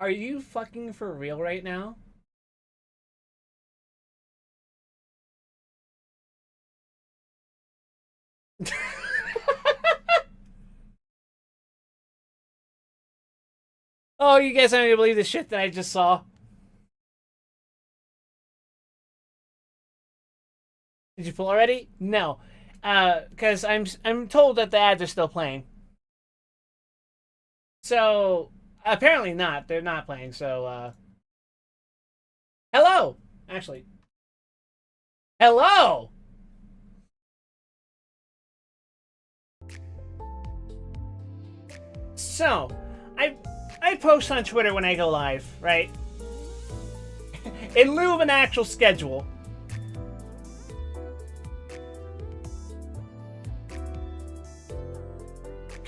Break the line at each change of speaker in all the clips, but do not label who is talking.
Are you fucking for real right now? Oh, you guys aren't gonna believe the shit that I just saw. Did you pull already? No, because I'm told that the ads are still playing. So apparently not. They're not playing. So hello, actually, hello. So I post on Twitter when I go live, right? In lieu of an actual schedule.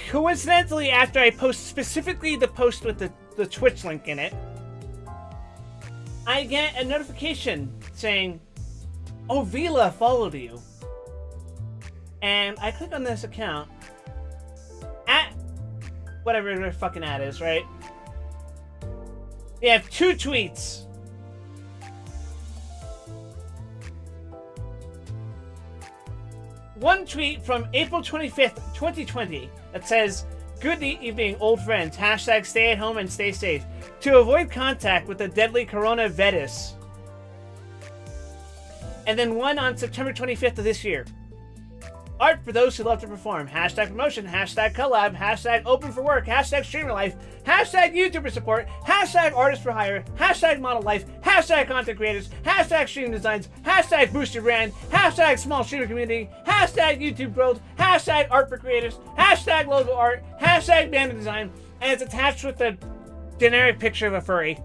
Coincidentally, after I post specifically the post with the Twitch link in it, I get a notification saying, "Oh, Vila followed you." And I click on this account at whatever their fucking ad is, right? They have 2 tweets. One tweet from April 25th, 2020 that says, "Good evening, old friends. Hashtag stay at home and stay safe. To avoid contact with the deadly coronavirus." And then one on September 25th of this year. Art for those who love to perform. Hashtag promotion. Hashtag collab. Hashtag open for work. Hashtag streamer life. Hashtag YouTuber support. Hashtag artist for hire. Hashtag model life. Hashtag content creators. Hashtag stream designs. Hashtag boost your brand. Hashtag small streamer community. Hashtag YouTube growth. Hashtag art for creators. Hashtag logo art. Hashtag banner design. And it's attached with a generic picture of a furry.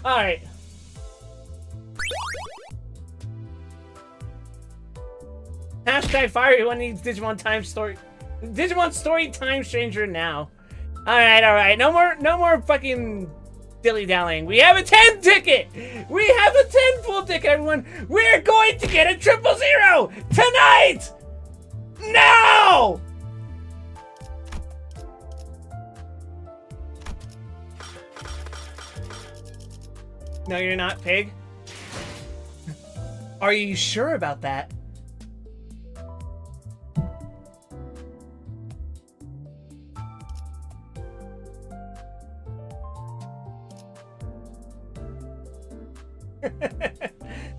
Alright. Hashtag fire everyone needs Digimon time story. Digimon story time stranger now. Alright. No more fucking dilly-dallying. We have a 10 ticket! We have a 10 full ticket, everyone! We're going to get a 000 tonight! Now! No, you're not, pig. Are you sure about that?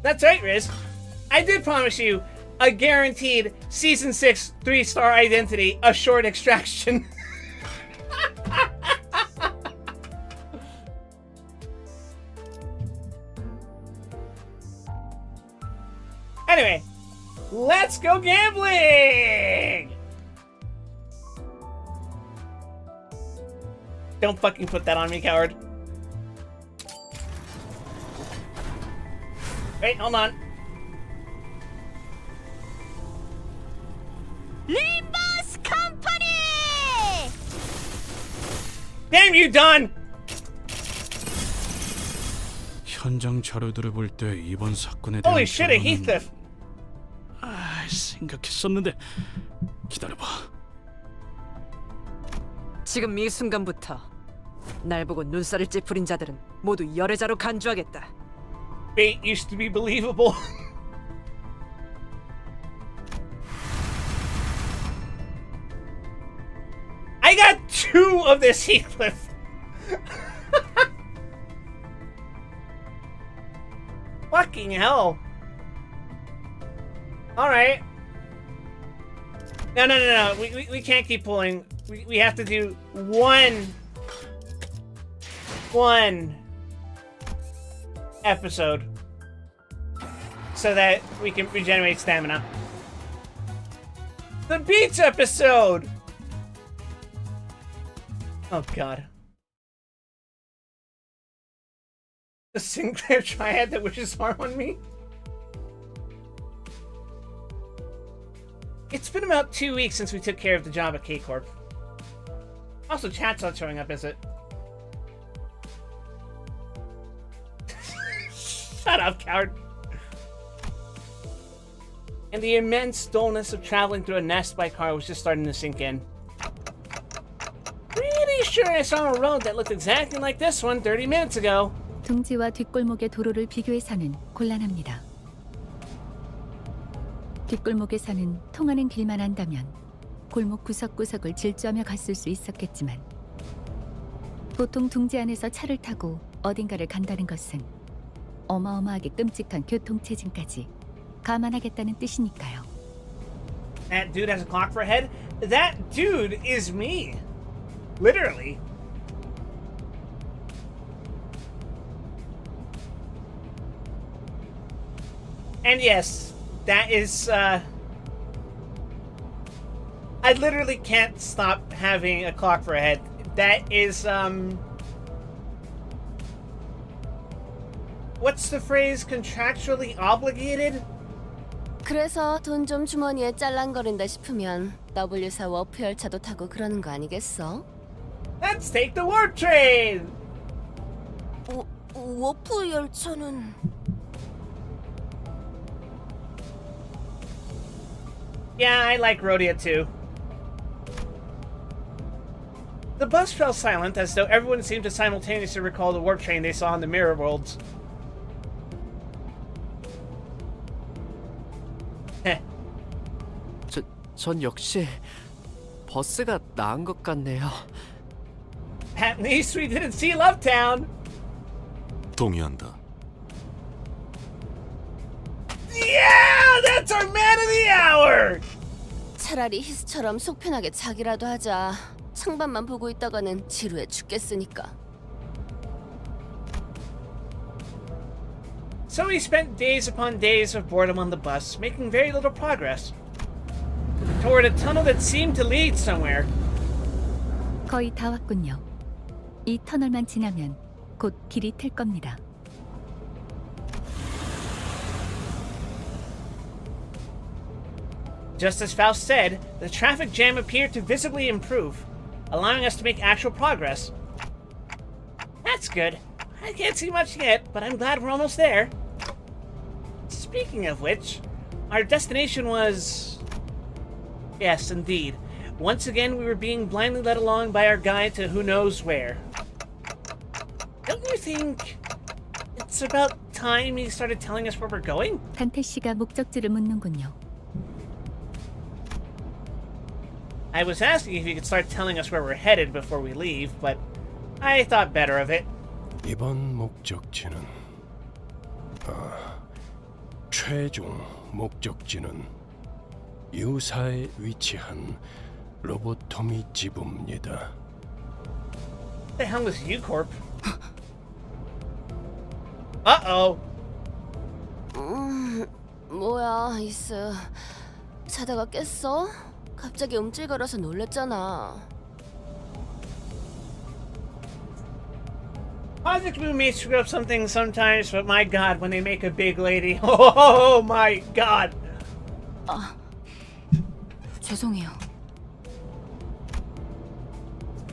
That's right, Riz. I did promise you a guaranteed Season 6 3-star identity, a short extraction. Anyway, let's go gambling! Don't fucking put that on me, coward. Wait, hold on.
Limbus Company!
Damn you, Don!
현장 자료들을 볼 때 이번 사건에 대한
Holy shit, a Heathcliff!
생각했었는데 기다려봐.
지금 이 순간부터 날 보고 눈살을 찌푸린 자들은 모두 열애자로 간주하겠다.
Fate used to be believable. I got 2 of this Heathcliff. Fucking hell. Alright. No. We can't keep pulling. We have to do one episode so that we can regenerate stamina. The beach episode! Oh god. The Sinclair triad that wishes harm on me? It's been about 2 weeks since we took care of the job at K-Corp. Also, chat's not showing up, is it? Shut up, coward. And the immense dullness of traveling through a nest by car was just starting to sink in. Pretty sure I saw a road that looked exactly like this one 30 minutes ago.
둥지와 뒷골목의 도로를 비교해서는 곤란합니다. 뒷골목에 사는 통하는 길만 안다면 골목 구석구석을 질주하며 갔을 수 있었겠지만 보통 둥지 안에서 차를 타고 어딘가를 간다는 것은 어마어마하게 끔찍한 교통체증까지 감안하겠다는 뜻이니까요.
That dude has a clock for a head? That dude is me. Literally. And yes, that is, I literally can't stop having a clock for a head. That is, what's the phrase? Contractually obligated?
그래서 돈 좀 주머니에 짤랑거린다 싶으면 W4 워프 열차도 타고 그러는 거 아니겠어?
Let's take the warp train!
워프 열차는...
Yeah, I like Rhodia too. The bus fell silent as though everyone seemed to simultaneously recall the warp train they saw in the mirror worlds.
전 역시 버스가 나은 것 같네요.
At least we didn't see Lovetown!
동의한다.
Yeah! That's our man of the hour!
차라리 히스처럼 속 편하게 자기라도 하자. 창밖만 보고 있다가는 지루해 죽겠으니까.
So we spent days upon days of boredom on the bus, making very little progress. Toward a tunnel that seemed to lead somewhere.
거의 다 왔군요. 이 터널만 지나면 곧 길이 틀 겁니다.
Just as Faust said, the traffic jam appeared to visibly improve, allowing us to make actual progress. That's good. I can't see much yet, but I'm glad we're almost there. Speaking of which, our destination was... Yes, indeed. Once again, we were being blindly led along by our guide to who knows where. Don't you think it's about time he started telling us where we're going?
단태 씨가 목적지를 묻는군요.
I was asking if he could start telling us where we're headed before we leave, but I thought better of it.
이번 목적지는 최종 목적지는 유사에 위치한 로보토미 지부입니다.
What the hell is U-Corp? Uh-oh.
뭐야, 이스. 자다가 깼어? 갑자기 움찔거려서 놀랬잖아.
Project Moon may screw up something sometimes, but my god, when they make a big lady, oh my god.
죄송해요.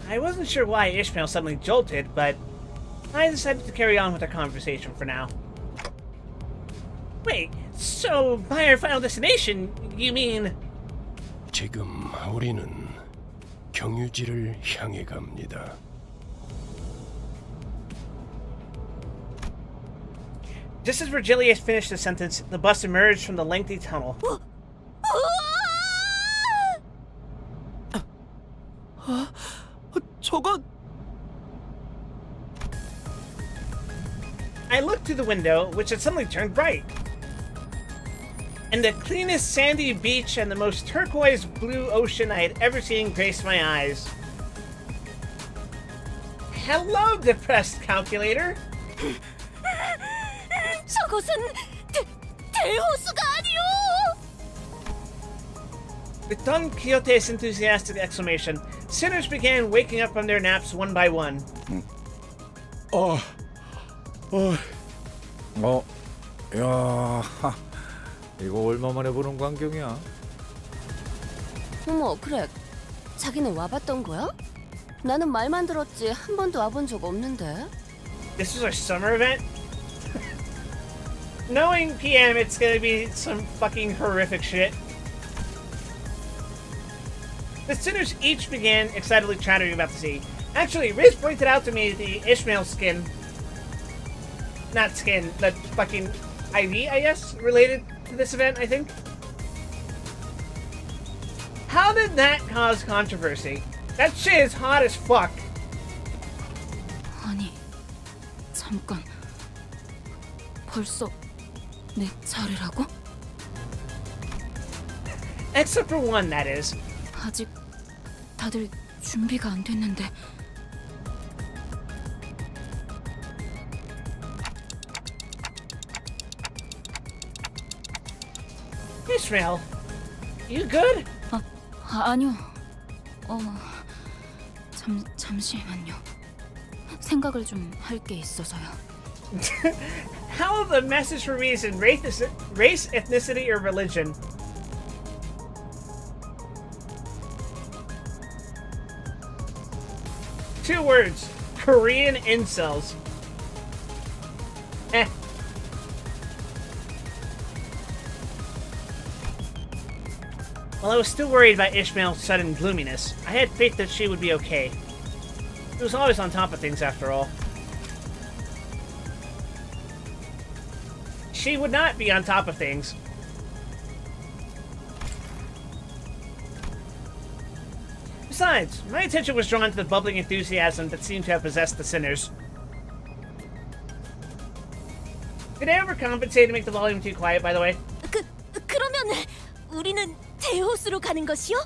I wasn't sure why Ishmael suddenly jolted, but I decided to carry on with our conversation for now. Wait, so by our final destination, you mean...
지금 우리는 경유지를 향해 갑니다.
Just as Virgilius finished the sentence, the bus emerged from the lengthy tunnel.
저건
I looked through the window, which had suddenly turned bright. And the cleanest sandy beach and the most turquoise blue ocean I had ever seen graced my eyes. Hello, depressed calculator.
저것은 대호수가 아니오!
With Don Quixote's enthusiastic exclamation, sinners began waking up from their naps one by one.
야, 이거 얼마 만에 보는 광경이야?
어머, 그래. 자기는 와봤던 거야? 나는 말만 들었지 한 번도 와본 적 없는데.
This was our summer event? Knowing PM, it's gonna be some fucking horrific shit. The sinners each began excitedly chattering about the sea. Actually, Riz pointed out to me the Ishmael skin. Not skin, the fucking ID, I guess, related to this event, I think. How did that cause controversy? That shit is hot as fuck.
아니, 잠깐. 벌써 내 차례라고?
Except for one, that is.
아직 다들 준비가 안 됐는데.
Ishmael, you good?
아니요. 잠시만요. 생각을 좀 할 게 있어서요.
How the message for me is in race, ethnicity, or religion? Two words. Korean incels. Eh. While I was still worried about Ishmael's sudden gloominess, I had faith that she would be okay. She was always on top of things after all. She would not be on top of things. Besides, my attention was drawn to the bubbling enthusiasm that seemed to have possessed the sinners. Did I overcompensate to make the volume too quiet, by the way?
그러면 우리는 대호수로 가는 것이요?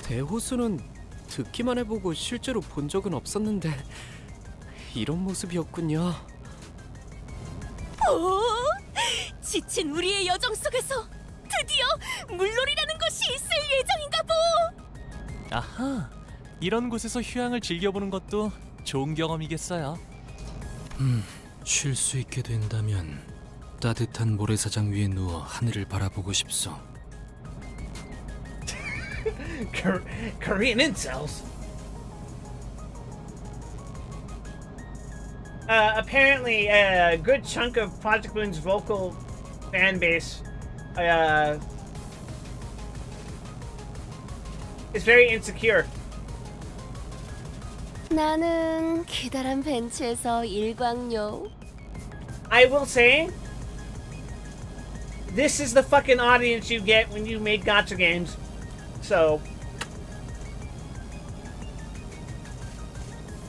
대호수는 듣기만 해보고 실제로 본 적은 없었는데 이런 모습이었군요.
오, 지친 우리의 여정 속에서 드디어 물놀이라는 것이 있을 예정인가 보.
아하, 이런 곳에서 휴양을 즐겨보는 것도 좋은 경험이겠어요.
쉴 수 있게 된다면 따뜻한 모래사장 위에 누워 하늘을 바라보고 싶소.
Korean incels? Apparently, a good chunk of Project Moon's vocal fan base is very insecure.
나는 기다란 벤치에서 일광욕.
I will say, this is the fucking audience you get when you make gacha games. So.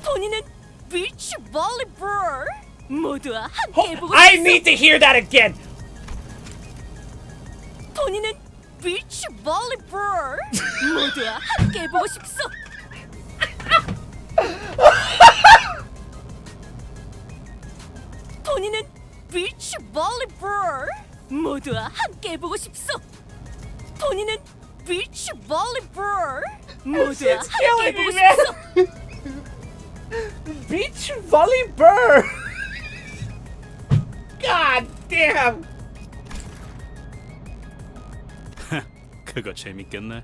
본인은 비치 볼리볼 모두와 함께 해보고
I need to hear that again.
본인은 비치 볼리볼 모두와 함께 해보고 싶소. 본인은 비치 볼리볼 모두와 함께 해보고 싶소. 본인은 비치 볼리볼 모두와 함께 해보고 싶소.
Beach volleyball. God damn.
그거 재밌겠네.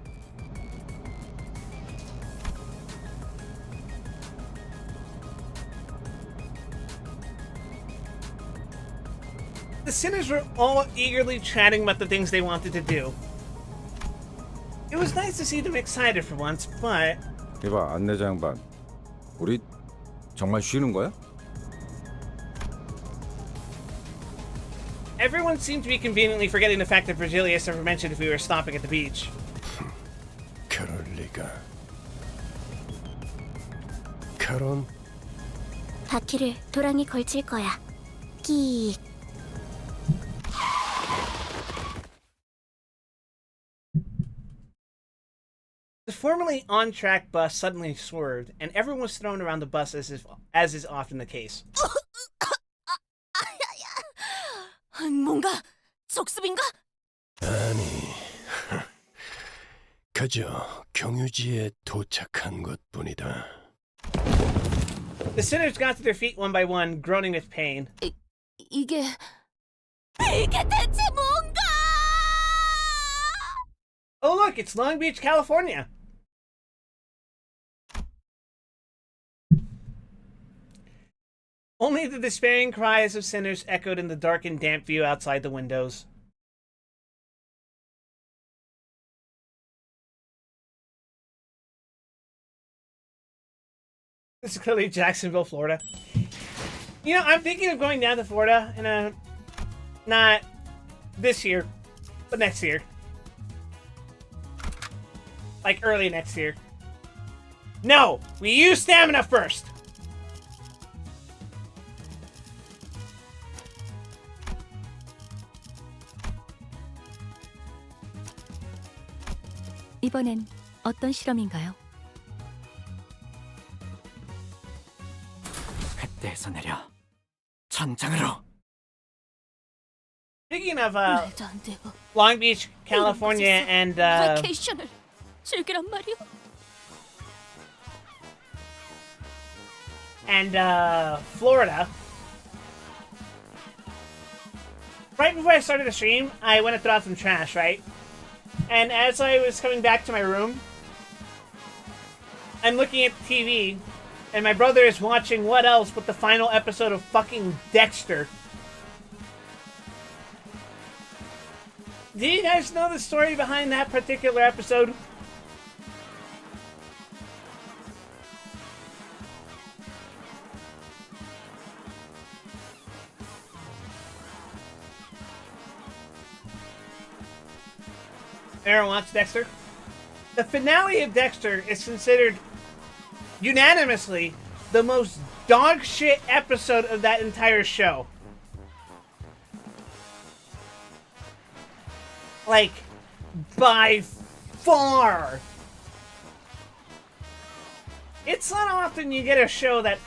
The sinners were all eagerly chatting about the things they wanted to do. It was nice to see them excited for once, but
이봐 안내자 양반, 우리 정말 쉬는 거야?
everyone seemed to be conveniently forgetting the fact that Virgilius never mentioned if we were stopping at the beach.
그럴 리가. 카론,
바퀴를 도랑이 걸칠 거야. 끼익.
The formerly on-track bus suddenly swerved, and everyone was thrown around the bus as is often the case.
뭔가 적습인가?
아니, 그저 경유지에 도착한 것뿐이다.
The sinners got to their feet one by one, groaning with pain.
이게 대체 뭔가?
Oh look, it's Long Beach, California. Only the despairing cries of sinners echoed in the dark and damp view outside the windows. This is clearly Jacksonville, Florida. You know, I'm thinking of going down to Florida in a... not this year, but next year. Like early next year. No! We use stamina first!
이번엔 어떤 실험인가요?
횃대에서 내려 전장으로.
Speaking of
말도 안 돼요.
Long Beach, California, and
베케이션을 즐기란 말이요?
Florida. Right before I started the stream, I went to throw out some trash, right? And as I was coming back to my room, I'm looking at the TV, and my brother is watching what else but the final episode of fucking Dexter. Do you guys know the story behind that particular episode? Aaron watched Dexter? The finale of Dexter is considered unanimously the most dog shit episode of that entire show. Like, by far. It's not often you get a show that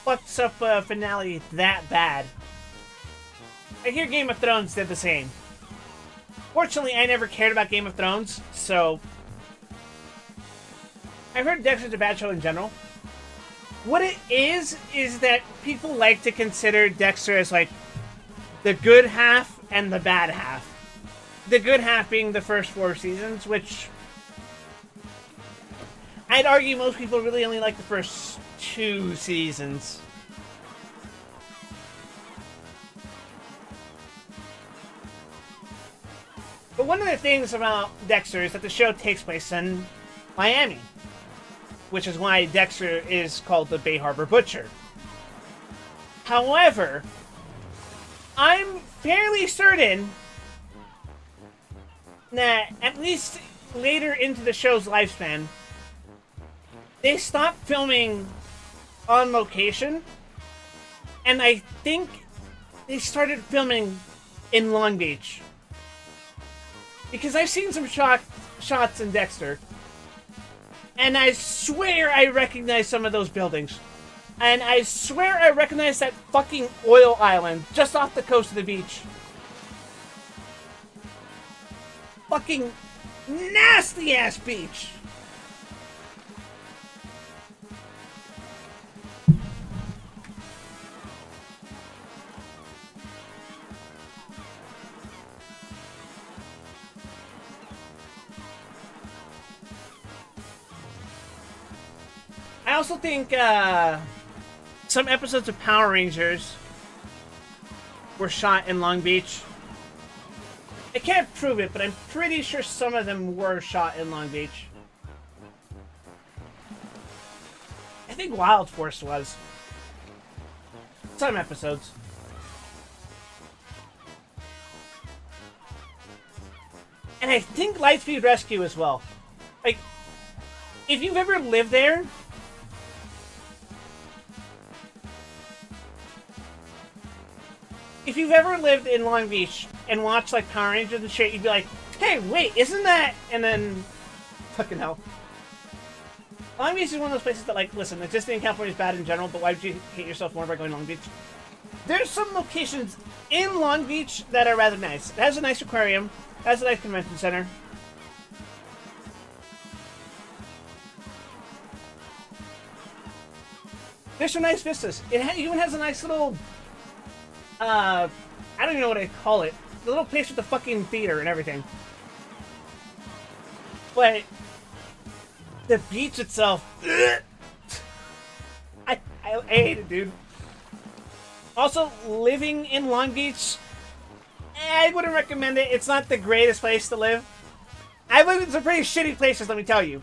fucks up a finale that bad. I hear Game of Thrones did the same. Fortunately, I never cared about Game of Thrones, so... I've heard Dexter's a bad show in general. What it is that people like to consider Dexter as, like, the good half and the bad half. The good half being the first 4 seasons, which... I'd argue most people really only like the first 2 seasons. But one of the things about Dexter is that the show takes place in Miami, which is why Dexter is called the Bay Harbor Butcher. However, I'm fairly certain that at least later into the show's lifespan, they stopped filming on location, and I think they started filming in Long Beach. Because I've seen some shots in Dexter, and I swear I recognize some of those buildings. And I swear I recognize that fucking oil island just off the coast of the beach. Fucking nasty ass beach. I also think some episodes of Power Rangers were shot in Long Beach. I can't prove it, but I'm pretty sure some of them were shot in Long Beach. I think Wild Force was. Some episodes. And I think Lightspeed Rescue as well. Like, if you've ever lived there, if you've ever lived in Long Beach and watched like Power Rangers and shit, you'd be like, hey, wait, isn't that... And then... Fucking hell. Long Beach is one of those places that, like, listen, existing in California is bad in general, but why would you hate yourself more by going to Long Beach? There's some locations in Long Beach that are rather nice. It has a nice aquarium. It has a nice convention center. There's some nice vistas. It even has a nice little... I don't even know what I call it. The little place with the fucking theater and everything. But the beach itself, I hate it, dude. Also, living in Long Beach, I wouldn't recommend it. It's not the greatest place to live. I've lived in some pretty shitty places, let me tell you.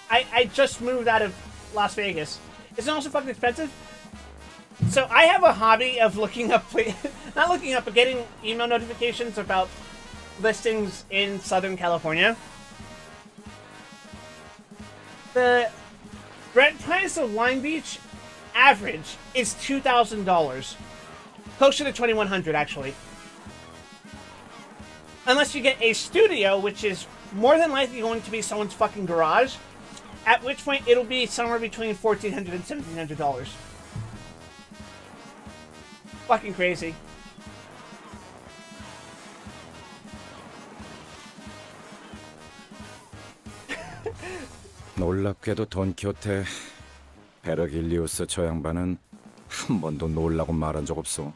I just moved out of Las Vegas. It's also fucking expensive. So I have a hobby of looking up, not looking up, but getting email notifications about listings in Southern California. The rent price of Long Beach average is $2,000. Closer to $2,100 actually. Unless you get a studio, which is more than likely going to be someone's fucking garage, at which point it'll be somewhere between $1,400 and $1,700. Fucking crazy.
놀랍게도 돈키호테 베르길리우스 저 양반은 한 번도 놀라고 말한 적 없어.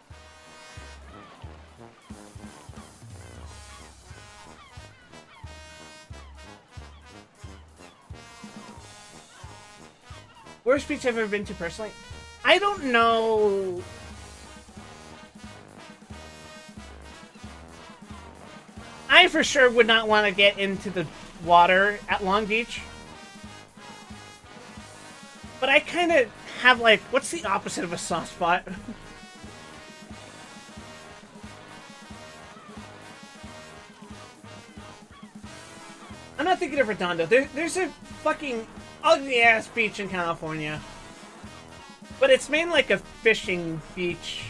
Worst beach I've ever been to personally? I don't know. I for sure would not want to get into the water at Long Beach. But I kind of have like, what's the opposite of a soft spot? I'm not thinking of Redondo. There's a fucking ugly ass beach in California. But it's mainly like a fishing beach,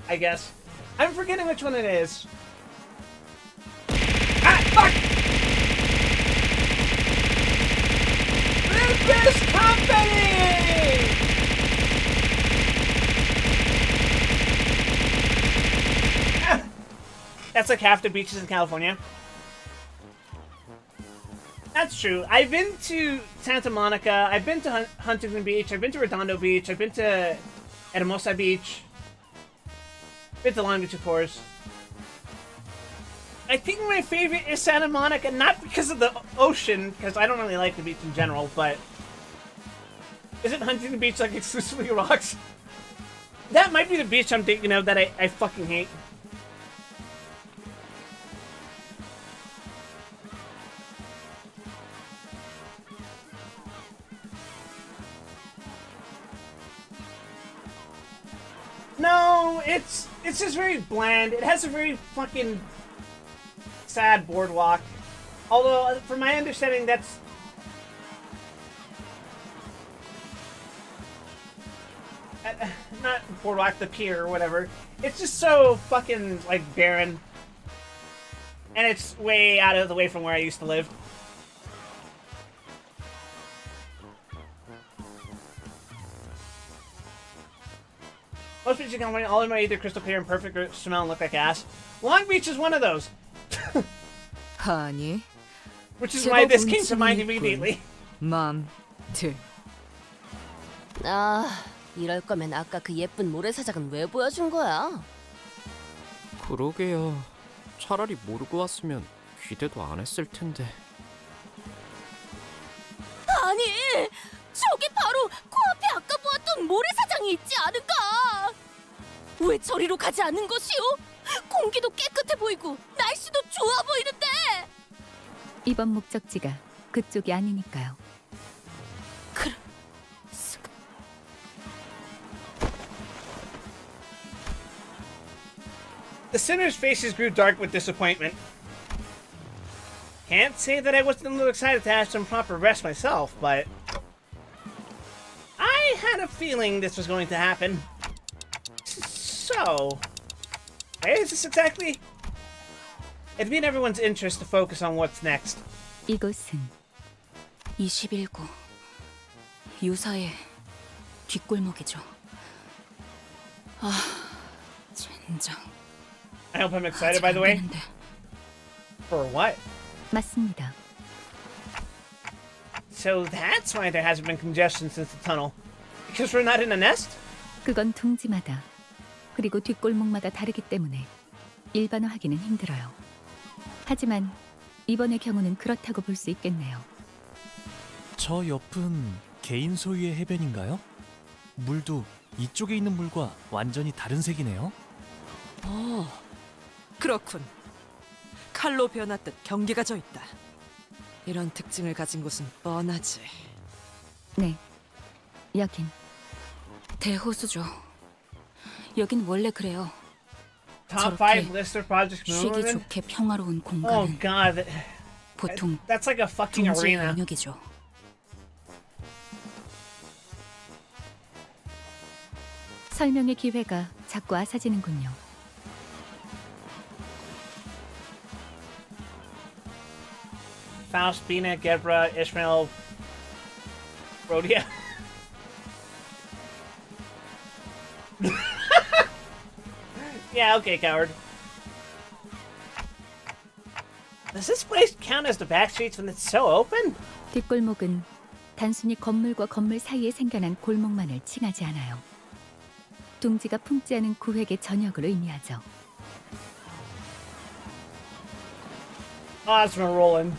I guess. I'm forgetting which one it is. Ah, fuck! This company! Ah, that's like half the beaches in California. That's true. I've been to Santa Monica, I've been to Huntington Beach, I've been to Redondo Beach, I've been to Hermosa Beach, been to Long Beach, of course. I think my favorite is Santa Monica, not because of the ocean, because I don't really like the beach in general, but... Isn't Huntington Beach like exclusively rocks? That might be the beach I'm thinking of that I fucking hate. No, it's just very bland. It has a very fucking sad boardwalk. Although, from my understanding, that's... not boardwalk, the pier or whatever. It's just so fucking, like, barren. And it's way out of the way from where I used to live. Most beaches in California, all of them are either crystal clear and perfect or smell and look like ass. Long Beach is one of those.
아니,
Which is why this came to mind immediately.
맘들.
아, 이럴 거면 아까 그 예쁜 모래사장은 왜 보여준 거야?
그러게요. 차라리 모르고 왔으면 기대도 안 했을 텐데.
아니, 저기 바로 코앞에 아까 보았던 모래사장이 있지 않은가? 왜 저리로 가지 않는 것이오? 공기도 깨끗해 보이고 날씨도 좋아 보이는데.
이번 목적지가 그쪽이 아니니까요.
그래.
The sinner's faces grew dark with disappointment. Can't say that I wasn't a little excited to have some proper rest myself, but... I had a feeling this was going to happen. So... where is this exactly? It'd be in everyone's interest to focus on what's next.
이곳은
21구 유사의 뒷골목이죠. 아, 젠장.
I hope I'm excited, by the way. For what?
맞습니다.
So that's why there hasn't been congestion since the tunnel. Because we're not in a nest?
그건 둥지마다 그리고 뒷골목마다 다르기 때문에 일반화하기는 힘들어요. 하지만 이번의 경우는 그렇다고 볼 수 있겠네요.
저 옆은 개인 소유의 해변인가요? 물도 이쪽에 있는 물과 완전히 다른 색이네요.
그렇군. 칼로 변화듯 경계가 져 있다. 이런 특징을 가진 곳은 뻔하지.
네, 여긴.
대호수죠. 여긴 원래 그래요.
Top
저렇게
5 lister projects
쉬기
moving.
좋게 평화로운
Oh
공간은
god,
보통
that's like a fucking
둥지의
arena.
영역이죠.
설명의 기회가 자꾸 아사지는군요.
Faust, Bina, Gebra, Ishmael, Rhodia. Yeah, okay, coward. Does this place count as the back streets when it's so open?
뒷골목은 단순히 건물과 건물 사이에 생겨난 골목만을 칭하지 않아요. 둥지가 품지 않은 구획의 전역을 의미하죠.
Osmo Roland.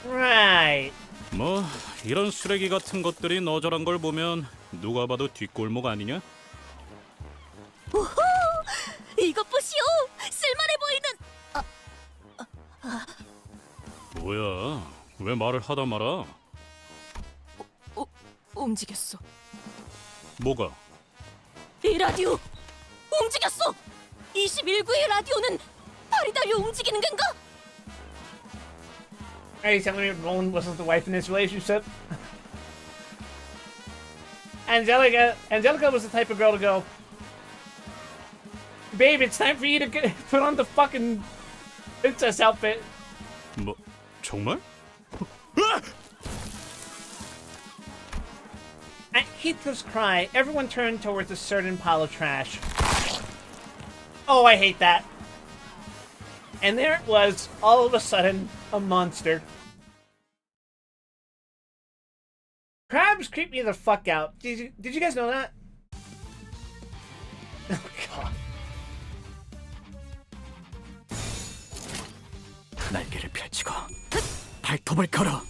Right.
뭐 이런 쓰레기 같은 것들이 너저란 걸 보면 누가 봐도 뒷골목 아니냐?
우후! 이것 보시오! 쓸만해 보이는...
뭐야? 왜 말을 하다 말아?
움직였어.
뭐가?
이 라디오! 움직였어! 21구의 라디오는 발이 달려 움직이는 건가?
Are you telling me Roland wasn't the wife in this relationship? Angelica was the type of girl to go, babe, it's time for you to put on the fucking princess outfit.
뭐 정말?
At Heathcliff's cry, everyone turned towards a certain pile of trash. Oh, I hate that. And there it was, all of a sudden, a monster. Crabs creep me the fuck out. Did you guys know that? Oh god.
날개를 펼치고 발톱을 걸어.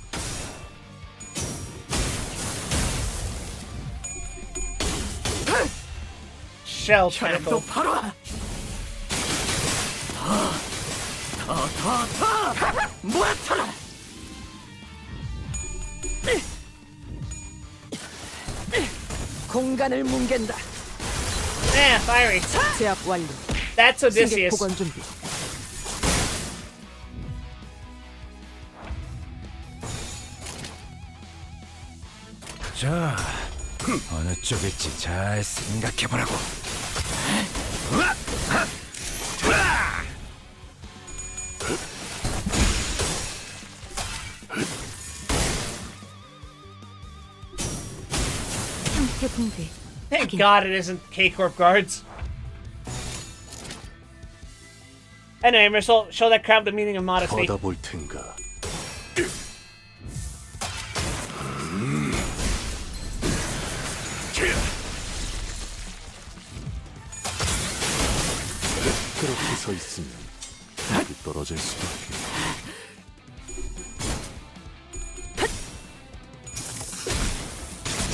Shell tentacle.
바로. 모아쳐라.
공간을 뭉갠다.
Yeah, fiery.
제압 완료.
That's
승객
Odysseus.
복원 준비.
자, 어느 쪽일지 잘 생각해보라고.
상태 붕괴.
Thank God it isn't K-Corp guards. Anyway, I'm gonna show that crab the meaning of modesty.
받아볼 텐가. 그렇게 서 있으면 여기 떨어질 수밖에.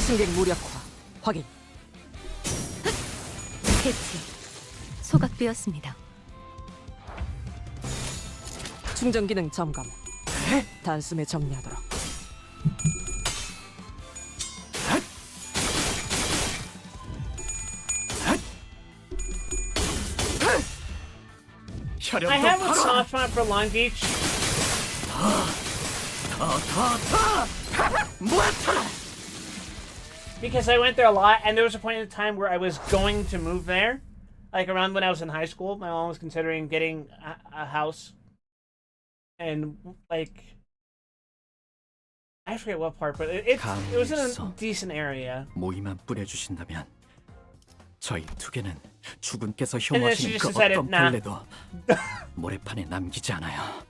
승객 무력화 확인.
캐치. 소각되었습니다.
충전 기능 점검. 단숨에 정리하도록.
I have a soft spot for Long Beach. Because I went there a lot, and there was a point in time where I was going to move there. Like around when I was in high school, my mom was considering getting a house. And like, I forget what part, but it was in a decent area.
모이만 뿌려주신다면 저희 두 개는 주군께서
And then she
혐오하시는
just
그
decided,
어떤
nah.
벌레도 모래판에 남기지 않아요.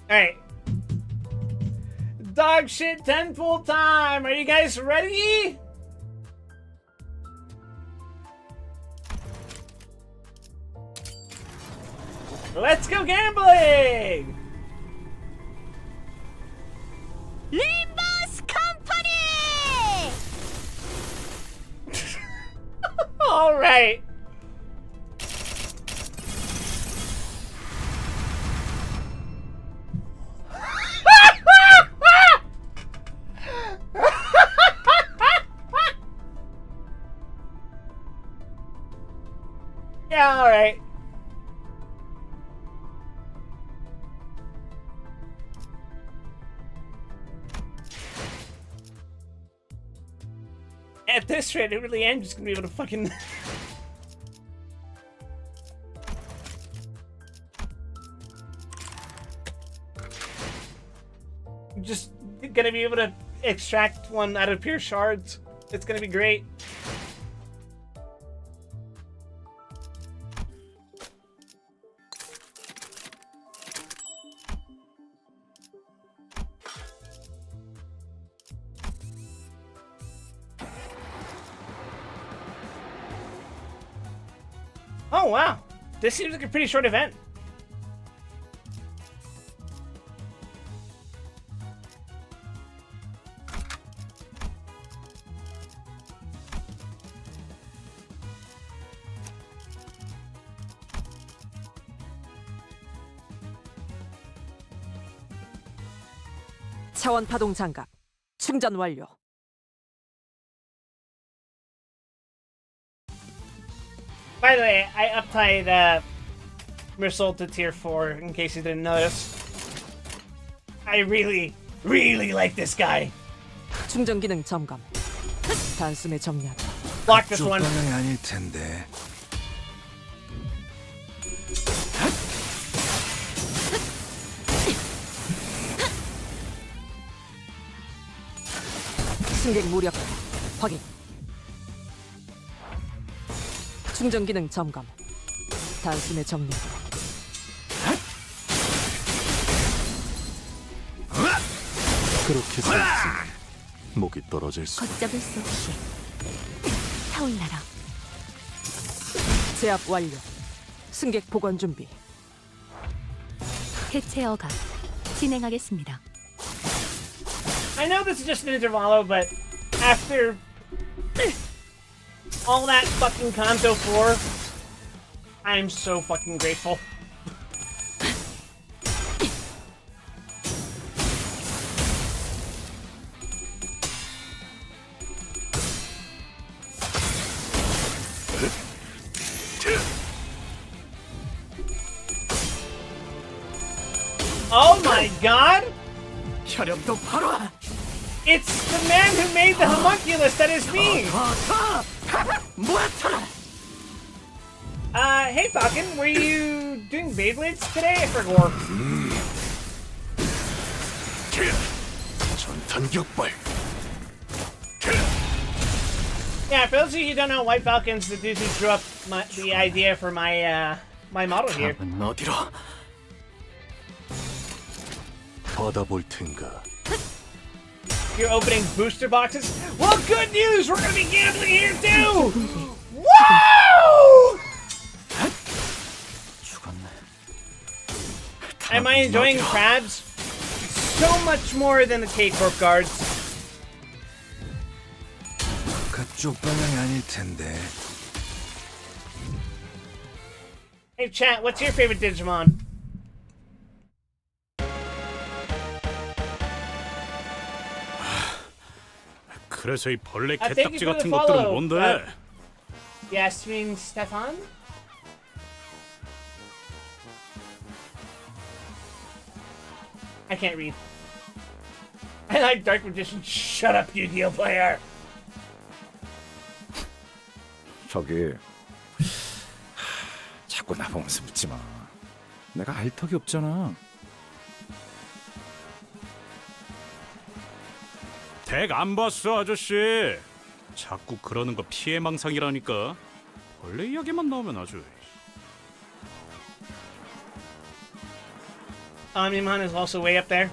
Alright. Dog shit 10 full time. Are you guys ready? Let's go gambling!
리버스 컴퍼니!
All right. Yeah, all right. At this rate, it really am just gonna be able to fucking. Just gonna be able to extract one out of pure shards. It's gonna be great. Oh wow, this seems like a pretty short event.
차원 파동 장갑 충전 완료.
By the way, I uptied Missile to tier 4 in case you didn't notice. I really, really like this guy.
충전 기능 점검. 단숨에 정리하다.
Block this one.
방향이 아닐 텐데.
승객 무력 확인. 충전 기능 점검. 단숨에 정리.
그렇게 서 있으면 목이 떨어질 수.
걷잡을 수 없이 타올라라.
제압 완료. 승객 복원 준비.
해체 허가 진행하겠습니다.
I know this is just an Intervallo, but after all that fucking Kanto 4, I'm so fucking grateful. Oh my god!
혈염도 바로.
It's the man who made the homunculus that is me! Hey Falcon, were you doing Beyblades today? I forgot.
전탄격발.
Yeah, for those of you who don't know, White Falcon's the dude who drew up the idea for my my model here.
답은 어디로? 받아볼 텐가.
You're opening booster boxes? Well, good news! We're gonna be gambling here too! Woo! Am I enjoying crabs? So much more than the K-Corp guards.
그쪽 방향이 아닐 텐데.
Hey chat, what's your favorite Digimon?
그래서 이 벌레
thank you
개딱지
for the
같은 것들은
follow.
뭔데?
Yasmin Stefan? I can't read. I like Dark Magician. Shut up, Yu-Gi-Oh player!
저기 자꾸 나보면서 묻지 마. 내가 알 턱이 없잖아.
덱 안 봤어 아저씨. 자꾸 그러는 거 피해망상이라니까. 벌레 이야기만 나오면 아주.
Omnimon is also way up there.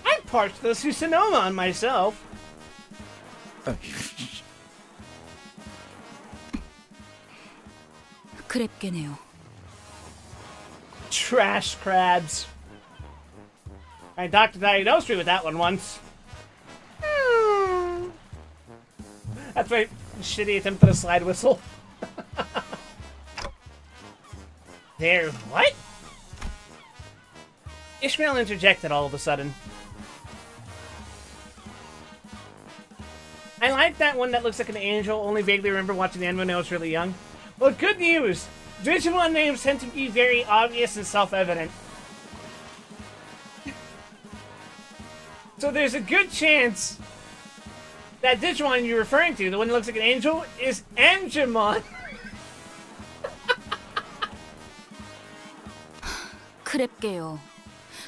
I parked the Susanoma on myself.
그랩게네요.
Trash crabs. My doctor diagnosed me with that one once. That's my shitty attempt at a slide whistle. There, what? Ishmael interjected all of a sudden. I like that one that looks like an angel, only vaguely remember watching the anime when I was really young. Well, good news! Digimon names tend to be very obvious and self-evident. So there's a good chance that Digimon you're referring to, the one that looks like an angel, is Angemon.
크랩게요.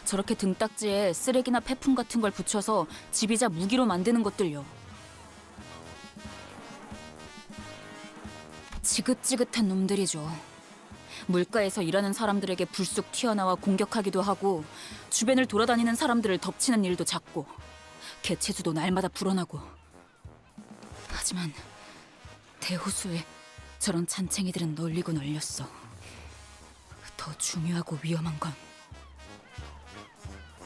저렇게 등딱지에 쓰레기나 폐품 같은 걸 붙여서 집이자 무기로 만드는 것들요. 지긋지긋한 놈들이죠. 물가에서 일하는 사람들에게 불쑥 튀어나와 공격하기도 하고 주변을 돌아다니는 사람들을 덮치는 일도 잦고 개체수도 날마다 불어나고. 하지만 대호수에 저런 잔챙이들은 널리고 널렸어. 더 중요하고 위험한 건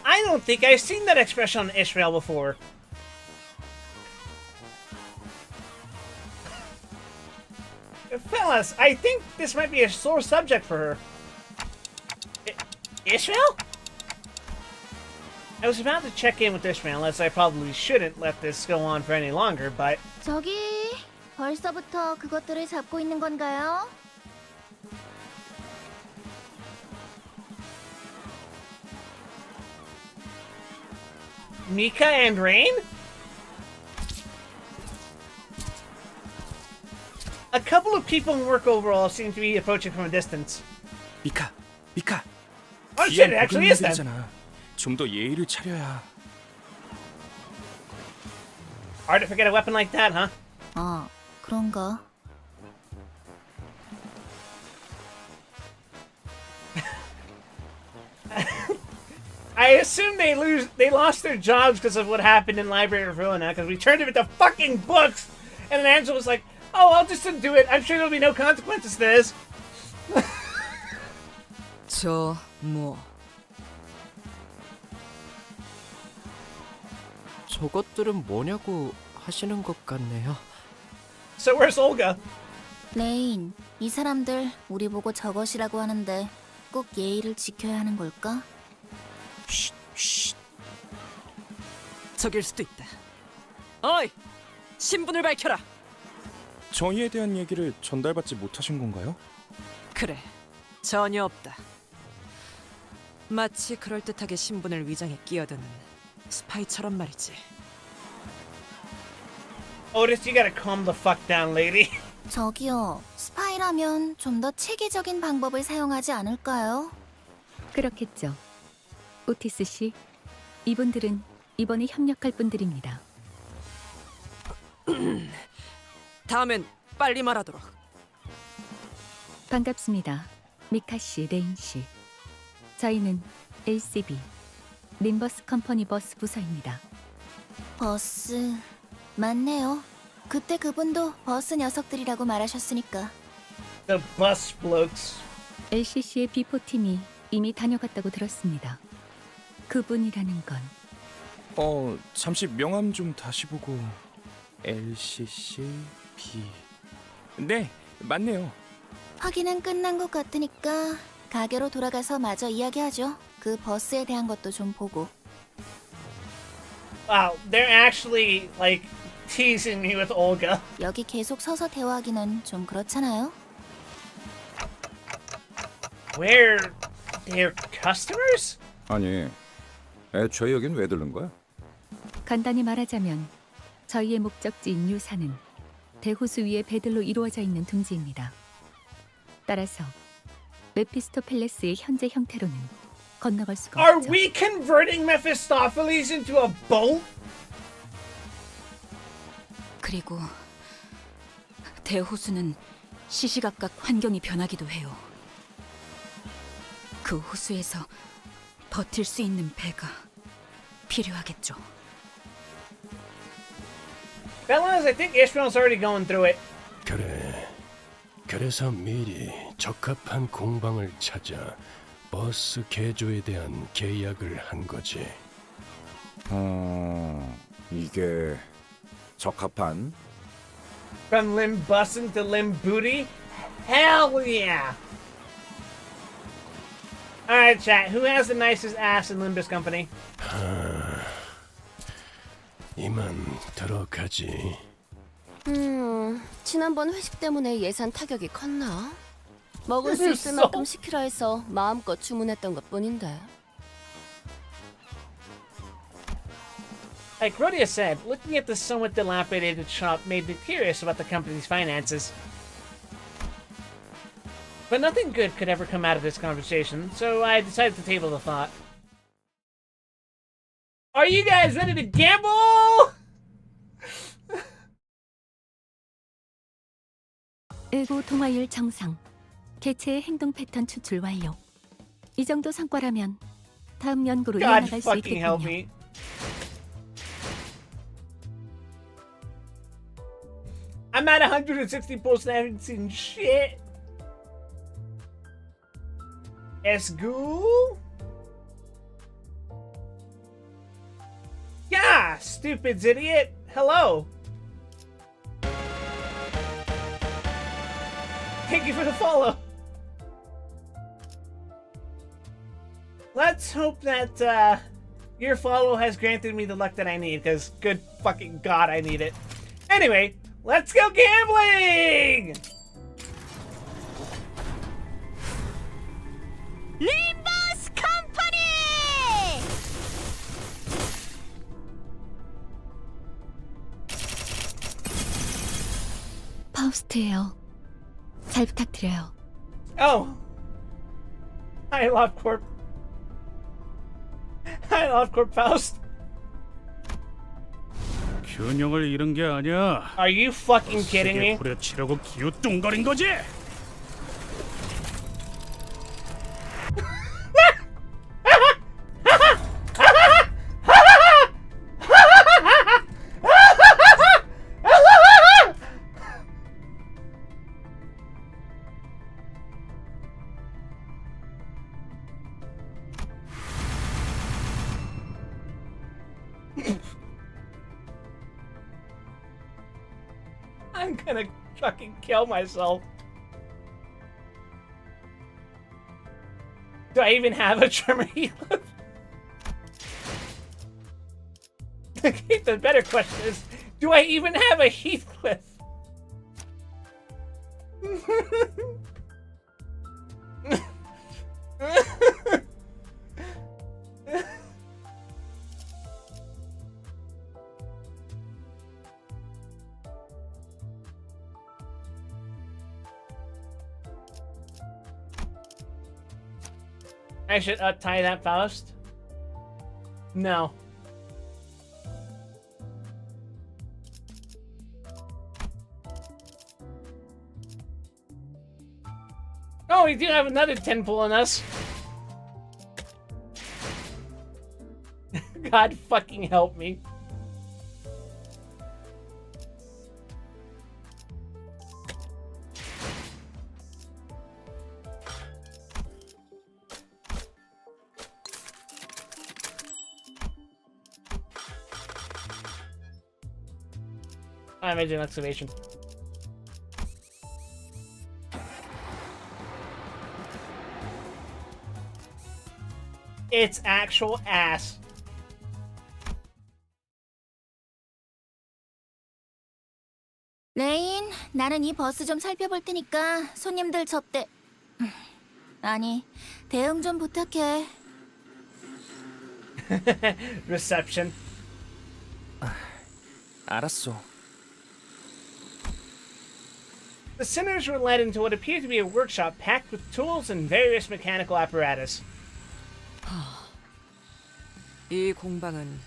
I don't think I've seen that expression on Ishmael before. Fellas, I think this might be a sore subject for her. Ishmael? I was about to check in with Ishmael, as I probably shouldn't let this go on for any longer, but...
저기, 벌써부터 그것들을 잡고 있는 건가요?
Mika and Rain? A couple of people in work overall seem to be approaching from a distance.
미카, 미카.
Oh shit, it actually is them.
좀 더 예의를 차려야.
Hard to forget a weapon like that, huh?
아, 그런가?
I assume they lost their jobs because of what happened in Library of Ruina, because we turned them into fucking books, and then Angela was like, "Oh, I'll just do it. I'm sure there'll be no consequences to this."
저것들은 뭐냐고 하시는 것 같네요.
So where's Olga?
레인, 이 사람들 우리 보고 저것이라고 하는데 꼭 예의를 지켜야 하는 걸까?
저길 수도 있다. 어이! 신분을 밝혀라!
정의에 대한 얘기를 전달받지 못하신 건가요?
그래, 전혀 없다. 마치 그럴듯하게 신분을 위장해 끼어드는 스파이처럼 말이지.
Otis, you gotta calm the fuck down, lady.
저기요, 스파이라면 좀 더 체계적인 방법을 사용하지 않을까요?
그렇겠죠. 오티스 씨, 이분들은 이번에 협력할 분들입니다.
다음엔 빨리 말하도록.
반갑습니다. 미카 씨, 레인 씨. 저희는 LCB, 림버스 컴퍼니 버스 부서입니다.
버스, 맞네요. 그때 그분도 버스 녀석들이라고 말하셨으니까.
The bus blokes.
LCC의 B4팀이 이미 다녀갔다고 들었습니다. 그분이라는 건
잠시 명함 좀 다시 보고. LCC B. 네, 맞네요.
확인은 끝난 것 같으니까 가게로 돌아가서 마저 이야기하죠. 그 버스에 대한 것도 좀 보고.
Wow, they're actually like teasing me with Olga.
여기 계속 서서 대화하기는 좀 그렇잖아요.
We're their customers?
아니, 애초에 여긴 왜 들른 거야?
간단히 말하자면 저희의 목적지인 유사는 대호수 위의 배들로 이루어져 있는 둥지입니다. 따라서 메피스토 팰레스의 현재 형태로는 건너갈 수가
Are
없죠.
we converting Mephistopheles into a boat?
그리고 대호수는 시시각각 환경이 변하기도 해요. 그 호수에서 버틸 수 있는 배가 필요하겠죠.
Fellas, I think Ishmael's already going through it.
그래. 그래서 미리 적합한 공방을 찾아 버스 개조에 대한 계약을 한 거지.
이게 적합한?
From limb busting to limb booty? Hell yeah! Alright, chat. Who has the nicest ass in Limbus Company?
이만 들어가지.
지난번 회식 때문에 예산 타격이 컸나? 먹을 수 있을
그랬어?
만큼 시키라 해서 마음껏 주문했던 것뿐인데.
Like Rhodia said, looking at the somewhat dilapidated shop made me curious about the company's finances. But nothing good could ever come out of this conversation, so I decided to table the thought. Are you guys ready to gamble?
에고 동화율 정상. 개체의 행동 패턴 추출 완료. 이 정도 성과라면 다음 연구로
God
이어나갈 수
fucking help
있겠군요.
me. I'm at 160 posts and I haven't seen shit. Esgul? Yeah, stupid idiot. Hello. Thank you for the follow. Let's hope that your follow has granted me the luck that I need, because good fucking god, I need it. Anyway, let's go gambling!
리버스 컴퍼니!
파우스트예요. 잘 부탁드려요.
Oh. I love Corp. I love Corp Faust.
균형을 잃은 게 아니야.
Are you fucking kidding me?
후려치려고 기우뚱거린 거지.
I'm gonna fucking kill myself. Do I even have a tremor healer? The better question is, do I even have a Heathcliff? I should tie that Faust? No. Oh, we do have another 10 pulling us. God fucking help me. I made an exclamation. It's actual ass.
레인, 나는 이 버스 좀 살펴볼 테니까 손님들 접대. 아니, 대응 좀 부탁해.
Reception.
알았어.
The sinners were led into what appeared to be a workshop packed with tools and various mechanical apparatus.
이 공방은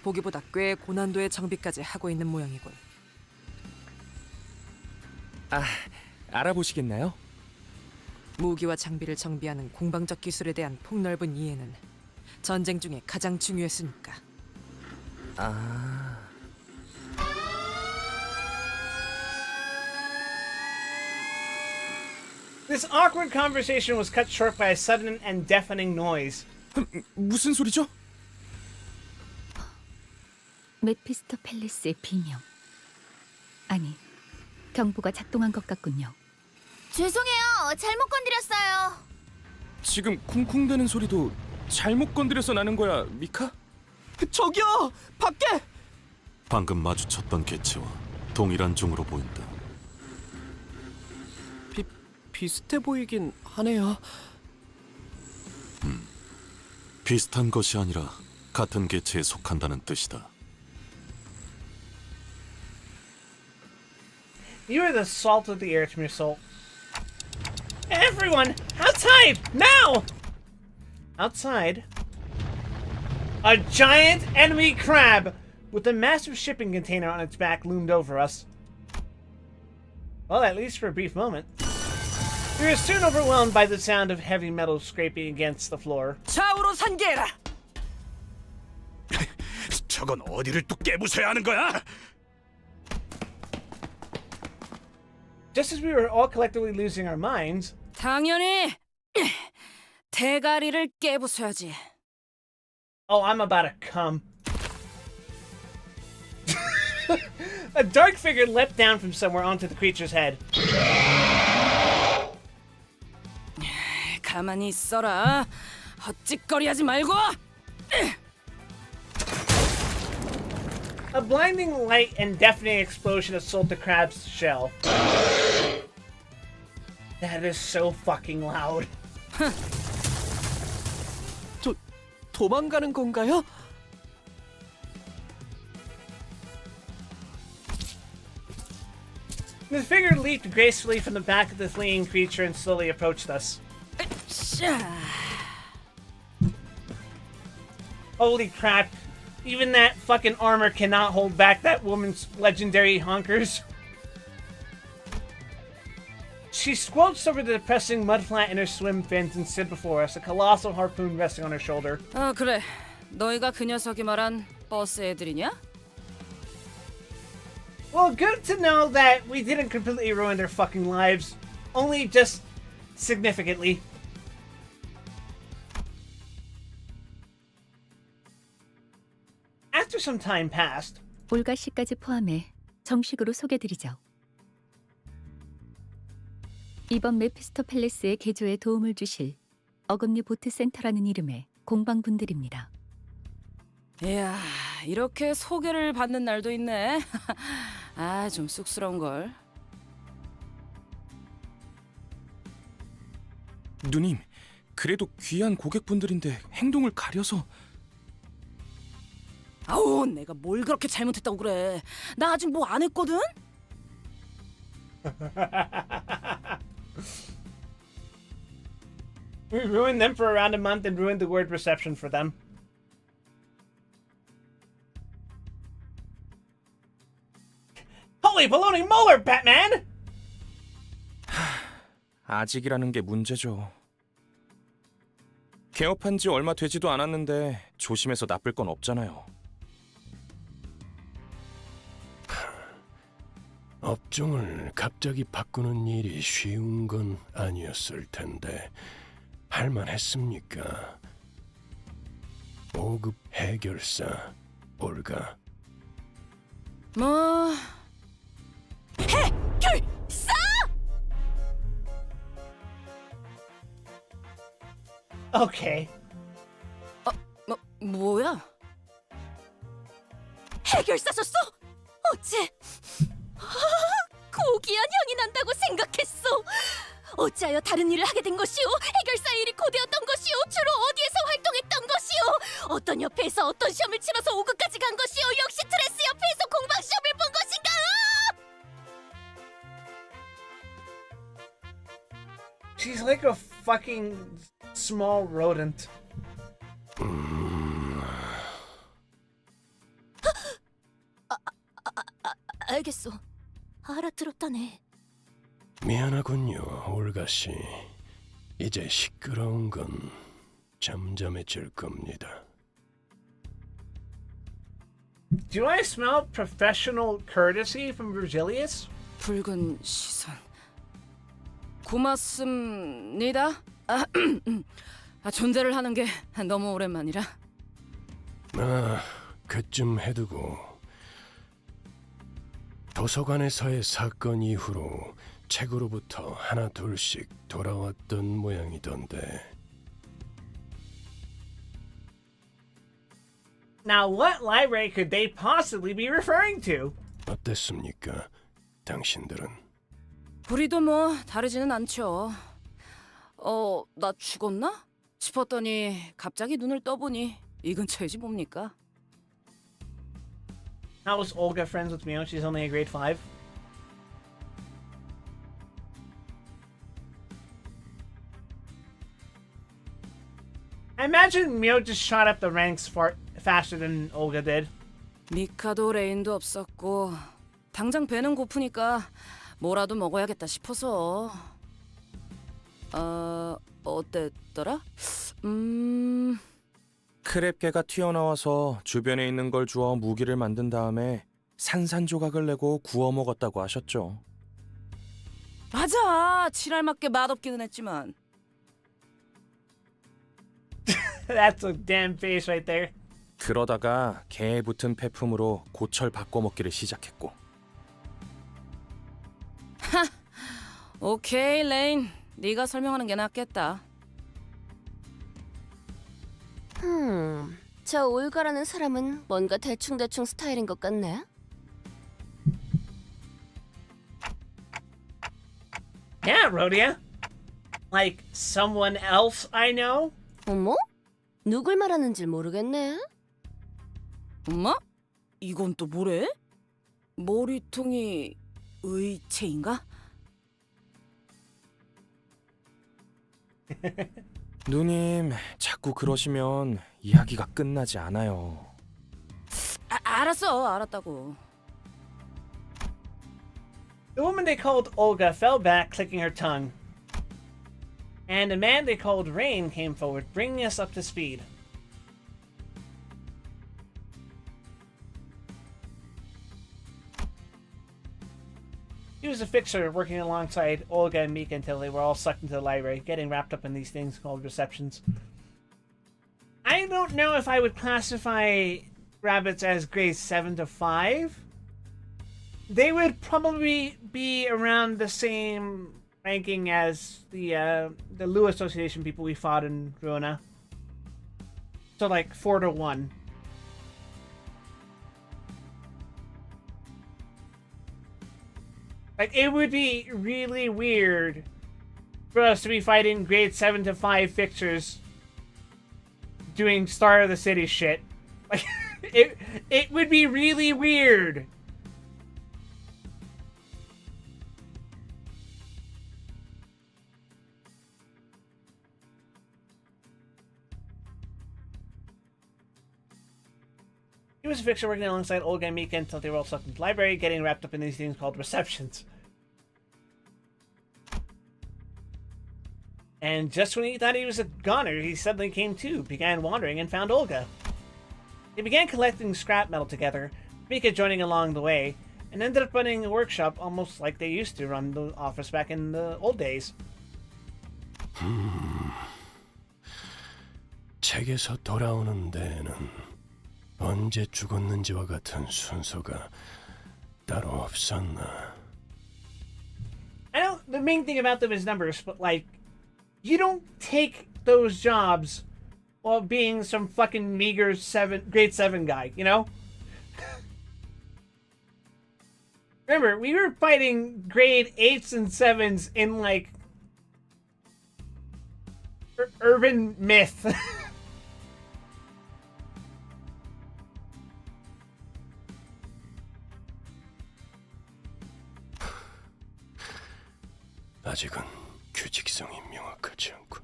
보기보다 꽤 고난도의 장비까지 하고 있는 모양이군.
알아보시겠나요?
무기와 장비를 정비하는 공방적 기술에 대한 폭넓은 이해는 전쟁 중에 가장 중요했으니까.
This awkward conversation was cut short by a sudden and deafening noise.
무슨 소리죠?
메피스토펠레스의 비명. 아니, 경보가 작동한 것 같군요.
죄송해요. 잘못 건드렸어요.
지금 쿵쿵대는 소리도 잘못 건드려서 나는 거야, 미카?
저기요! 밖에!
방금 마주쳤던 개체와 동일한 종으로 보인다.
비슷해 보이긴 하네요.
비슷한 것이 아니라 같은 개체에 속한다는 뜻이다.
You are the salt of the earth, your soul. Everyone, outside now! Outside, a giant enemy crab with a massive shipping container on its back loomed over us. Well, at least for a brief moment. We were soon overwhelmed by the sound of heavy metal scraping against the floor.
좌우로 산계해라.
저건 어디를 또 깨부숴야 하는 거야?
Just as we were all collectively losing our minds,
당연히 대가리를 깨부숴야지.
oh, I'm about to come. A dark figure leapt down from somewhere onto the creature's head.
가만히 있어라. 헛짓거리하지 말고.
A blinding light and deafening explosion assault the crab's shell. That is so fucking loud.
도망가는 건가요?
The figure leaped gracefully from the back of the fleeing creature and slowly approached us. Holy crap. Even that fucking armor cannot hold back that woman's legendary honkers. She squelched over the depressing mudflat in her swim fins and stood before us, a colossal harpoon resting on her shoulder.
아 그래. 너희가 그 녀석이 말한 버스 애들이냐?
Well, good to know that we didn't completely ruin their fucking lives. Only just significantly. After some time passed,
올가 씨까지 포함해 정식으로 소개드리죠. 이번 메피스토펠레스의 개조에 도움을 주실 어금니 보트 센터라는 이름의 공방분들입니다.
이야, 이렇게 소개를 받는 날도 있네. 아, 좀 쑥스러운 걸.
누님, 그래도 귀한 고객분들인데 행동을 가려서.
아우, 내가 뭘 그렇게 잘못했다고 그래. 나 아직 뭐 안 했거든?
we ruined them for around a month and ruined the word reception for them. Holy baloney molar, Batman!
아직이라는 게 문제죠. 개업한 지 얼마 되지도 않았는데 조심해서 나쁠 건 없잖아요.
업종을 갑자기 바꾸는 일이 쉬운 건 아니었을 텐데 할만했습니까? 5급 해결사 올가.
뭐... 해결사!
Okay.
뭐야? 해결사셨어? 어째... 고귀한 향이 난다고 생각했어. 어찌하여 다른 일을 하게 된 것이오? 해결사의 일이 고되었던 것이오? 주로 어디에서 활동했던 것이오? 어떤 협회에서 어떤 시험을 치러서 5급까지 간 것이오? 역시 트레스 협회에서 공방 시험을 본 것인가?
She's like a fucking small rodent.
알겠어. 알아들었다네.
미안하군요, 올가씨. 이제 시끄러운 건 잠잠해질 겁니다.
Do I smell professional courtesy from Virgilius?
붉은 시선. 고맙습니다. 존재를 하는 게 너무 오랜만이라.
그쯤 해두고 도서관에서의 사건 이후로 책으로부터 하나 둘씩 돌아왔던 모양이던데.
Now, what library could they possibly be referring to?
어땠습니까, 당신들은?
우리도 뭐 다르지는 않죠. 나 죽었나? 싶었더니 갑자기 눈을 떠보니 이 근처이지 뭡니까?
How was Olga friends with Mio? She's only a grade 5. I imagine Mio just shot up the ranks faster than Olga did.
미카도 레인도 없었고 당장 배는 고프니까 뭐라도 먹어야겠다 싶어서. 어땠더라?
크랩개가 튀어나와서 주변에 있는 걸 주워 무기를 만든 다음에 산산조각을 내고 구워 먹었다고 하셨죠.
맞아. 칠할맞게 맛없기는 했지만.
That's a damn face right there.
그러다가 개에 붙은 폐품으로 고철 바꿔 먹기를 시작했고.
오케이 레인, 네가 설명하는 게 낫겠다.
저 올가라는 사람은 뭔가 대충대충 스타일인 것 같네.
Yeah, Rhodia. Like someone else I know?
어머? 누굴 말하는지 모르겠네.
엄마? 이건 또 뭐래? 머리통이 의체인가?
누님, 자꾸 그러시면 이야기가 끝나지 않아요.
알았어, 알았다고.
The woman they called Olga fell back, clicking her tongue. And a man they called Rain came forward, bringing us up to speed. He was a fixer working alongside Olga and Mika until they were all sucked into the library, getting wrapped up in these things called receptions. I don't know if I would classify rabbits as grades 7 to 5. They would probably be around the same ranking as the Lou Association people we fought in Ruina. So like 4 to 1. Like, it would be really weird for us to be fighting grade 7 to 5 fixers doing Star of the City shit. Like, it would be really weird. He was a fixer working alongside Olga and Mika until they were all sucked into the library, getting wrapped up in these things called receptions. And just when he thought he was a goner, he suddenly came to, began wandering, and found Olga. They began collecting scrap metal together, Mika joining along the way, and ended up running a workshop almost like they used to run the office back in the old days.
책에서 돌아오는 데에는 언제 죽었는지와 같은 순서가 따로 없었나?
I know the main thing about them is numbers, but like, you don't take those jobs while being some fucking meager grade 7 guy, you know? Remember, we were fighting grade 8s and 7s in like urban myth.
아직은 규칙성이 명확하지 않군.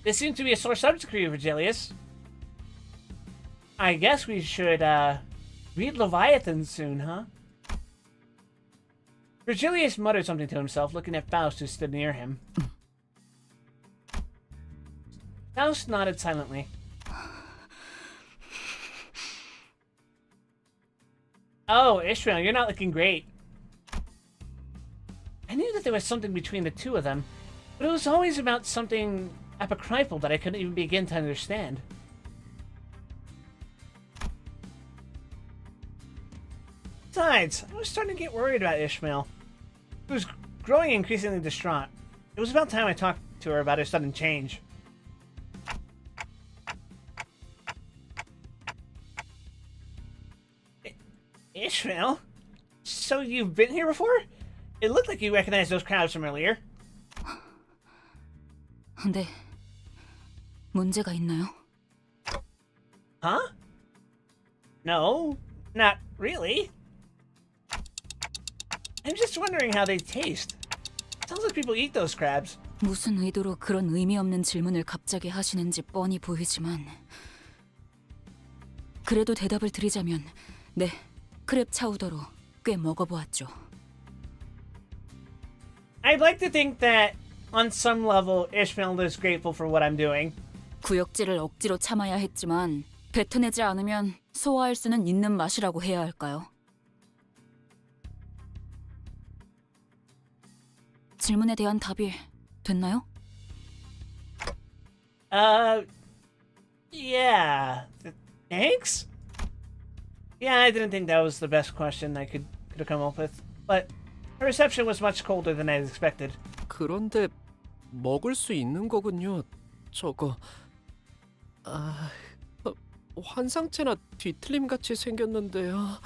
This seems to be a sore subject for you, Virgilius. I guess we should, read Leviathan soon, huh? Virgilius muttered something to himself, looking at Faust, who stood near him. Faust nodded silently. Oh, Ishmael, you're not looking great. I knew that there was something between the two of them, but it was always about something apocryphal that I couldn't even begin to understand. Besides, I was starting to get worried about Ishmael. He was growing increasingly distraught. It was about time I talked to her about his sudden change. Ishmael? So you've been here before? It looked like you recognized those crowds from earlier.
네. 문제가 있나요?
Huh? No, not really. I'm just wondering how they taste. Sounds like people eat those crabs.
무슨 의도로 그런 의미 없는 질문을 갑자기 하시는지 뻔히 보이지만 그래도 대답을 드리자면 네, 크랩 차우더로 꽤 먹어보았죠.
I'd like to think that on some level Ishmael is grateful for what I'm doing.
구역질을 억지로 참아야 했지만 뱉어내지 않으면 소화할 수는 있는 맛이라고 해야 할까요? 질문에 대한 답이 됐나요?
Yeah. Thanks? Yeah, I didn't think that was the best question I could have come up with, but her reception was much colder than I expected.
그런데 먹을 수 있는 거군요. 저거. 환상체나 뒤틀림 같이 생겼는데요.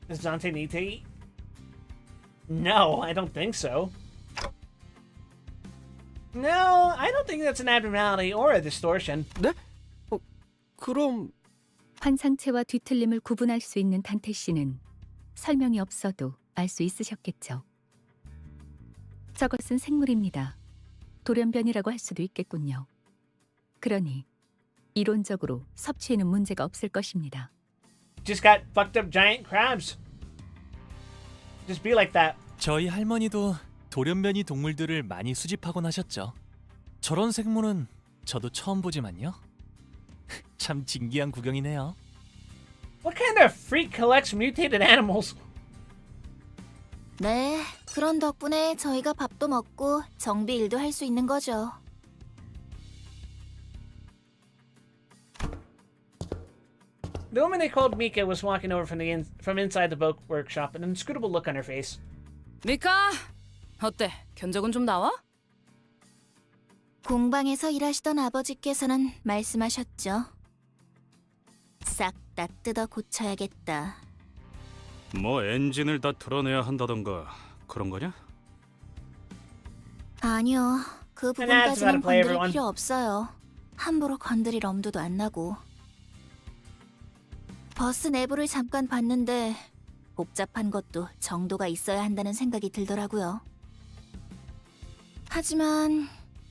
Does Dante need to eat? No, I don't think so. No, I don't think that's an abnormality or a distortion.
네? 그럼
환상체와 뒤틀림을 구분할 수 있는 단테 씨는 설명이 없어도 알 수 있으셨겠죠. 저것은 생물입니다. 돌연변이라고 할 수도 있겠군요. 그러니 이론적으로 섭취에는 문제가 없을 것입니다.
Just got fucked up giant crabs. Just be like that.
저희 할머니도 돌연변이 동물들을 많이 수집하곤 하셨죠. 저런 생물은 저도 처음 보지만요. 참 진기한 구경이네요.
What kind of freak collects mutated animals?
네, 그런 덕분에 저희가 밥도 먹고 정비 일도 할 수 있는 거죠.
The woman they called Mika was walking over from inside the boat workshop, an inscrutable look on her face.
미카, 어때? 견적은 좀 나와?
공방에서 일하시던 아버지께서는 말씀하셨죠. 싹 다 뜯어 고쳐야겠다.
뭐 엔진을 다 드러내야 한다던가 그런 거냐?
아니요, 그 부분까지는 건드릴 필요 없어요. 함부로 건드릴 엄두도 안 나고. 버스 내부를 잠깐 봤는데 복잡한 것도 정도가 있어야 한다는 생각이 들더라고요. 하지만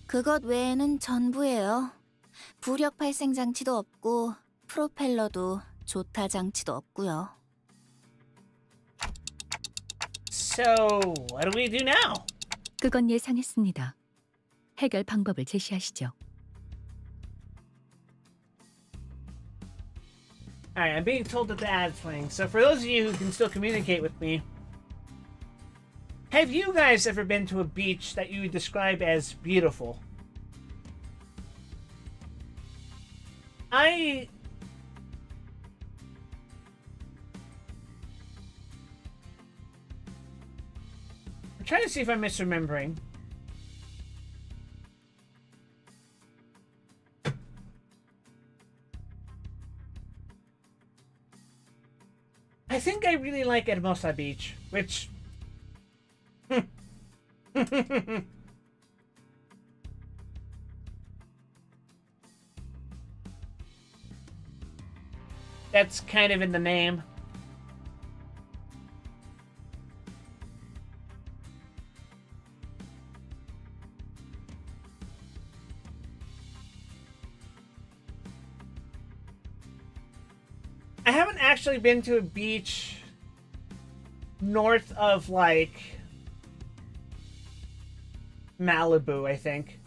그것 외에는 전부예요. 부력 발생 장치도 없고 프로펠러도 조타 장치도 없고요.
So, what do we do now?
그건 예상했습니다. 해결 방법을 제시하시죠.
Alright, I'm being told that the ad's playing. So for those of you who can still communicate with me, have you guys ever been to a beach that you would describe as beautiful? I'm trying to see if I'm misremembering. I think I really like Hermosa Beach, which... That's kind of in the name. I haven't actually been to a beach north of, like, Malibu, I think.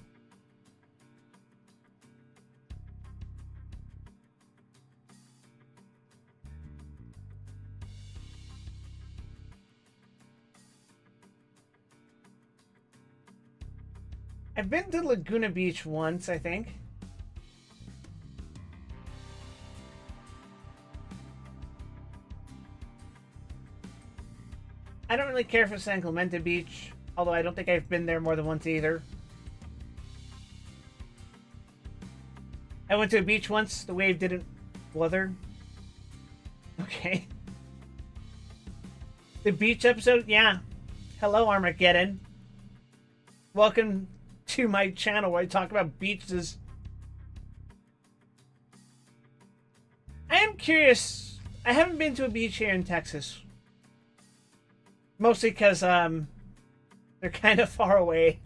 I've been to Laguna Beach once, I think. I don't really care for San Clemente Beach, although I don't think I've been there more than once either. I went to a beach once, the wave didn't weather. Okay. The beach episode? Yeah. Hello, Armageddon. Welcome to my channel where I talk about beaches. I am curious. I haven't been to a beach here in Texas. Mostly because, they're kind of far away.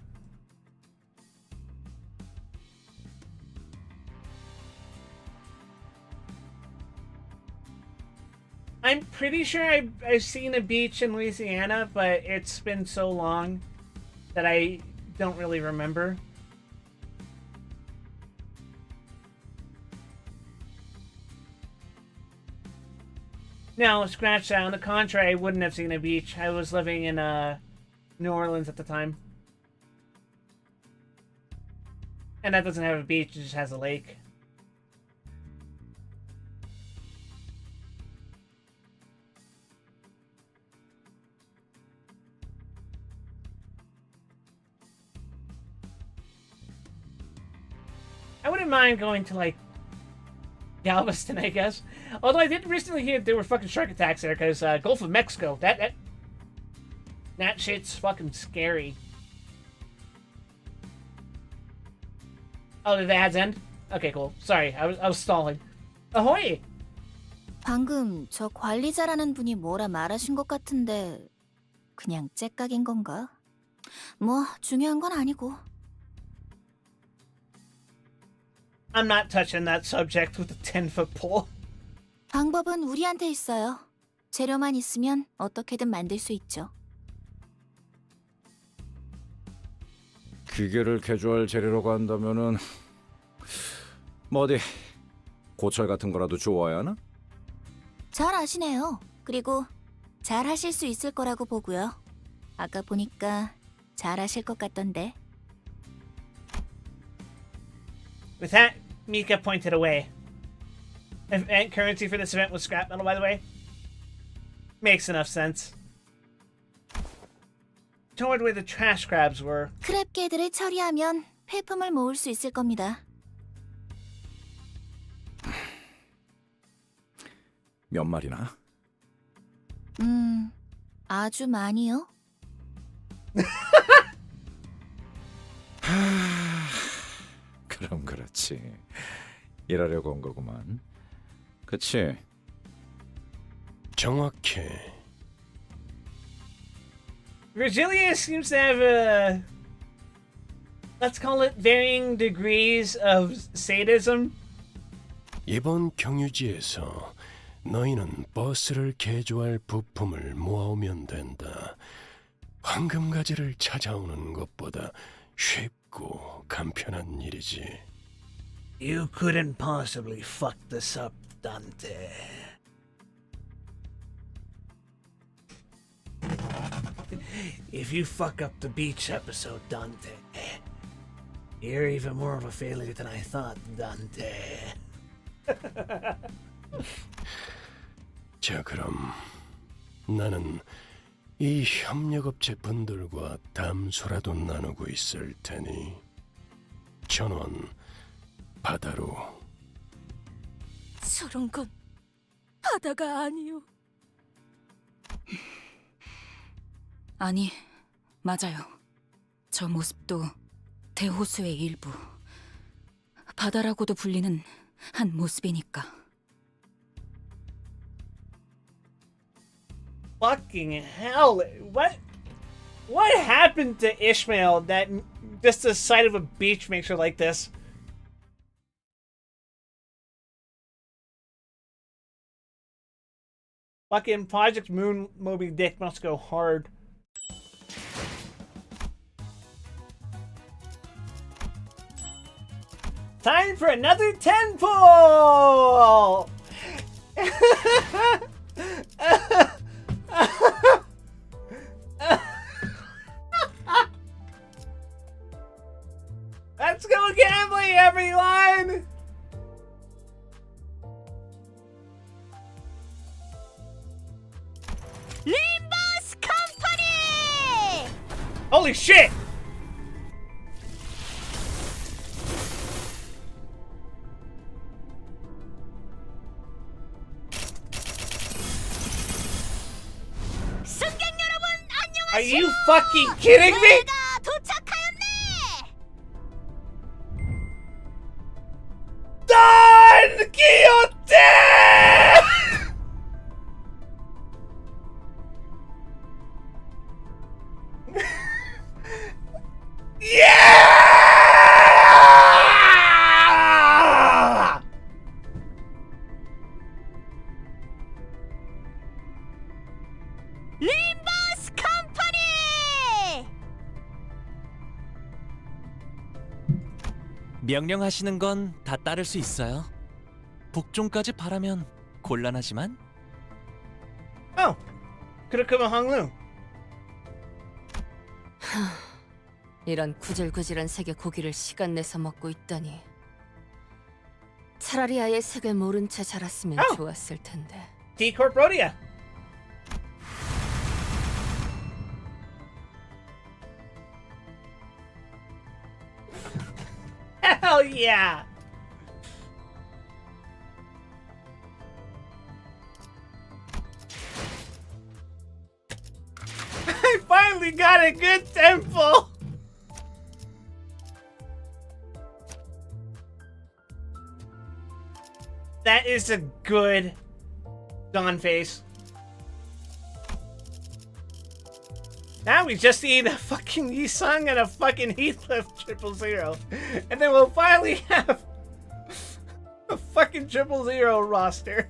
I'm pretty sure I've seen a beach in Louisiana, but it's been so long that I don't really remember. No, scratch that. On the contrary, I wouldn't have seen a beach. I was living in New Orleans at the time. And that doesn't have a beach, it just has a lake. I wouldn't mind going to, like, Galveston, I guess. Although I did recently hear there were fucking shark attacks there, because Gulf of Mexico, that shit's fucking scary. Oh, did the ads end? Okay, cool. Sorry, I was stalling. Ahoy!
방금 저 관리자라는 분이 뭐라 말하신 것 같은데 그냥 째깍인 건가? 뭐 중요한 건 아니고.
I'm not touching that subject with a 10-foot pole.
방법은 우리한테 있어요. 재료만 있으면 어떻게든 만들 수 있죠.
기계를 개조할 재료라고 한다면은 뭐 어디 고철 같은 거라도 주워야 하나?
잘 아시네요. 그리고 잘 하실 수 있을 거라고 보고요. 아까 보니까 잘 하실 것 같던데.
With that, Mika pointed away. Event currency for this event was scrap metal, by the way. Makes enough sense. Toward where the trash crabs were.
크랩개들을 처리하면 폐품을 모을 수 있을 겁니다.
몇 마리나?
아주 많이요.
그럼 그렇지. 일하려고 온 거구만. 그치?
정확해.
Virgilia seems to have let's call it varying degrees of sadism.
이번 경유지에서 너희는 버스를 개조할 부품을 모아오면 된다. 황금가지를 찾아오는 것보다 쉽고 간편한 일이지.
You couldn't possibly fuck this up, Dante. If you fuck up the beach episode, Dante, you're even more of a failure than I thought, Dante.
자, 그럼 나는 이 협력업체 분들과 담소라도 나누고 있을 테니 전원 바다로.
저런 건 바다가 아니요.
아니, 맞아요. 저 모습도 대호수의 일부. 바다라고도 불리는 한 모습이니까.
Fucking hell! What happened to Ishmael that just the sight of a beach makes her like this? Fucking Project Moon Moby Dick must go hard. Time for another 10 pull! funny, everyone!
Limbus Company!
Holy shit!
승객 여러분 안녕하세요.
Are you fucking kidding me?
내가 도착하였네.
Don Quixote! Yeah!
림버스 컴퍼니!
명령하시는 건 다 따를 수 있어요. 복종까지 바라면 곤란하지만.
그렇구만 항루.
이런 구질구질한 색의 고기를 시간 내서 먹고 있다니. 차라리 아예 색을 모른 채 자랐으면 좋았을 텐데.
D Corp Rhodia. Hell yeah! I finally got a good temple! That is a good Dawn face. Now we just need a fucking Yi-Sung and a fucking Heathcliff 000. And then we'll finally have a fucking 000 roster.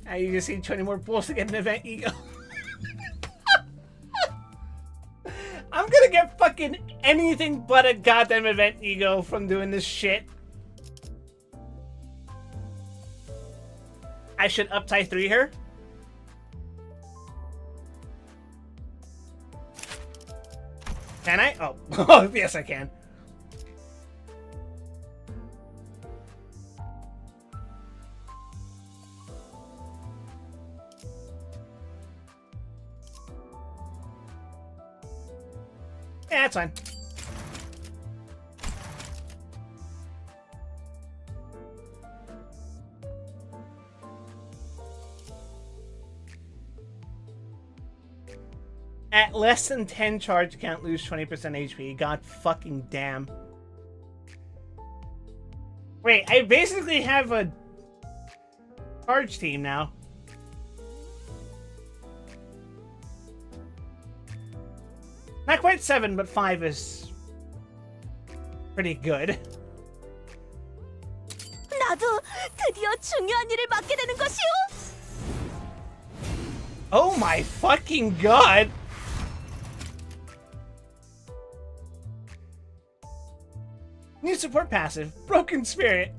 Now you can see 20 more pulls to get an event ego. I'm gonna get fucking anything but a goddamn event ego from doing this shit. I should up tie 3 her. Can I? Oh, oh yes I can. Yeah, that's fine. At less than 10 charge count, lose 20% HP. God fucking damn. Wait, I basically have a charge team now. Not quite 7, but 5 is pretty good.
나도 드디어 중요한 일을 맡게 되는 것이오.
Oh my fucking god! New support passive, Broken Spirit.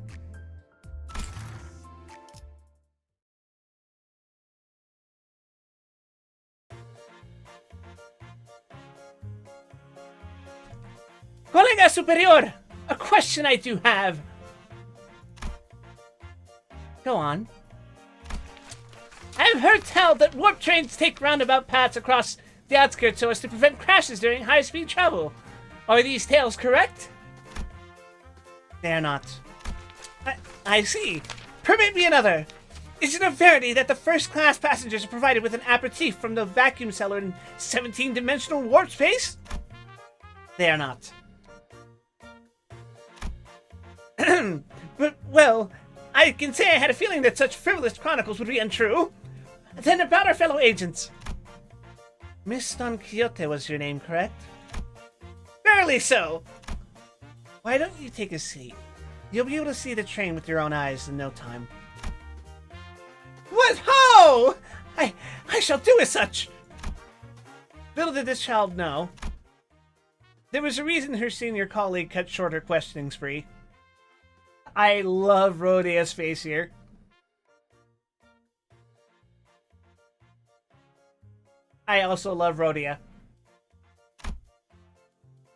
Colega Superior, a question I do have. Go on. I've heard tell that warp trains take roundabout paths across the outskirts so as to prevent crashes during high-speed travel. Are these tales correct? They are not. I see. Permit me another. Is it a verity that the first-class passengers are provided with an aperitif from the vacuum cellar in 17-dimensional warp space? They are not. But, well, I can say I had a feeling that such frivolous chronicles would be untrue. Then about our fellow agents. Miss Don Quixote was your name, correct? Barely so. Why don't you take a seat? You'll be able to see the train with your own eyes in no time. What ho! I shall do as such! Little did this child know. There was a reason her senior colleague cut short her questioning spree. I love Rhodia's face here. I also love Rhodia.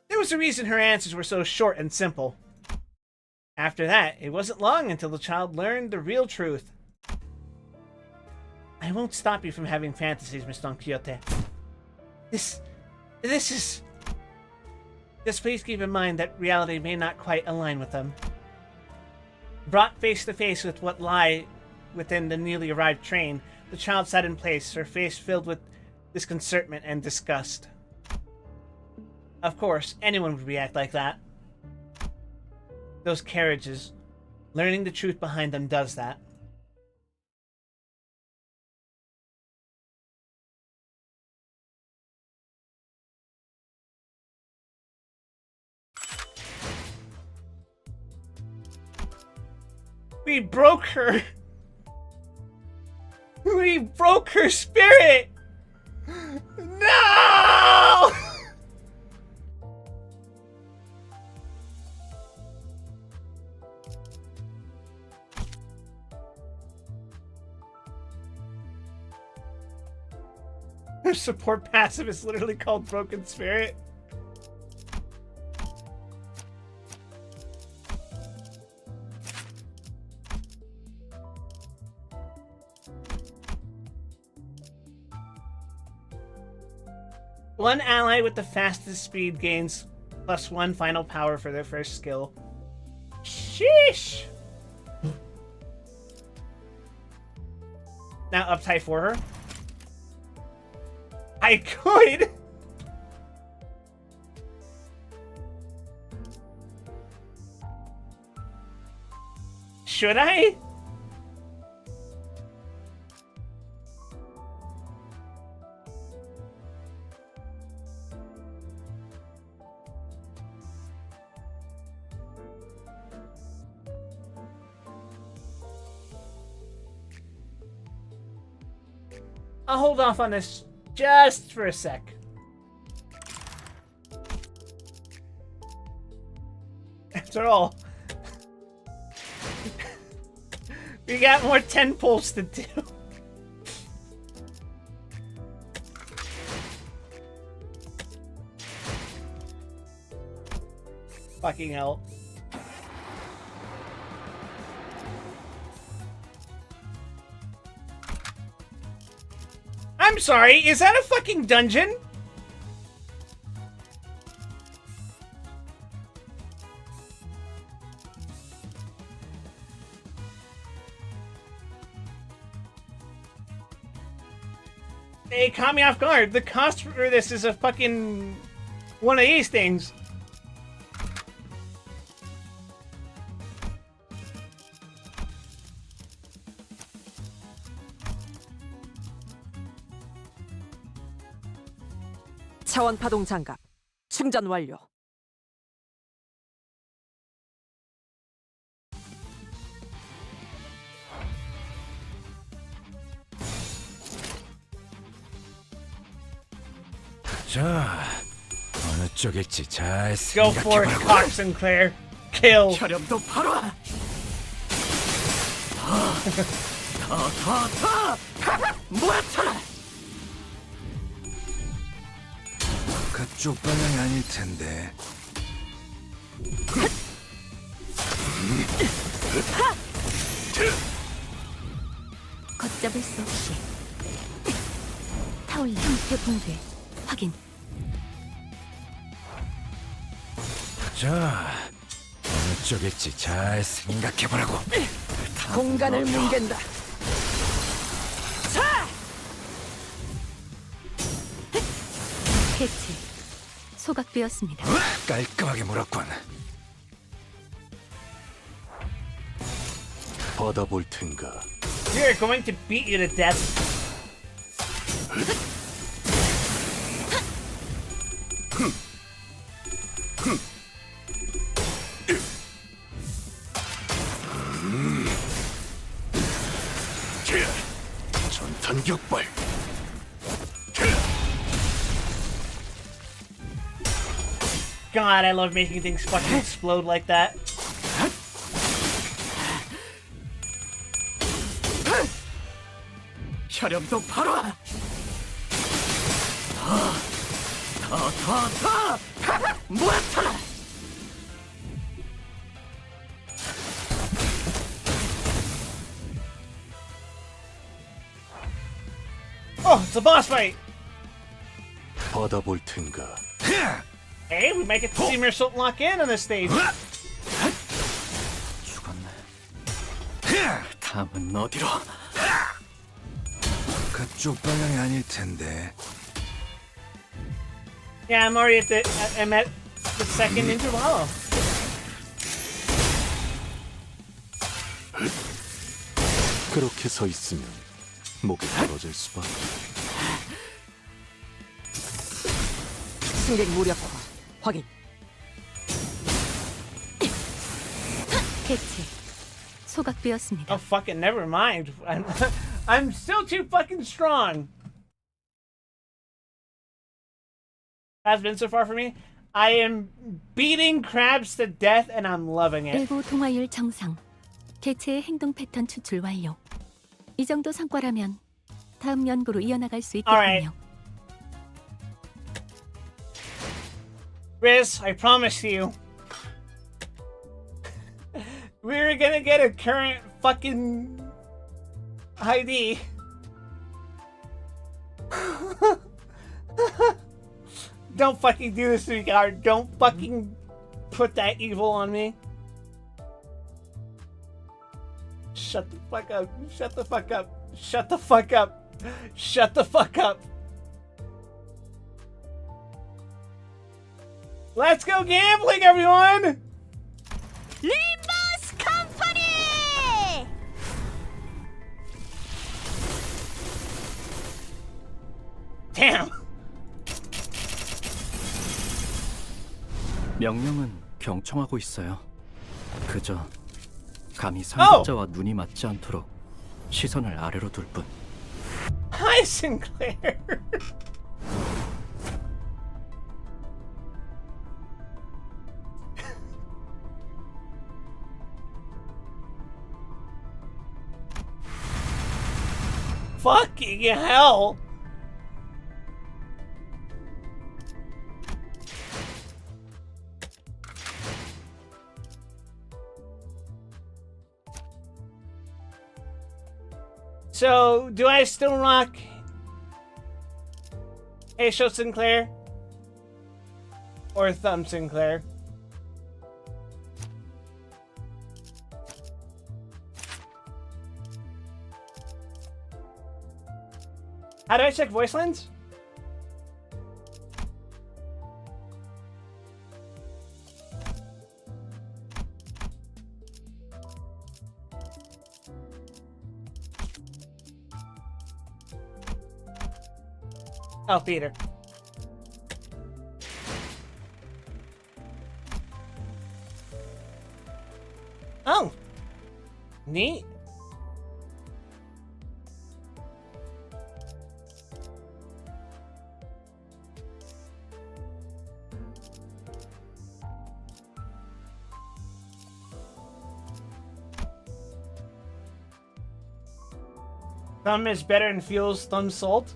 There was a reason her answers were so short and simple. After that, it wasn't long until the child learned the real truth. I won't stop you from having fantasies, Miss Don Quixote. This is... Just please keep in mind that reality may not quite align with them. Brought face to face with what lay within the newly arrived train, the child sat in place, her face filled with disconcertment and disgust. Of course, anyone would react like that. Those carriages, learning the truth behind them does that. We broke her! We broke her spirit! No! Her support passive is literally called Broken Spirit. One ally with the fastest speed gains +1 final power for their first skill. Sheesh! Now uptight for her. I could! Should I? I'll hold off on this just for a sec. After all, we got more 10 pulls to do. Fucking hell. I'm sorry, is that a fucking dungeon? Hey, caught me off guard. The cost for this is a fucking one of these things.
차원 파동 장갑 충전 완료.
자, 어느 쪽일지 잘
Go for it, Cox Sinclair. Kill.
혈염도 바로. 모아쳐라.
그쪽 방향이 아닐 텐데.
걷잡을 수 없이 타올라. 형태 붕괴 확인.
자, 어느 쪽일지 잘 생각해보라고.
공간을 뭉갠다.
해치 소각되었습니다.
깔끔하게 물었군.
받아볼 텐가.
We're going to beat you to death.
전탄 격발.
God, I love making things fucking explode like that.
혈염도 바로.
Oh, it's a boss fight.
받아볼 텐가.
Hey, we might get to see Mersault lock in on this stage.
죽었네. 다음은 어디로?
그쪽 방향이 아닐 텐데.
Yeah, I'm already I'm at the second intervallo.
그렇게 서 있으면 목이 떨어질 수밖에.
승객 무력화 확인.
캐치. 소각 비었습니다.
Oh, fucking never mind. I'm still too fucking strong. Has been so far for me. I am beating crabs to death and I'm loving it.
일부 동화율 정상. 개체의 행동 패턴 추출 완료. 이 정도 성과라면 다음 연구로 이어나갈 수 있겠군요.
Riz, I promise you, we're gonna get a current fucking ID. Don't fucking do this to me, guard. Don't fucking put that evil on me. Shut the fuck up. Shut the fuck up. Shut the fuck up. Shut the fuck up. Let's go gambling, everyone!
리버스 컴퍼니!
Damn!
명령은 경청하고 있어요. 그저 감히 상급자와 눈이 맞지 않도록 시선을 아래로 둘 뿐.
Hi, Sinclair! Fucking hell! So, do I still rock Hey Show Sinclair? Or Thumb Sinclair? How do I check voice lens? Oh, Peter. Oh. Neat. Thumb is better and feels thumb salt.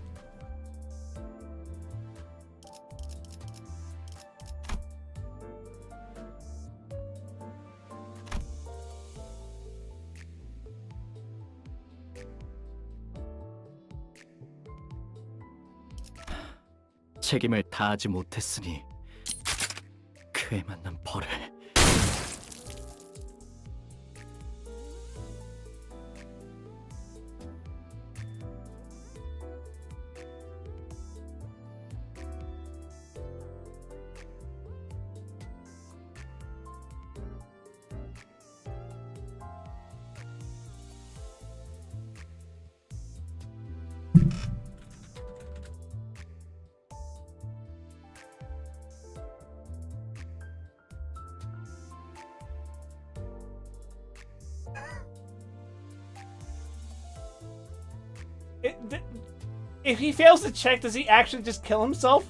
책임을 다하지 못했으니 그에 맞는 벌을.
If he fails to check, does he actually just kill himself?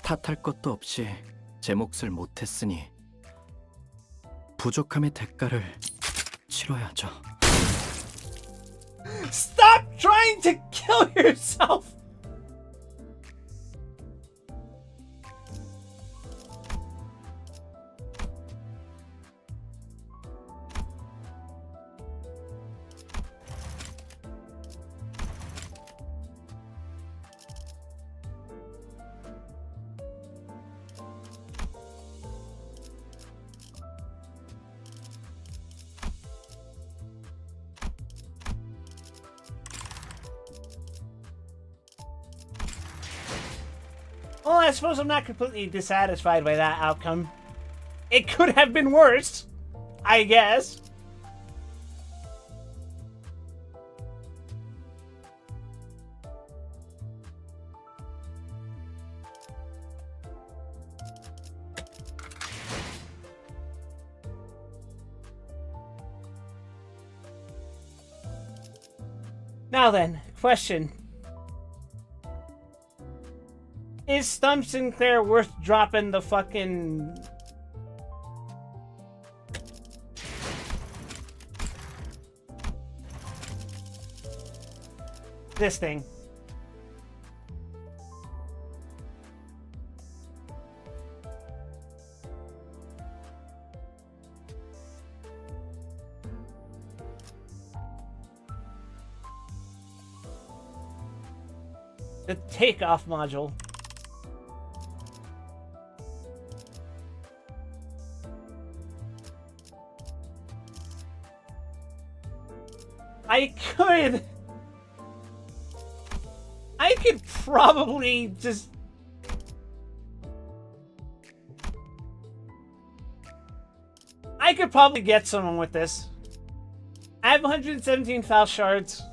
탓할 것도 없이 제 몫을 못했으니 부족함의 대가를 치러야죠.
Stop trying to kill yourself! Well, I suppose I'm not completely dissatisfied by that outcome. It could have been worse, I guess. Now then, question. Is Stump Sinclair worth dropping the fucking... this thing? The takeoff module. I could probably just... I could probably get someone with this. I have 117 Faust shards.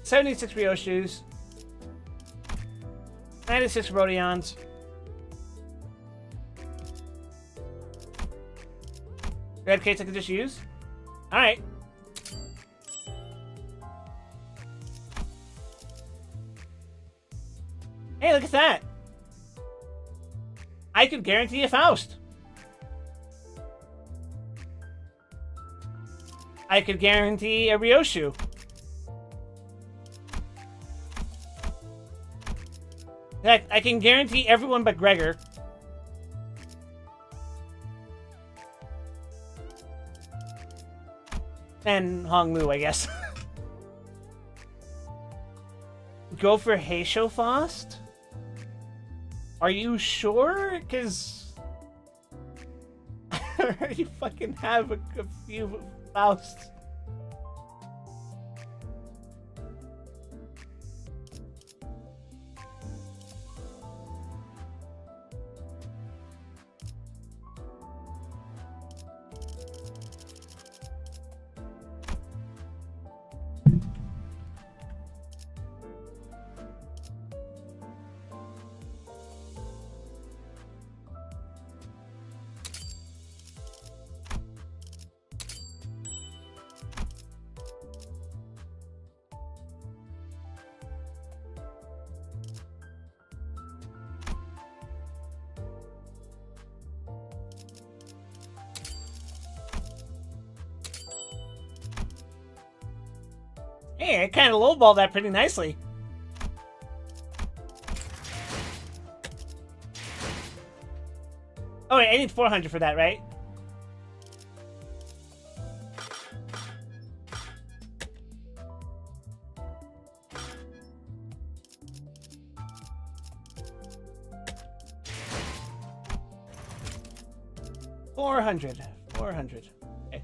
76 Ryoshus. 96 Rodions. Red case I can just use? Alright. Hey, look at that! I could guarantee a Faust. I could guarantee a Ryoshu. Heck, I can guarantee everyone but Gregor. And Hong Lu, I guess. Go for Heisho Faust? Are you sure? Because I already fucking have a few Fausts. Hey, I kind of lowballed that pretty nicely. Oh wait, I need 400 for that, right? $400. Okay.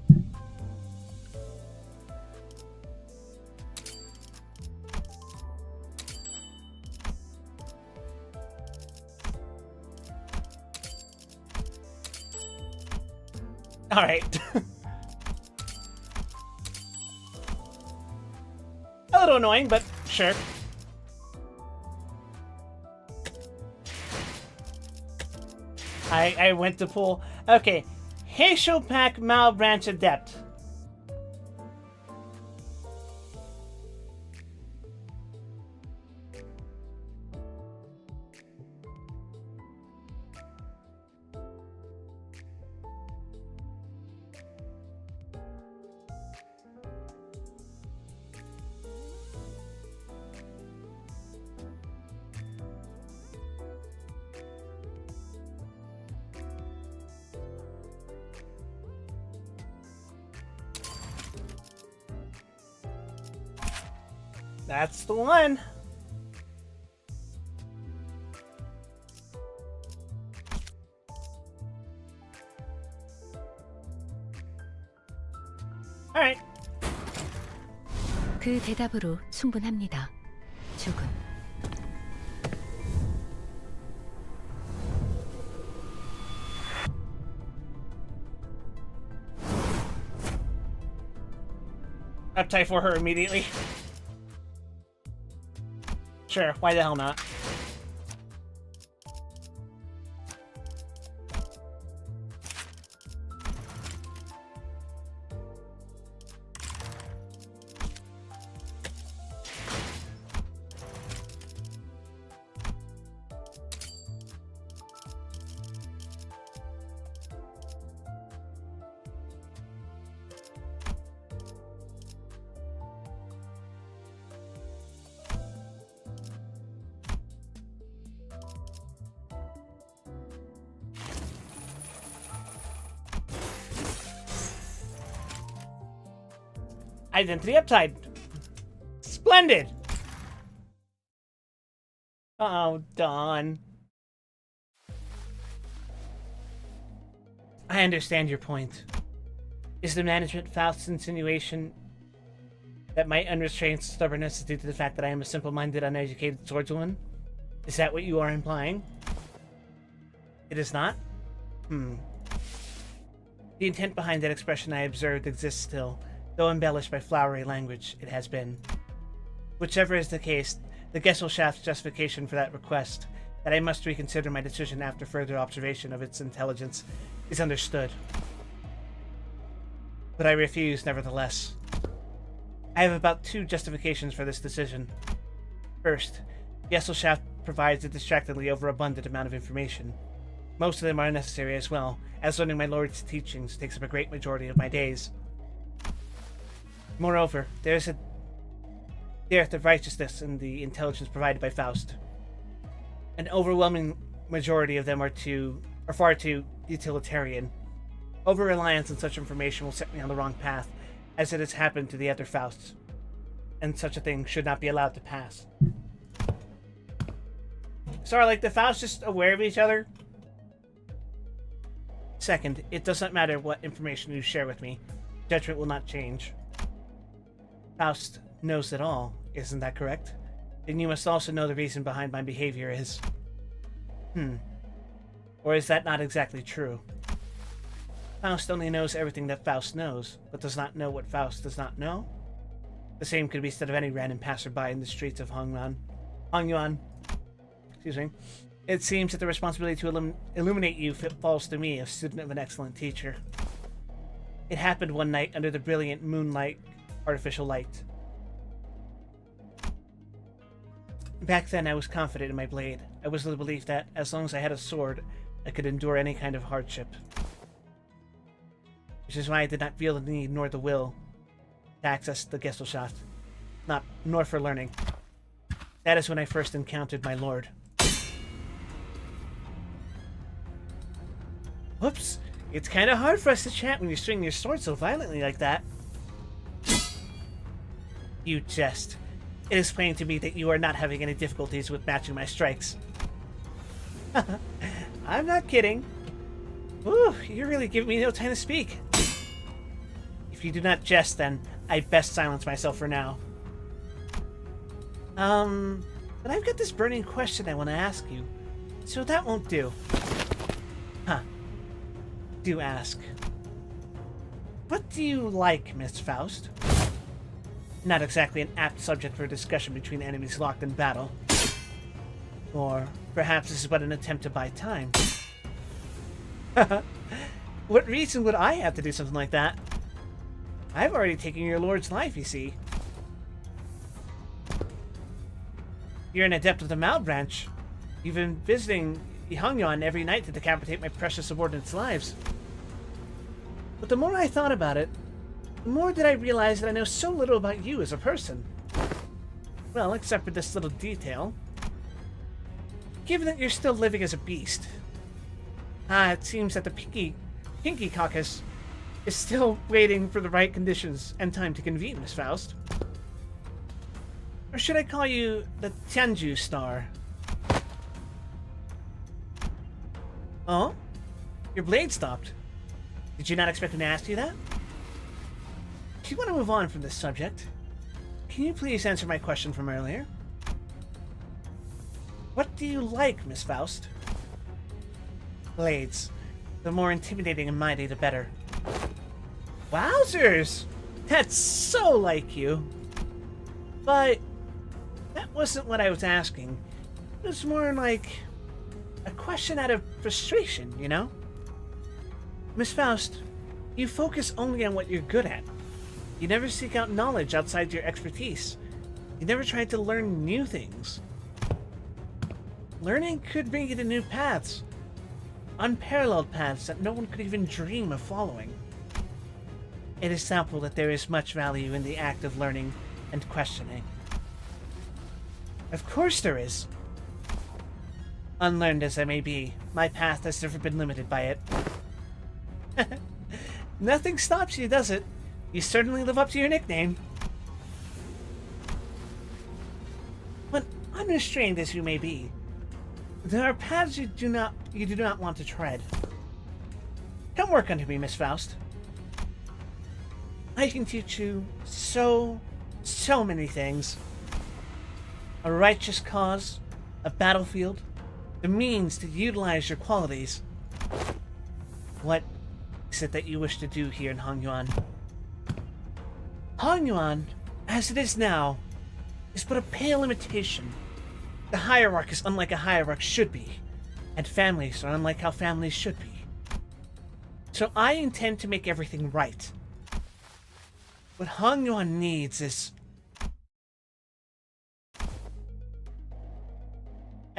All right. A little annoying, but sure. I went to pull. Okay. Heisho Pack Malbranch Adept. That's the one. Alright.
그 대답으로 충분합니다. 죽음.
Appetite for her immediately. Sure, why the hell not? Identity upside. Splendid. Oh, Dawn. I understand your point. Is the management Faust's insinuation that my unrestrained stubbornness is due to the fact that I am a simple-minded, uneducated swordswoman? Is that what you are implying? It is not? The intent behind that expression I observed exists still. Though embellished by flowery language, it has been. Whichever is the case, the Gesellschaft's justification for that request, that I must reconsider my decision after further observation of its intelligence, is understood. But I refuse, nevertheless. I have about 2 justifications for this decision. First, Gesellschaft provides a distractingly overabundant amount of information. Most of them are unnecessary as well, as learning my Lord's teachings takes up a great majority of my days. Moreover, there is a dearth of righteousness in the intelligence provided by Faust. An overwhelming majority of them are far too utilitarian. Over-reliance on such information will set me on the wrong path, as it has happened to the other Fausts, and such a thing should not be allowed to pass. So are, like, the Fausts just aware of each other? Second, it does not matter what information you share with me. Judgment will not change. Faust knows it all, isn't that correct? Then you must also know the reason behind my behavior is... Or is that not exactly true? Faust only knows everything that Faust knows, but does not know what Faust does not know? The same could be said of any random passerby in the streets of Hongyuan. Excuse me. It seems that the responsibility to illuminate you falls to me, a student of an excellent teacher. It happened one night under the brilliant moonlight, artificial light. Back then I was confident in my blade. I was of the belief that, as long as I had a sword, I could endure any kind of hardship. Which is why I did not feel the need nor the will to access the Gesellschaft, nor for learning. That is when I first encountered my lord. Whoops! It's kind of hard for us to chat when you swing your sword so violently like that. You jest. It is plain to me that you are not having any difficulties with matching my strikes. I'm not kidding. Ooh, you're really giving me no time to speak. If you do not jest, then I'd best silence myself for now. But I've got this burning question I want to ask you, so that won't do. Huh. Do ask. What do you like, Miss Faust? Not exactly an apt subject for a discussion between enemies locked in battle. Or perhaps this is but an attempt to buy time. What reason would I have to do something like that? I've already taken your lord's life, you see. You're an adept of the Mao branch. You've been visiting Hongyuan every night to decapitate my precious subordinates' lives. But the more I thought about it, the more did I realize that I know so little about you as a person. Well, except for this little detail. Given that you're still living as a beast. It seems that the Pinky Caucus is still waiting for the right conditions and time to convene, Miss Faust. Or should I call you the Tianju Star? Oh? Your blade stopped. Did you not expect me to ask you that? If you want to move on from this subject, can you please answer my question from earlier? What do you like, Miss Faust? Blades. The more intimidating and mighty, the better. Wowzers! That's so like you. But that wasn't what I was asking. It was more like a question out of frustration, you know? Miss Faust, you focus only on what you're good at. You never seek out knowledge outside your expertise. You never try to learn new things. Learning could bring you to new paths. Unparalleled paths that no one could even dream of following. It is doubtful that there is much value in the act of learning and questioning. Of course there is. Unlearned as I may be, my path has never been limited by it. Nothing stops you, does it? You certainly live up to your nickname. But unrestrained as you may be, there are paths you do not want to tread. Come work under me, Miss Faust. I can teach you so many things. A righteous cause, a battlefield, the means to utilize your qualities. What is it that you wish to do here in Hongyuan? Hongyuan, as it is now, is but a pale imitation. The hierarch is unlike a hierarch should be, and families are unlike how families should be. So I intend to make everything right. What Hongyuan needs is...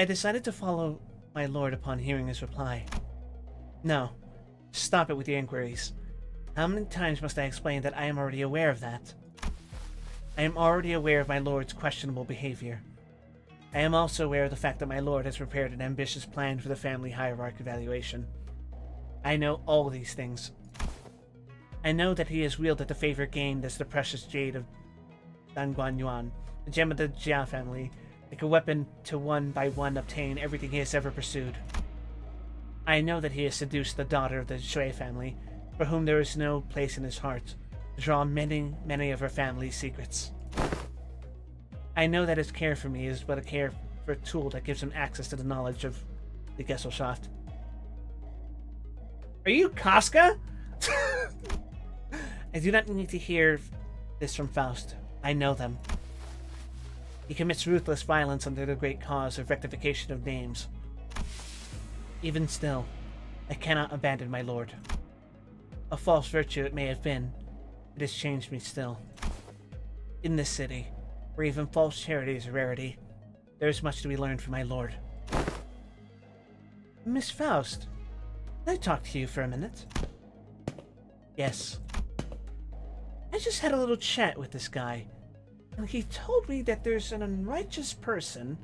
I decided to follow my lord upon hearing his reply. No, stop it with your inquiries. How many times must I explain that I am already aware of that? I am already aware of my lord's questionable behavior. I am also aware of the fact that my lord has prepared an ambitious plan for the family hierarch evaluation. I know all these things. I know that he has wielded the favor gained as the precious jade of Danguan Yuan, the gem of the Jia family, like a weapon to one by one obtain everything he has ever pursued. I know that he has seduced the daughter of the Shui family, for whom there is no place in his heart, to draw many of her family's secrets. I know that his care for me is but a care for a tool that gives him access to the knowledge of the Gesellschaft. Are you Casca? I do not need to hear this from Faust. I know them. He commits ruthless violence under the great cause of rectification of names. Even still, I cannot abandon my lord. A false virtue it may have been, it has changed me still. In this city, where even false charity is a rarity, there is much to be learned from my lord. Miss Faust, can I talk to you for a minute? Yes. I just had a little chat with this guy, and he told me that there's an unrighteous person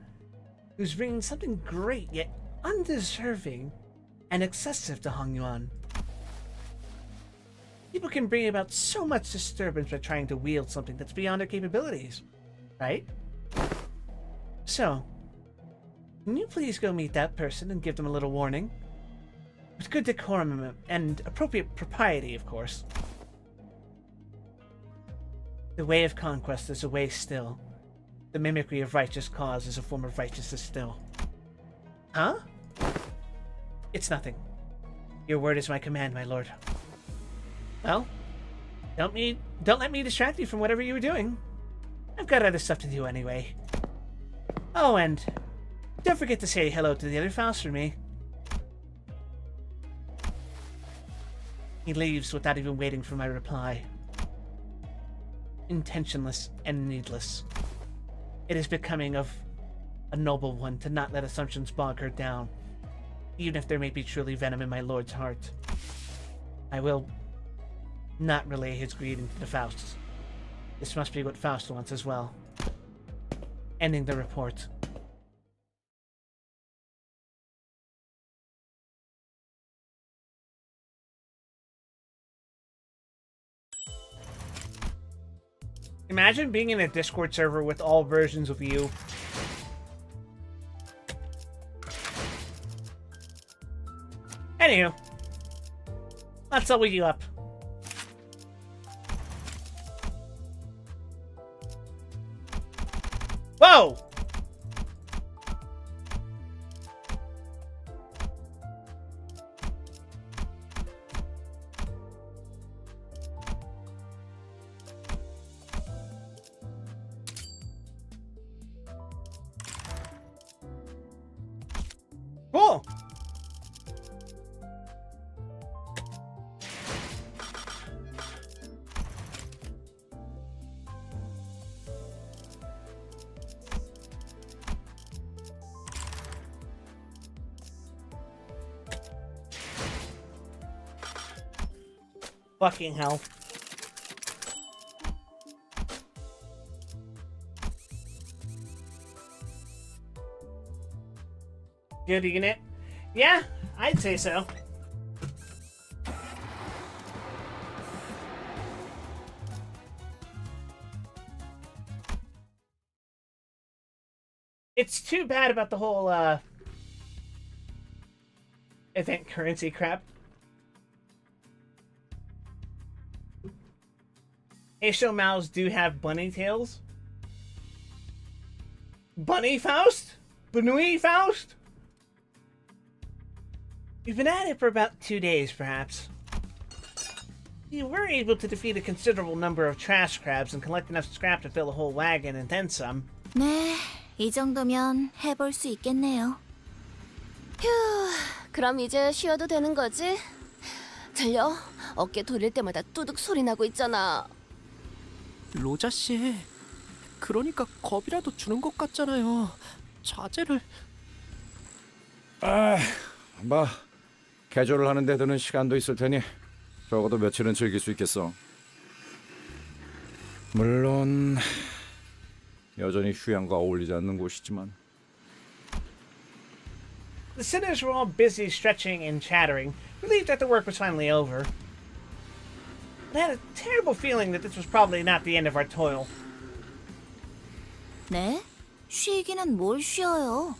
who's bringing something great yet undeserving and excessive to Hongyuan. People can bring about so much disturbance by trying to wield something that's beyond their capabilities, right? So, can you please go meet that person and give them a little warning? With good decorum and appropriate propriety, of course. The way of conquest is a way still. The mimicry of righteous cause is a form of righteousness still. Huh? It's nothing. Your word is my command, my lord. Well, don't let me distract you from whatever you were doing. I've got other stuff to do anyway. Oh, and don't forget to say hello to the other Faust for me. He leaves without even waiting for my reply. Intentionless and needless. It is becoming of a noble one to not let assumptions bog her down, even if there may be truly venom in my lord's heart. I will not relay his greeting to the Fausts. This must be what Faust wants as well. Ending the report. Imagine being in a Discord server with all versions of you. Anywho, let's level you up. Whoa! Cool. Fucking hell. Good unit? Yeah, I'd say so. It's too bad about the whole, event currency crap. Aisho Mouse do have bunny tails. Bunny Faust? Bunui Faust? We've been at it for about 2 days, perhaps. We were able to defeat a considerable number of trash crabs and collect enough scrap to fill a whole wagon and then some.
네, 이 정도면 해볼 수 있겠네요.
휴, 그럼 이제 쉬어도 되는 거지? 들려? 어깨 돌릴 때마다 뚜둑 소리 나고 있잖아.
로자 씨, 그러니까 겁이라도 주는 것 같잖아요. 자제를.
뭐 개조를 하는데 드는 시간도 있을 테니 적어도 며칠은 즐길 수 있겠어. 물론 여전히 휴양과 어울리지 않는 곳이지만.
The sinners were all busy stretching and chattering, relieved that the work was finally over. I had a terrible feeling that this was probably not the end of our toil.
네? 쉬기는 뭘 쉬어요?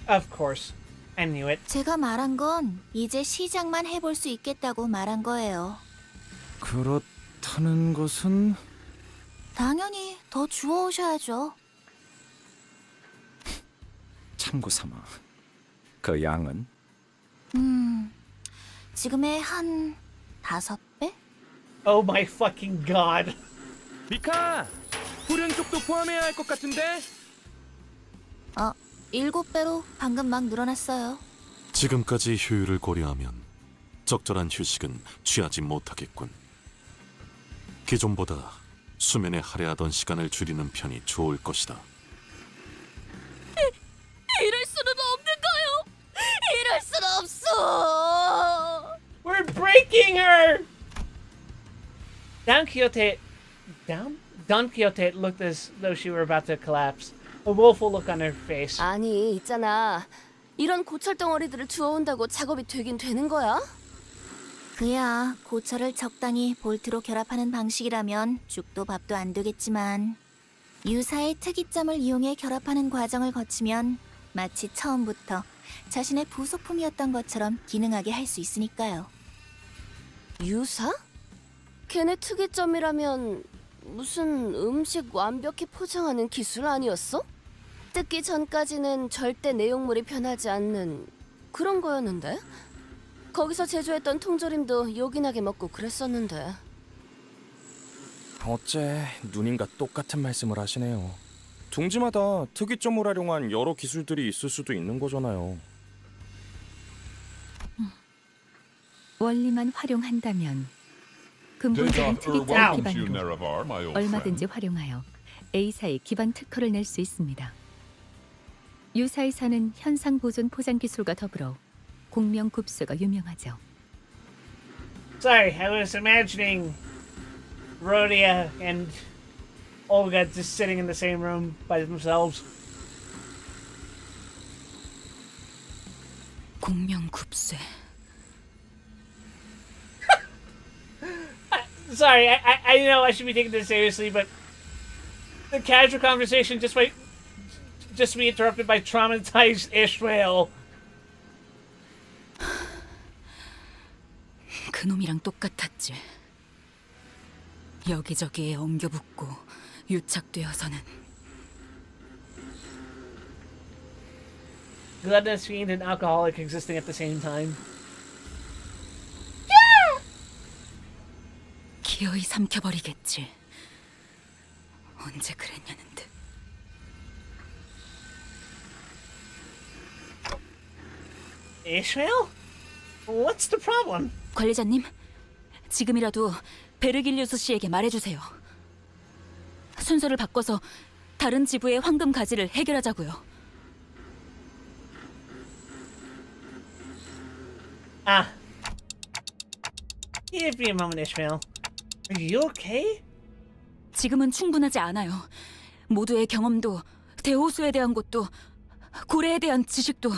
Of course. I knew it.
제가 말한 건 이제 시작만 해볼 수 있겠다고 말한 거예요.
그렇다는 것은
당연히 더 주워오셔야죠.
참고 삼아. 그 양은?
지금의 한 5배?
Oh my fucking god.
미카! 후륜 쪽도 포함해야 할 것 같은데?
7배로 방금 막 늘어났어요.
지금까지 효율을 고려하면 적절한 휴식은 취하지 못하겠군. 기존보다 수면에 할애하던 시간을 줄이는 편이 좋을 것이다.
이럴 수는 없는 거요. 이럴 순 없어.
We're breaking her! Don Quixote looked as though she were about to collapse. A woeful look on her face.
아니, 있잖아. 이런 고철 덩어리들을 주워온다고 작업이 되긴 되는 거야?
그야 고철을 적당히 볼트로 결합하는 방식이라면 죽도 밥도 안 되겠지만 유사의 특이점을 이용해 결합하는 과정을 거치면 마치 처음부터 자신의 부속품이었던 것처럼 기능하게 할 수 있으니까요.
유사? 걔네 특이점이라면 무슨 음식 완벽히 포장하는 기술 아니었어? 뜯기 전까지는 절대 내용물이 변하지 않는 그런 거였는데? 거기서 제조했던 통조림도 요긴하게 먹고 그랬었는데.
어째 누님과 똑같은 말씀을 하시네요. 둥지마다 특이점을 활용한 여러 기술들이 있을 수도 있는 거잖아요.
원리만 활용한다면 근본적인 특이점 기반으로 얼마든지 활용하여 A사의 기반 특허를 낼 수 있습니다. 유사에서는 현상 보존 포장 기술과 더불어 공명 굽수가 유명하죠.
Sorry, I was imagining Rhodia and Olga just sitting in the same room by themselves.
공명 굽세.
Sorry, I know I should be taking this seriously, but the casual conversation just be interrupted by traumatized Ishmael.
그놈이랑 똑같았지. 여기저기에 엉겨붙고 유착되어서는.
Gluttonous fiend and alcoholic existing at the same time.
기어이 삼켜버리겠지. 언제 그랬냐는 듯.
Ishmael? What's the problem?
관리자님, 지금이라도 베르길리우스 씨에게 말해주세요. 순서를 바꿔서 다른 지부의 황금 가지를 해결하자고요.
Give me a moment, Ishmael. Are you okay?
지금은 충분하지 않아요. 모두의 경험도, 대호수에 대한 것도, 고래에 대한 지식도.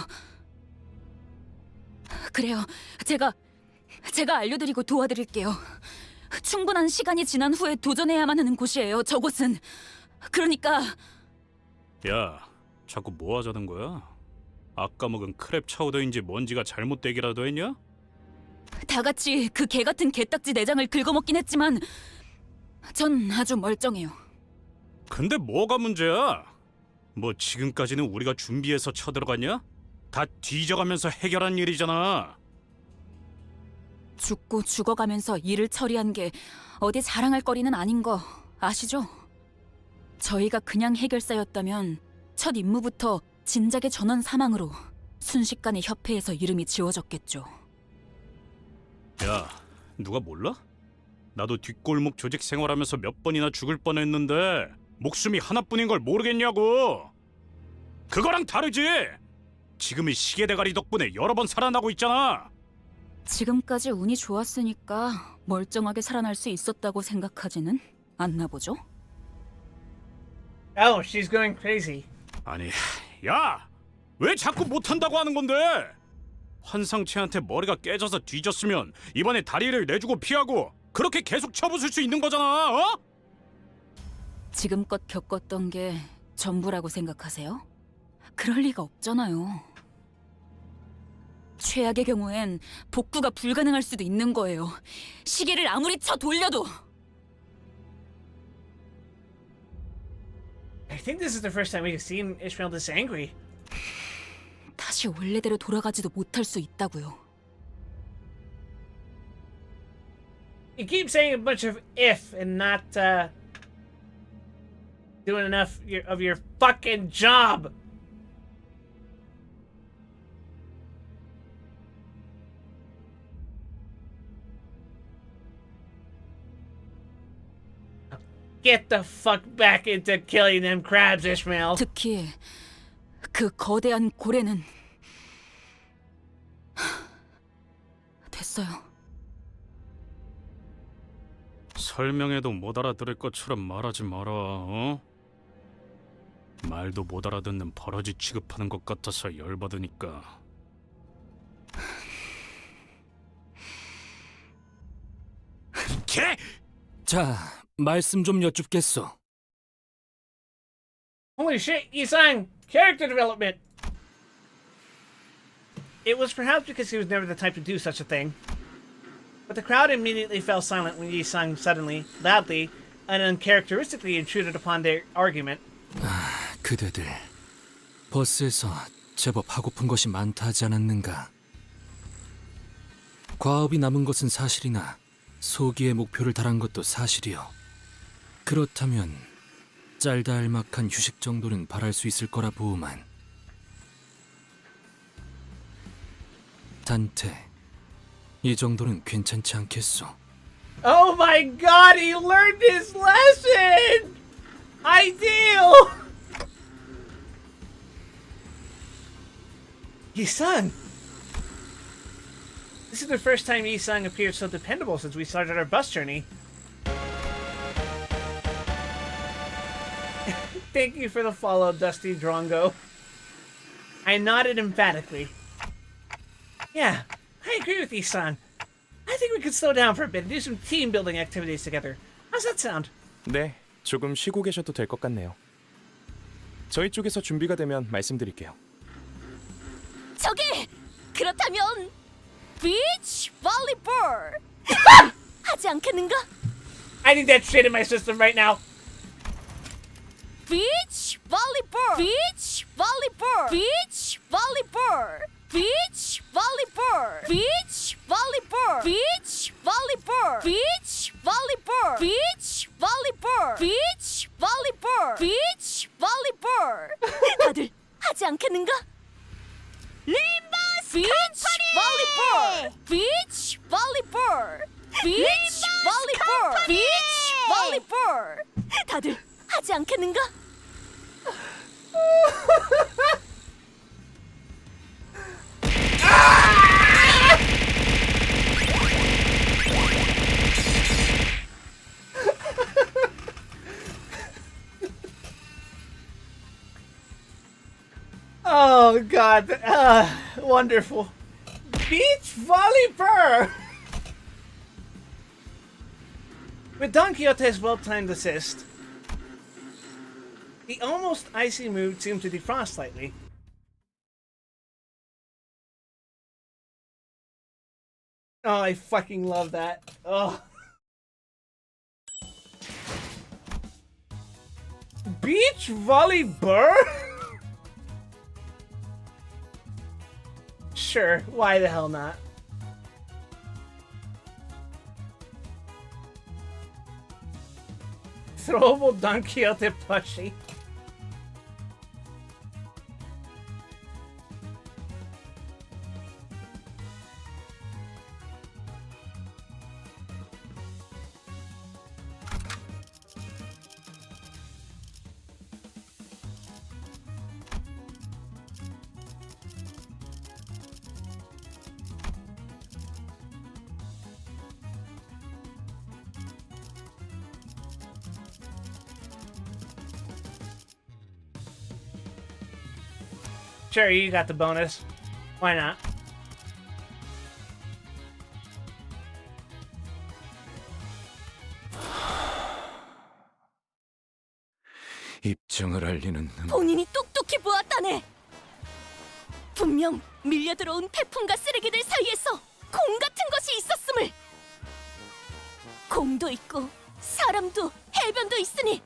그래요. 제가 알려드리고 도와드릴게요. 충분한 시간이 지난 후에 도전해야만 하는 곳이에요. 저곳은. 그러니까.
야, 자꾸 뭐 하자는 거야? 아까 먹은 크랩 차우더인지 뭔지가 잘못되기라도 했냐?
다 같이 그 개 같은 개딱지 내장을 긁어먹긴 했지만 전 아주 멀쩡해요.
근데 뭐가 문제야? 뭐 지금까지는 우리가 준비해서 쳐들어갔냐? 다 뒤져가면서 해결한 일이잖아.
죽고 죽어가면서 일을 처리한 게 어디 자랑할 거리는 아닌 거 아시죠? 저희가 그냥 해결사였다면 첫 임무부터 진작의 전원 사망으로 순식간에 협회에서 이름이 지워졌겠죠.
야, 누가 몰라? 나도 뒷골목 조직 생활하면서 몇 번이나 죽을 뻔했는데 목숨이 하나뿐인 걸 모르겠냐고. 그거랑 다르지. 지금의 시계 대가리 덕분에 여러 번 살아나고 있잖아.
지금까지 운이 좋았으니까 멀쩡하게 살아날 수 있었다고 생각하지는 않나 보죠?
Oh, she's going crazy.
아니, 야! 왜 자꾸 못한다고 하는 건데? 환상체한테 머리가 깨져서 뒤졌으면 이번에 다리를 내주고 피하고 그렇게 계속 쳐부술 수 있는 거잖아, 어?
지금껏 겪었던 게 전부라고 생각하세요? 그럴 리가 없잖아요. 최악의 경우엔 복구가 불가능할 수도 있는 거예요. 시계를 아무리 쳐 돌려도.
I think this is the first time we've seen Ishmael this angry.
다시 원래대로 돌아가지도 못할 수 있다고요.
You keep saying a bunch of if and not doing enough of your fucking job. Get the fuck back into killing them crabs, Ishmael.
특히 그 거대한 고래는 됐어요.
설명해도 못 알아들을 것처럼 말하지 마라, 어? 말도 못 알아듣는 버러지 취급하는 것 같아서 열받으니까. 개!
자, 말씀 좀 여쭙겠소.
Holy shit, Yi-sang! Character development! It was perhaps because he was never the type to do such a thing. But the crowd immediately fell silent when Yi-sang suddenly, loudly, and uncharacteristically intruded upon their argument.
그대들 버스에서 제법 하고픈 것이 많다 하지 않았는가? 과업이 남은 것은 사실이나 소기의 목표를 달한 것도 사실이요. 그렇다면 짤다알막한 휴식 정도는 바랄 수 있을 거라 보우만. 단테, 이 정도는 괜찮지 않겠소?
Oh my god, he learned his lesson! Ideal! Yi-sang! This is the first time Yi-sang appeared so dependable since we started our bus journey. Thank you for the follow, Dusty Drongo. I nodded emphatically. Yeah, I agree with Yi-sang. I think we could slow down for a bit and do some team building activities together. How's that sound?
네, 조금 쉬고 계셔도 될 것 같네요. 저희 쪽에서 준비가 되면 말씀드릴게요.
저기 그렇다면 비치 볼리볼 하지 않겠는가?
I need that shit in my system right now.
비치 볼리볼, 비치 볼리볼, 비치 볼리볼, 비치 볼리볼, 비치 볼리볼, 비치 볼리볼, 비치 볼리볼, 비치 볼리볼, 비치 볼리볼, 비치 볼리볼. 다들 하지 않겠는가? 림버스 비치 볼리볼, 비치 볼리볼, 비치 볼리볼, 비치 볼리볼. 다들 하지 않겠는가?
Oh god, wonderful. Beach volleyball! With Don Quixote's well-timed assist, the almost icy mood seemed to defrost slightly. Oh, I fucking love that. Oh. Beach volleyball? Sure, why the hell not? Throwable Don Quixote plushie. Sure, you got the bonus. Why not?
입증을 알리는
본인이 똑똑히 보았다네. 분명 밀려들어온 태풍과 쓰레기들 사이에서 공 같은 것이 있었음을. 공도 있고 사람도 해변도 있으니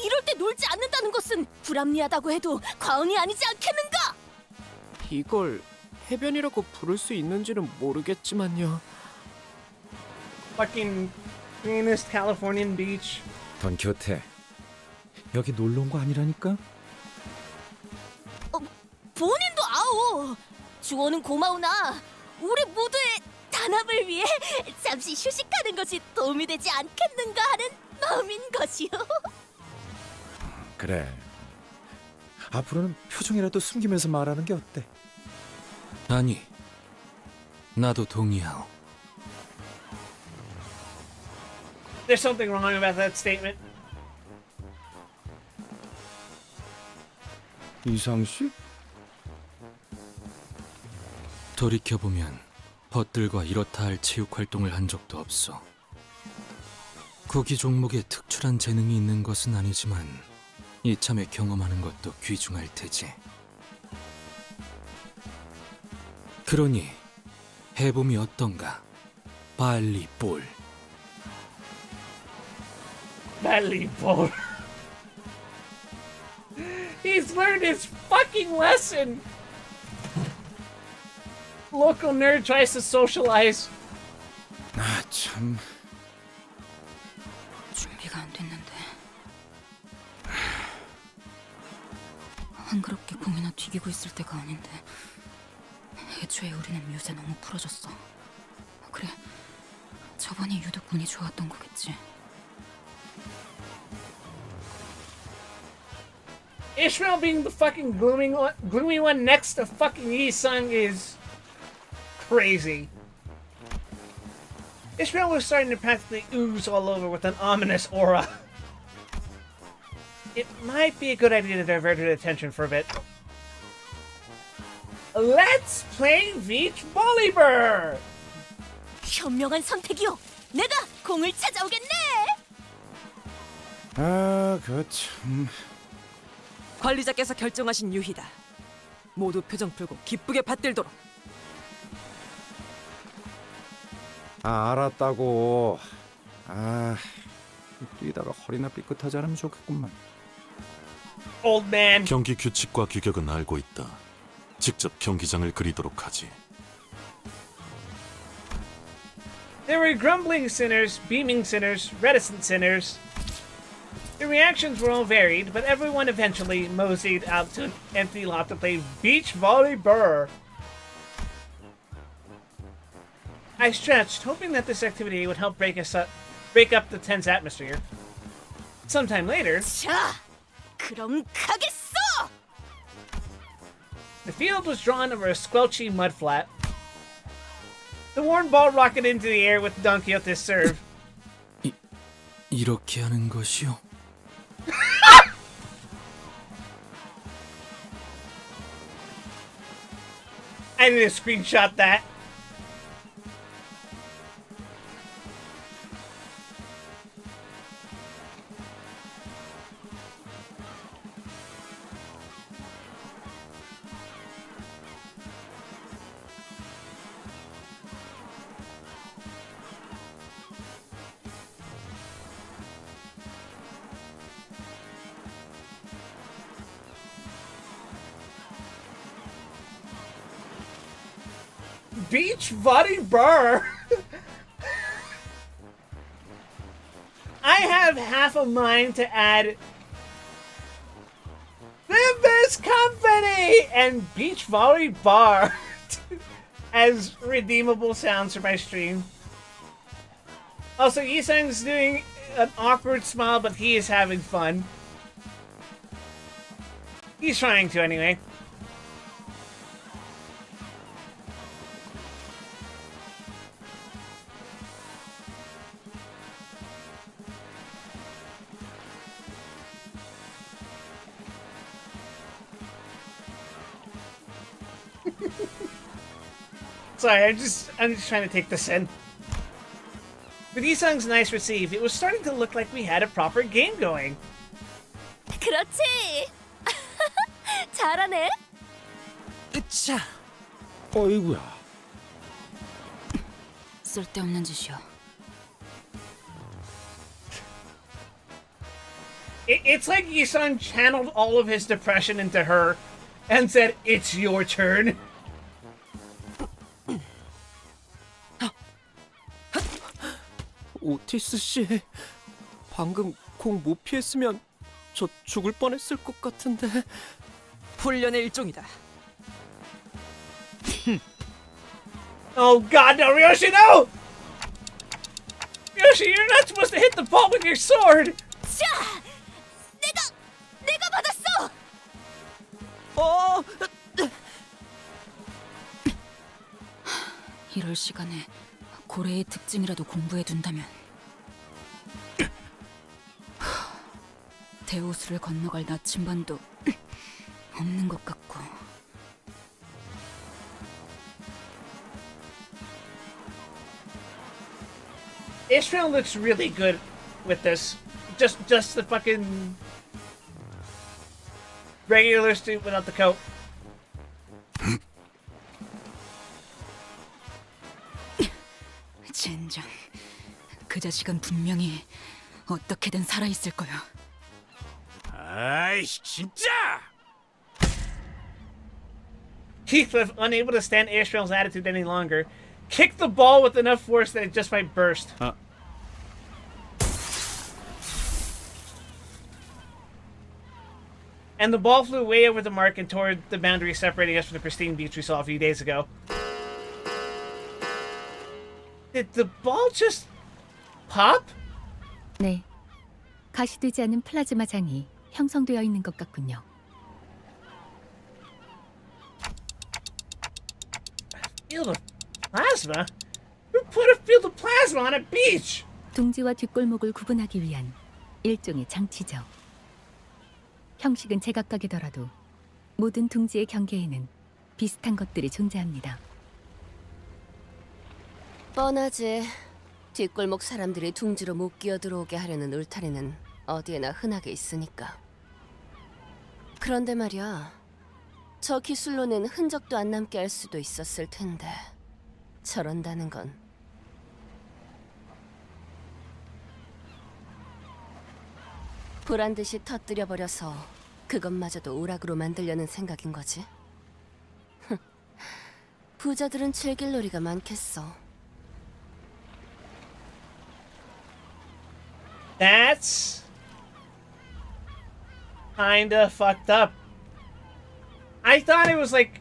이럴 때 놀지 않는다는 것은 불합리하다고 해도 과언이 아니지 않겠는가?
이걸 해변이라고 부를 수 있는지는 모르겠지만요.
Fucking greenest Californian beach.
돈키호테, 여기 놀러 온 거 아니라니까?
본인도 아오. 주어는 고마우나 우리 모두의 단합을 위해 잠시 휴식하는 것이 도움이 되지 않겠는가 하는 마음인 것이요.
그래. 앞으로는 표정이라도 숨기면서 말하는 게 어때?
아니, 나도 동의하오.
There's something wrong about that statement.
이상식?
돌이켜보면 벗들과 이렇다 할 체육 활동을 한 적도 없어. 구기 종목에 특출한 재능이 있는 것은 아니지만 이참에 경험하는 것도 귀중할 테지. 그러니 해봄이 어떤가? 발리볼.
Volleyball. He's learned his fucking lesson. Local nerd tries to socialize.
아, 참.
준비가 안 됐는데. 한그렇게 공이나 튀기고 있을 때가 아닌데. 애초에 우리는 묘세 너무 풀어졌어. 그래, 저번이 유독 운이 좋았던 거겠지.
Ishmael being the fucking gloomy one next to fucking Yi-sung is crazy. Ishmael was starting to practically ooze all over with an ominous aura. It might be a good idea to divert her attention for a bit. Let's play beach volleyball!
현명한 선택이요. 내가 공을 찾아오겠네.
아, 그 참.
관리자께서 결정하신 유희다. 모두 표정 풀고 기쁘게 받들도록.
아, 알았다고. 아, 뛰다가 허리나 삐끗하지 않으면 좋겠구만.
Old man.
경기 규칙과 규격은 알고 있다. 직접 경기장을 그리도록 하지.
There were grumbling sinners, beaming sinners, reticent sinners. The reactions were all varied, but everyone eventually moseyed out to an empty lot to play beach volley burr. I stretched, hoping that this activity would help break up the tense atmosphere. Sometime later,
자, 그럼 가겠어.
the field was drawn over a squelchy mudflat. The worn ball rocketed into the air with Don Quixote's serve.
이렇게 하는 것이요?
I need to screenshot that. Beach Buddy Burr. I have half a mind to add The Best Company and Beach Volley Bar as redeemable sounds for my stream. Also, Isang's doing an awkward smile, but he is having fun. He's trying to anyway. Sorry, I'm just trying to take this in. With Isang's nice receive, it was starting to look like we had a proper game going.
그렇지. 잘하네.
으차.
어이구야.
쓸데없는 짓이야.
It's like Isang channeled all of his depression into her and said, "It's your turn."
오티스 씨, 방금 공 못 피했으면 저 죽을 뻔했을 것 같은데.
훈련의 일종이다.
Oh God, no, Ryoshi, no! Ryoshi, you're not supposed to hit the ball with your sword.
자, 내가 받았어. 이럴 시간에 고래의 특징이라도 공부해둔다면 대호수를 건너갈 나침반도 없는 것 같고.
Israel looks really good with this. Just the fucking regular suit without the coat.
젠장, 그 자식은 분명히 어떻게든 살아있을 거야.
아이씨, 진짜!
Heathcliff, unable to stand Israel's attitude any longer, kicked the ball with enough force that it just might burst. And the ball flew way over the mark and toward the boundary separating us from the pristine beach we saw a few days ago. Did the ball just pop?
네, 가시되지 않은 플라즈마장이 형성되어 있는 것 같군요.
Field of plasma? Who put a field of plasma on a beach?
둥지와 뒷골목을 구분하기 위한 일종의 장치죠. 형식은 제각각이더라도 모든 둥지의 경계에는 비슷한 것들이 존재합니다.
뻔하지. 뒷골목 사람들이 둥지로 못 끼어들어오게 하려는 울타리는 어디에나 흔하게 있으니까. 그런데 말이야, 저 기술로는 흔적도 안 남게 할 수도 있었을 텐데 저런다는 건 보란듯이 터뜨려 버려서 그것마저도 오락으로 만들려는 생각인 거지. 부자들은 즐길 놀이가 많겠어.
That's kinda fucked up. I thought it was like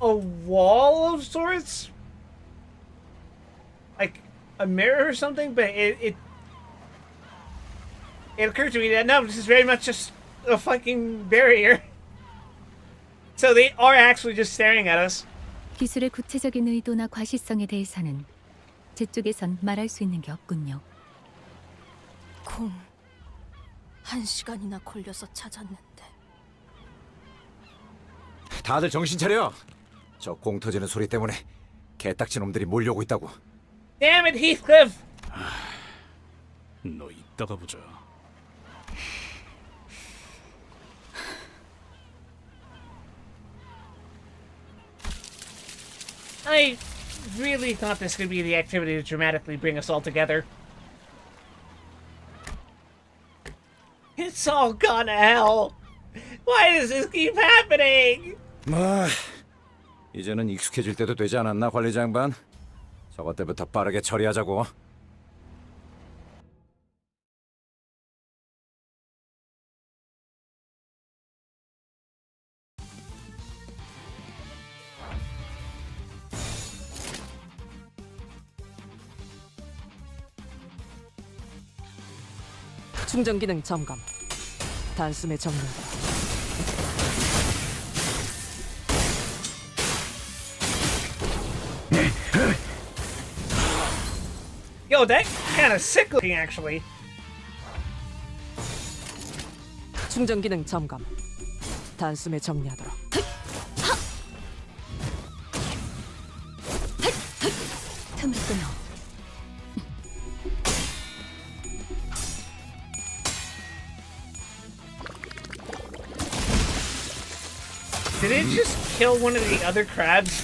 a wall of sorts, like a mirror or something, but it occurred to me that no, this is very much just a fucking barrier. So they are actually just staring at us.
기술의 구체적인 의도나 과시성에 대해서는 제 쪽에선 말할 수 있는 게 없군요.
공 1시간이나 걸려서 찾았는데.
다들 정신 차려. 저 공 터지는 소리 때문에 개딱지 놈들이 몰려오고 있다고.
Damn it, Heathcliff!
너 이따가 보자.
I really thought this could be the activity to dramatically bring us all together. It's all gone to hell. Why does this keep happening?
뭐 이제는 익숙해질 때도 되지 않았나, 관리자 양반? 저것 때부터 빠르게 처리하자고.
충전 기능 점검. 단숨에 정리.
Yo, that kind of sick looking, actually.
충전 기능 점검. 단숨에 정리하도록.
틈을 끊어.
Did it just kill one of the other crabs?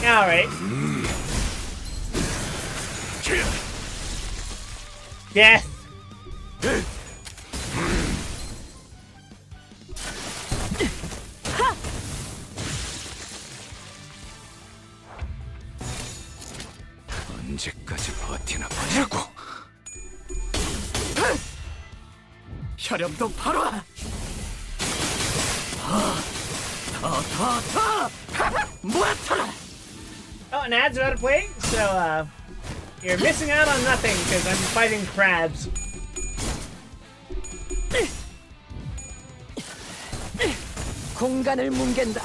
Alright. Death!
언제까지 버티나 보자고.
혈염도 바로.
Oh, and ads about to play? So, you're missing out on nothing because I'm fighting crabs.
공간을 뭉갠다.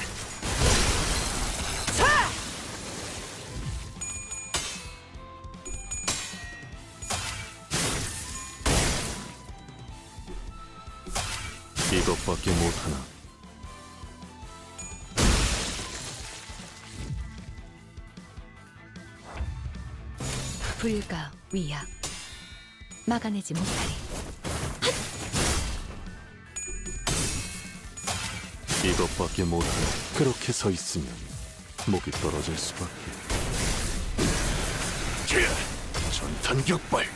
이것밖에 못하나.
불가 위약. 막아내지 못하리.
이것밖에 못하나. 그렇게 서 있으면 목이 떨어질 수밖에. 전탄격발.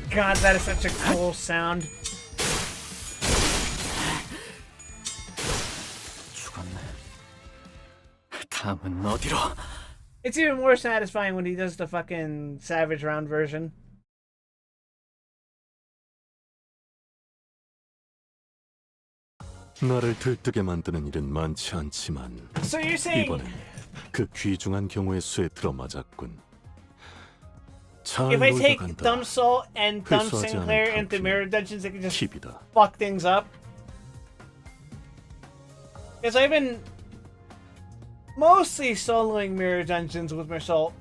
God, that is such a cool sound.
죽었네. 다음은 어디로?
It's even more satisfying when he does the fucking Savage Round version.
나를 들뜨게 만드는 일은 많지 않지만
So you're saying
이번엔 그 귀중한 경우의 수에 들어맞았군. 잘
if I
놀다
take
간다.
Dumb Soul and Dumb
회수하지
Sinclair
않은
into
탐욕.
Mirror Dungeons, they can just
팁이다.
fuck things up? Because I've been mostly soloing Mirror Dungeons with Mersault.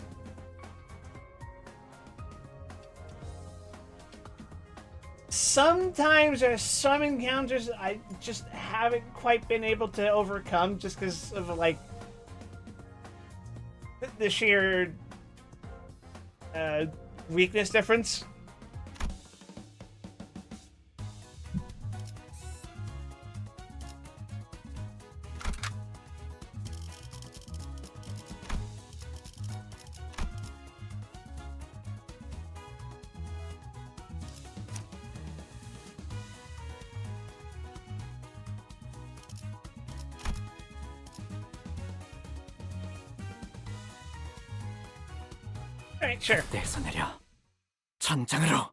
sometimes there's some encounters I just haven't quite been able to overcome just because of like the sheer weakness difference. Alright, sure.
내서 내려. 전장으로.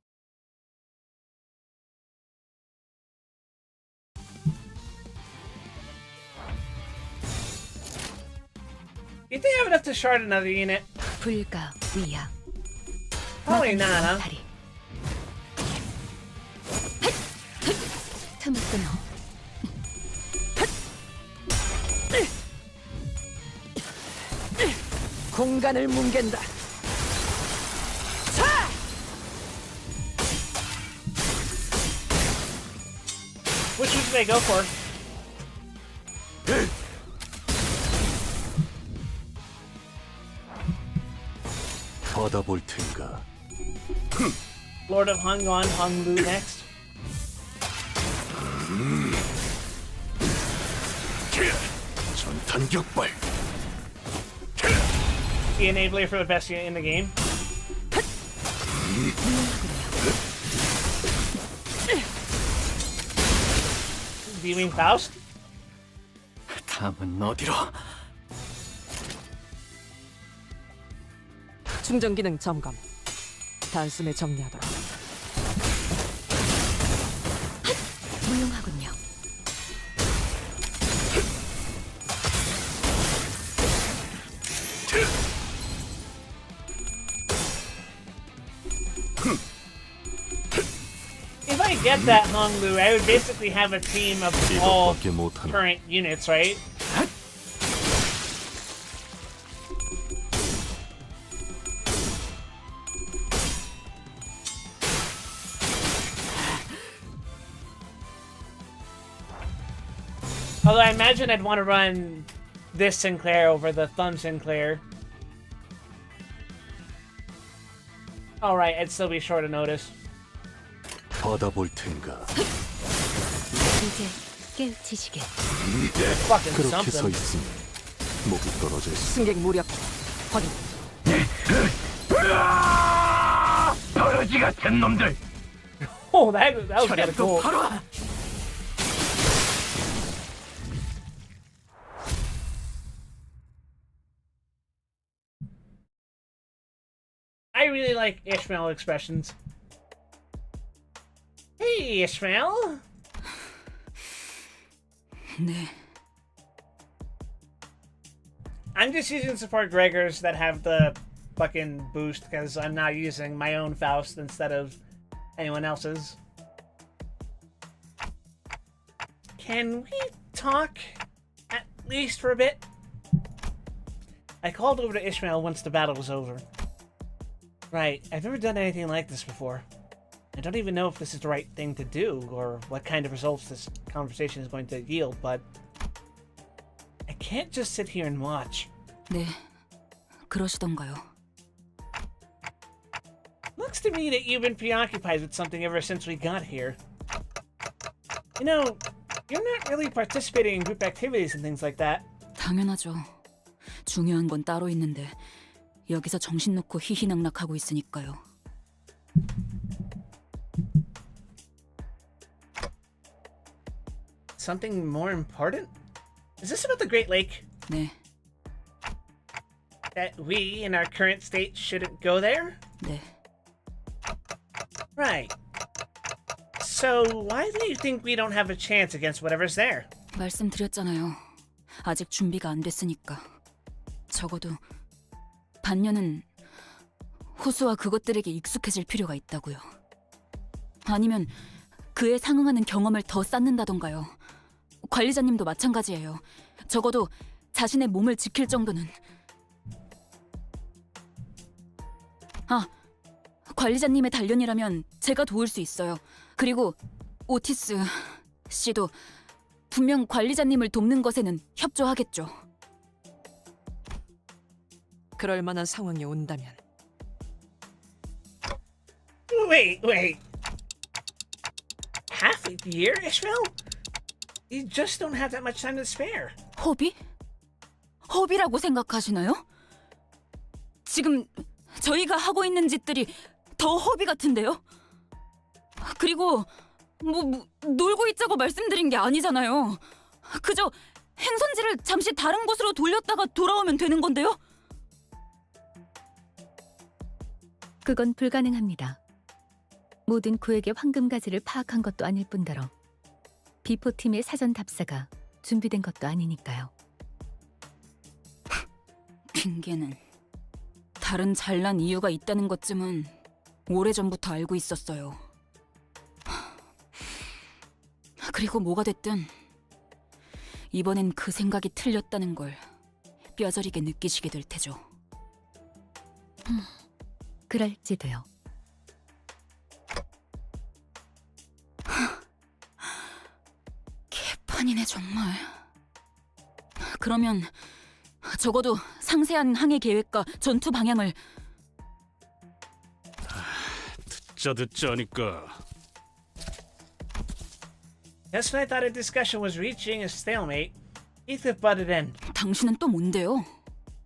You think I have enough to shard another unit?
불가 위야.
Probably not, huh?
다리. 틈을 끊어.
공간을 뭉갠다.
Which one should I go for?
받아볼 텐가.
Lord of Hongwan, Honglu next.
전탄격발.
The enabler for the best unit in the game. Viewing Faust?
다음은 어디로?
충전 기능 점검. 단숨에 정리하도록.
훌륭하군요.
If I get that Honglu, I would basically have a team of all
이것밖에 못하나.
current units, right? Although I imagine I'd want to run this Sinclair over the Thumb Sinclair. Alright, I'd still be short of notice.
받아볼 텐가.
이제 깨우치시게.
Fucking
그렇게 서
something.
있으면 목이 떨어져 있어.
승객 무력 확인.
버러지 같은 놈들.
Oh, that was kind of cool. I really like Ishmael expressions. Hey, Ishmael.
네.
I'm just using support Gregors that have the fucking boost because I'm not using my own Faust instead of anyone else's. Can we talk at least for a bit? I called over to Ishmael once the battle was over. Right, I've never done anything like this before. I don't even know if this is the right thing to do or what kind of results this conversation is going to yield, but I can't just sit here and watch.
네. 그러시던가요.
Looks to me that you've been preoccupied with something ever since we got here. You know, you're not really participating in group activities and things like that.
당연하죠. 중요한 건 따로 있는데 여기서 정신 놓고 희희낙낙하고 있으니까요.
Something more important? Is this about the Great Lake?
네.
That we, in our current state, shouldn't go there?
네.
Right. So, why do you think we don't have a chance against whatever's there?
말씀드렸잖아요. 아직 준비가 안 됐으니까. 적어도 반년은 호수와 그것들에게 익숙해질 필요가 있다고요. 아니면 그에 상응하는 경험을 더 쌓는다던가요. 관리자님도 마찬가지예요. 적어도 자신의 몸을 지킬 정도는. 아,
관리자님의 단련이라면 제가 도울 수 있어요. 그리고 오티스 씨도 분명 관리자님을 돕는 것에는 협조하겠죠.
그럴 만한 상황이 온다면
Wait. Half a year, Ishmael? You just don't have that much time to spare.
허비? 허비라고 생각하시나요? 지금 저희가 하고 있는 짓들이 더 허비 같은데요? 그리고 놀고 있자고 말씀드린 게 아니잖아요. 그저 행선지를 잠시 다른 곳으로 돌렸다가 돌아오면 되는 건데요?
그건 불가능합니다. 모든 구획의 황금 가지를 파악한 것도 아닐 뿐더러 비포팀의 사전 답사가 준비된 것도 아니니까요.
핑계는 다른 잘난 이유가 있다는 것쯤은 오래전부터 알고 있었어요. 그리고 뭐가 됐든 이번엔 그 생각이 틀렸다는 걸 뼈저리게 느끼시게 될 테죠.
그럴지도요.
개판이네 정말. 그러면 적어도 상세한 항해 계획과 전투 방향을
듣자 하니까.
Just when I thought a discussion was reaching a stalemate, Heathcliff butted in.
당신은 또 뭔데요?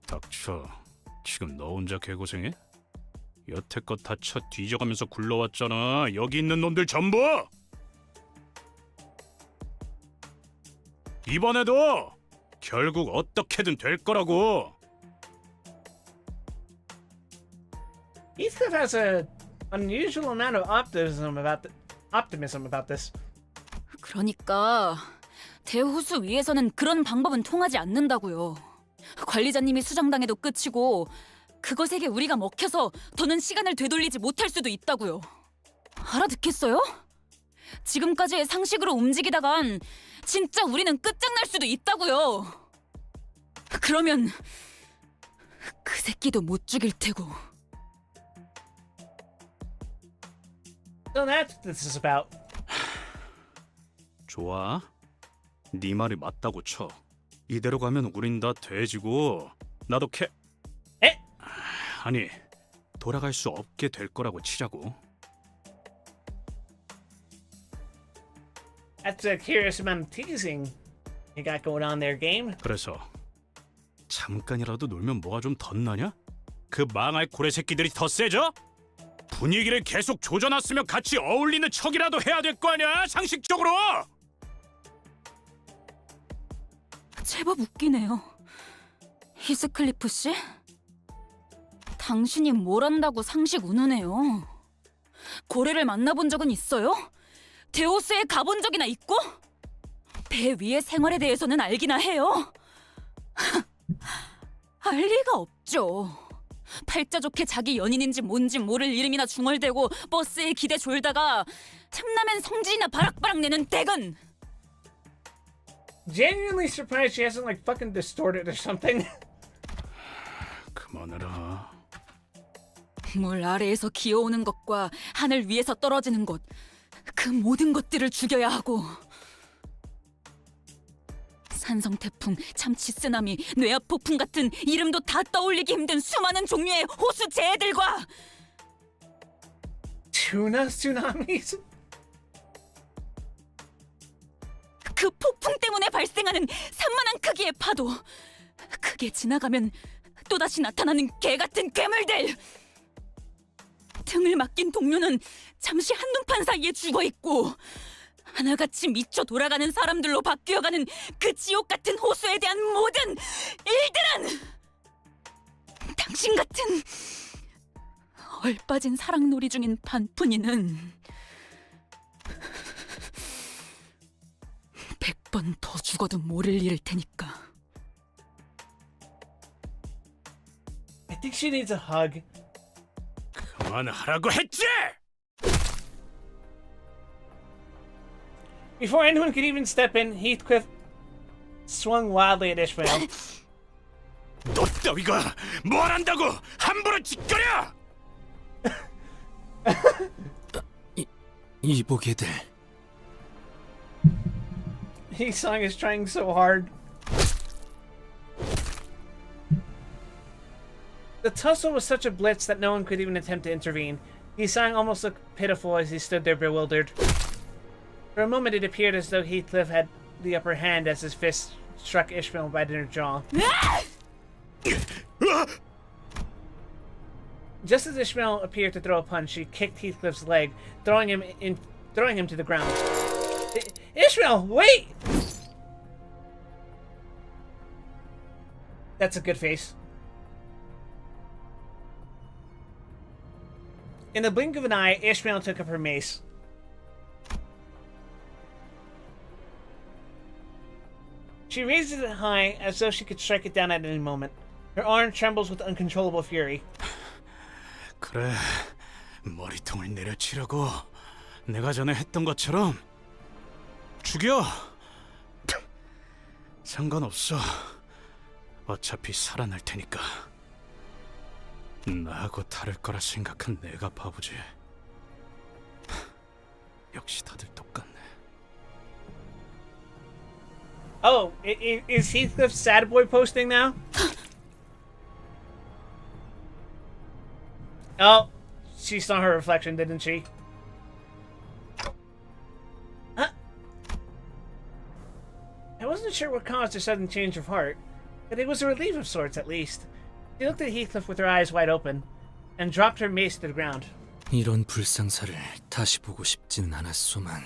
닥쳐. 지금 너 혼자 개고생해? 여태껏 다 쳐 뒤져가면서 굴러왔잖아. 여기 있는 놈들 전부! 이번에도 결국 어떻게든 될 거라고.
Heathcliff has an unusual amount of optimism about this.
그러니까 대호수 위에서는 그런 방법은 통하지 않는다고요. 관리자님이 수정당해도 끝이고 그것에게 우리가 먹혀서 더는 시간을 되돌리지 못할 수도 있다고요. 알아듣겠어요? 지금까지의 상식으로 움직이다간 진짜 우리는 끝장날 수도 있다고요. 그러면 그 새끼도 못 죽일 테고.
So that's what this is about.
좋아. 네 말이 맞다고 쳐. 이대로 가면 우린 다 돼지고 나도
에?
아니, 돌아갈 수 없게 될 거라고 치자고.
That's a curious amount of teasing you got going on there, game.
그래서 잠깐이라도 놀면 뭐가 좀 덧나냐? 그 망할 고래 새끼들이 더 세져? 분위기를 계속 조져놨으면 같이 어울리는 척이라도 해야 될 거 아니야, 상식적으로!
제법 웃기네요. 히스클리프 씨? 당신이 뭘 안다고 상식 운우네요. 고래를 만나본 적은 있어요? 데오스에 가본 적이나 있고? 배 위의 생활에 대해서는 알기나 해요. 알 리가 없죠. 팔자 좋게 자기 연인인지 뭔지 모를 이름이나 중얼대고 버스에 기대 졸다가 틈나면 성질이나 바락바락 내는 댁은.
Genuinely surprised she hasn't like fucking distorted or something.
그만해라.
물 아래에서 기어오는 것과 하늘 위에서 떨어지는 것, 그 모든 것들을 죽여야 하고 산성 태풍, 참치 쓰나미, 뇌압 폭풍 같은 이름도 다 떠올리기 힘든 수많은 종류의 호수 재해들과
Tuna tsunamis?
그 폭풍 때문에 발생하는 산만한 크기의 파도, 크게 지나가면 또다시 나타나는 개같은 괴물들. 등을 맡긴 동료는 잠시 한눈판 사이에 죽어있고 하나같이 미쳐 돌아가는 사람들로 바뀌어가는 그 지옥 같은 호수에 대한 모든 일들은 당신 같은 얼빠진 사랑놀이 중인 반푼이는 100번 더 죽어도 모를 일일 테니까.
I think she needs a hug.
그만하라고 했지!
Before anyone could even step in, Heathcliff swung wildly at Ishmael.
너 따위가 뭘 안다고 함부로 짓거려!
이보게들.
Heesang is trying so hard. The tussle was such a blitz that no one could even attempt to intervene. Heesang almost looked pitiful as he stood there bewildered. For a moment it appeared as though Heathcliff had the upper hand as his fist struck Ishmael by the inner jaw. Just as Ishmael appeared to throw a punch, she kicked Heathcliff's leg, throwing him to the ground. Ishmael, wait! That's a good face. In the blink of an eye, Ishmael took up her mace. She raises it high as though she could strike it down at any moment. Her arm trembles with uncontrollable fury.
그래, 머리통을 내려치려고 내가 전에 했던 것처럼 죽여. 상관없어. 어차피 살아날 테니까. 나하고 다를 거라 생각한 내가 바보지. 역시 다들 똑같네.
Oh, is Heathcliff sad boy posting now? Oh, she saw her reflection, didn't she? Huh? I wasn't sure what caused her sudden change of heart, but it was a relief of sorts, at least. She looked at Heathcliff with her eyes wide open, and dropped her mace to the ground.
이런 불상사를 다시 보고 싶지는 않았소만.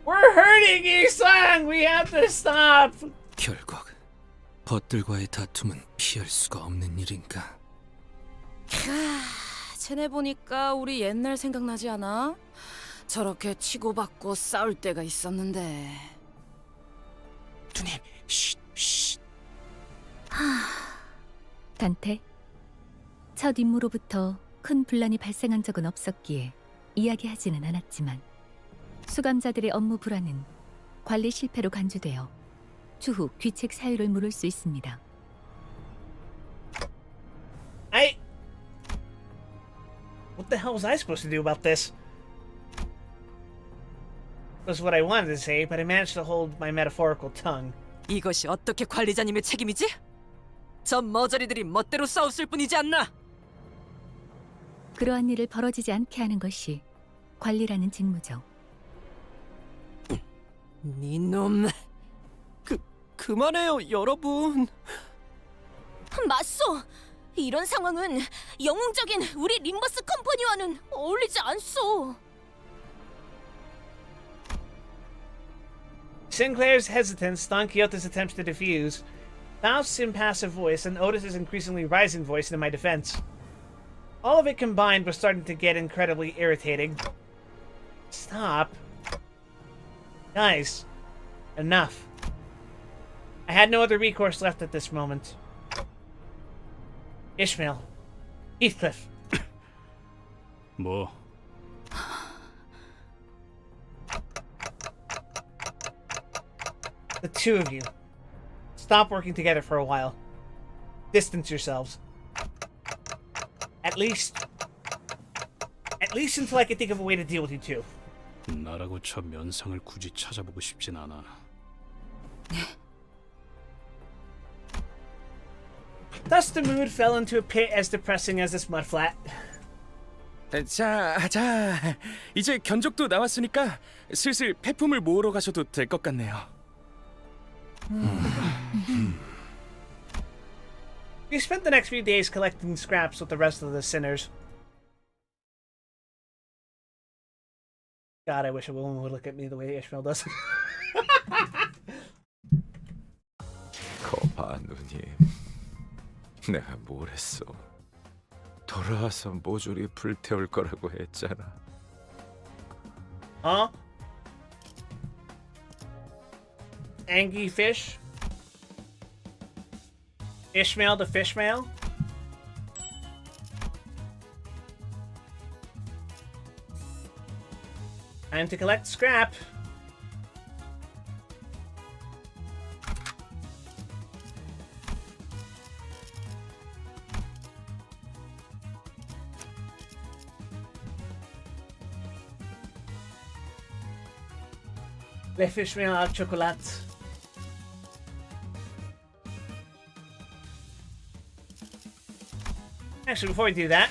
We're hurting Yi-sang! We have to stop!
결국 벗들과의 다툼은 피할 수가 없는 일인가?
쟤네 보니까 우리 옛날 생각나지 않아? 저렇게 치고받고 싸울 때가 있었는데.
누님, 쉿.
단테, 첫 임무로부터 큰 분란이 발생한 적은 없었기에 이야기하지는 않았지만 수감자들의 업무 불안은 관리 실패로 간주되어 추후 귀책 사유를 물을 수 있습니다.
What the hell was I supposed to do about this? Was what I wanted to say, but I managed to hold my metaphorical tongue.
이것이 어떻게 관리자님의 책임이지? 저 머저리들이 멋대로 싸웠을 뿐이지 않나?
그러한 일을 벌어지지 않게 하는 것이 관리라는 직무죠.
니놈.
그만해요, 여러분.
맞소. 이런 상황은 영웅적인 우리 림버스 컴퍼니와는 어울리지 않소.
Sinclair's hesitance, Don Quixote's attempts to defuse, Faust's impassive voice, and Otis's increasingly rising voice in my defense. All of it combined was starting to get incredibly irritating. Stop. Guys, enough. I had no other recourse left at this moment. Ishmael. Heathcliff.
뭐?
The two of you. Stop working together for a while. Distance yourselves. At least until I can think of a way to deal with you two.
나라고 저 면상을 굳이 찾아보고 싶진 않아.
Thus the mood fell into a pit as depressing as this mudflat.
자, 이제 견적도 나왔으니까 슬슬 폐품을 모으러 가셔도 될 것 같네요.
We spent the next few days collecting scraps with the rest of the sinners. God, I wish a woman would look at me the way Ishmael does.
거봐 누님, 내가 뭘 했어? 돌아와서 모조리 불태울 거라고 했잖아.
Huh? Angry fish? Ishmael the fishmail? Time to collect scrap. Les fish meal au chocolat. Actually, before we do that,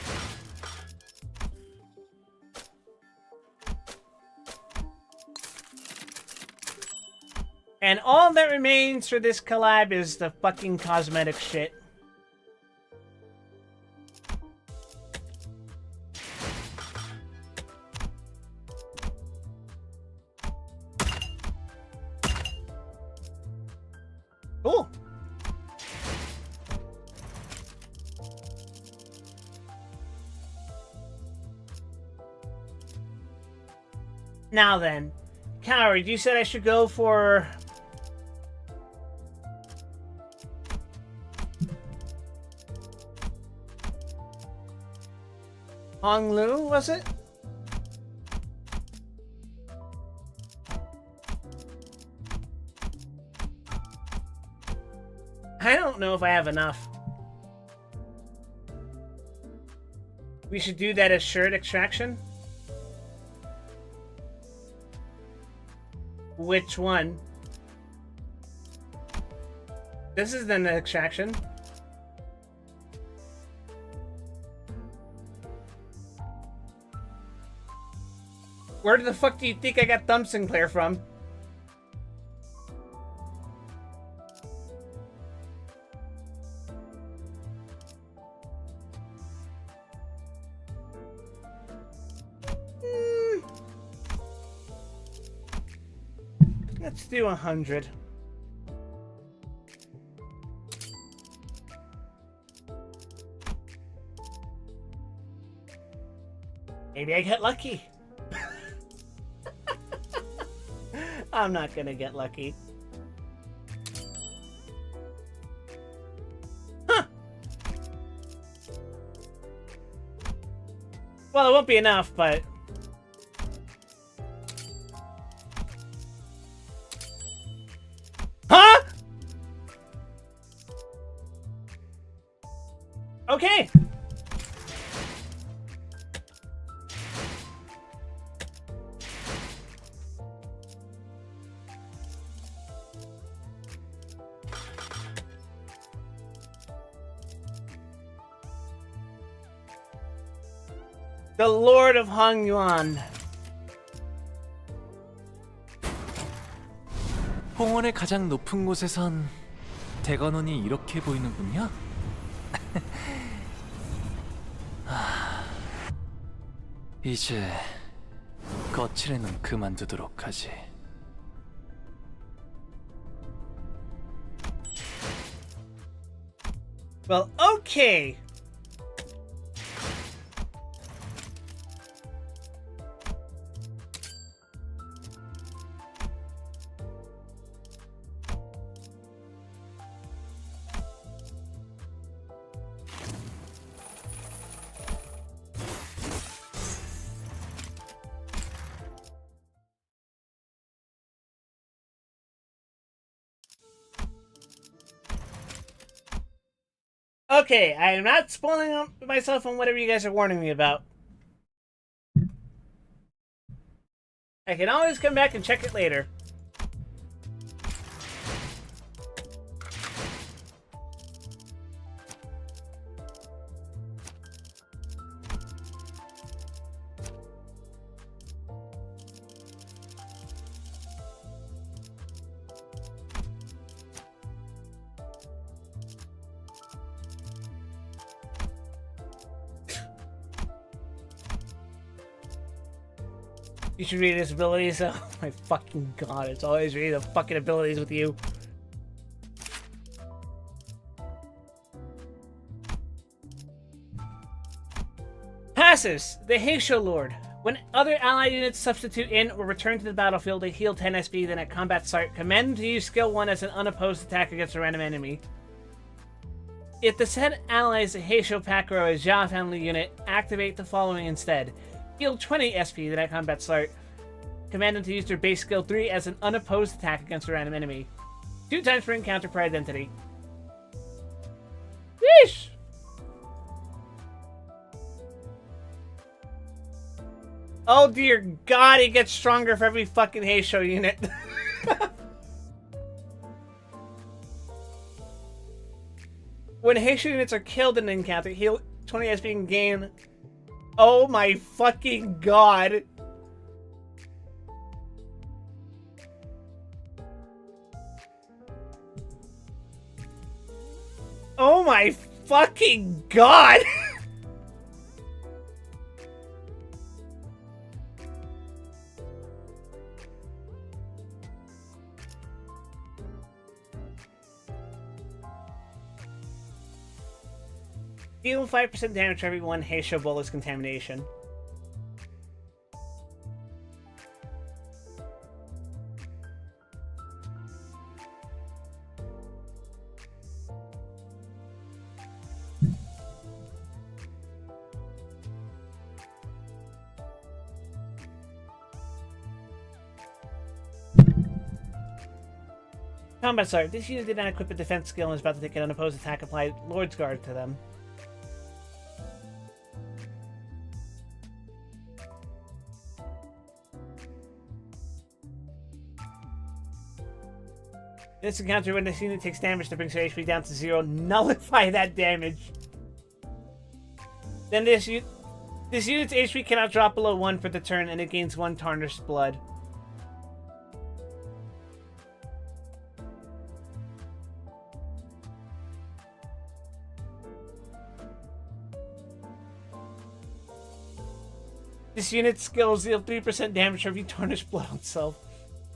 and all that remains for this collab is the fucking cosmetic shit. Cool. Now then, Coward, you said I should go for... Hong Lu, was it? I don't know if I have enough. We should do that as shirt extraction? Which one? This is the extraction. Where the fuck do you think I got Thumb Sinclair from? Let's do 100. Maybe I get lucky. I'm not gonna get lucky. Huh. Well, it won't be enough, but... Huh? Okay. The Lord of Hong Yuan.
홍원의 가장 높은 곳에선 대관원이 이렇게 보이는군요. 이제 거칠에는 그만두도록 하지.
Well, okay. Okay, I am not spoiling myself on whatever you guys are warning me about. I can always come back and check it later. You should read his abilities. Oh my fucking god, it's always reading the fucking abilities with you. Passes! The Heisho Lord. When other allied units substitute in or return to the battlefield, they heal 10 SP, then at combat start, command them to use skill 1 as an unopposed attack against a random enemy. If the said ally is a Heisho Packer or a Jia family unit, activate the following instead. Heal 20 SP, then at combat start, command them to use their base skill 3 as an unopposed attack against a random enemy. 2 times per encounter per identity. Yeesh! Oh dear god, it gets stronger for every fucking Heisho unit. When Heisho units are killed in an encounter, heal 20 XP and gain. Oh my fucking god. Oh my fucking god. Deal 5% damage for every one Heisho bolus contamination. Combat Start. This unit did not equip a defense skill and is about to take an unopposed attack applied Lord's Guard to them. This encounter, when this unit takes damage that brings their HP down to 0, nullify that damage. Then this unit's HP cannot drop below 1 for the turn, and it gains 1 tarnished blood. This unit's skills deal 3% damage for every tarnished blood on self.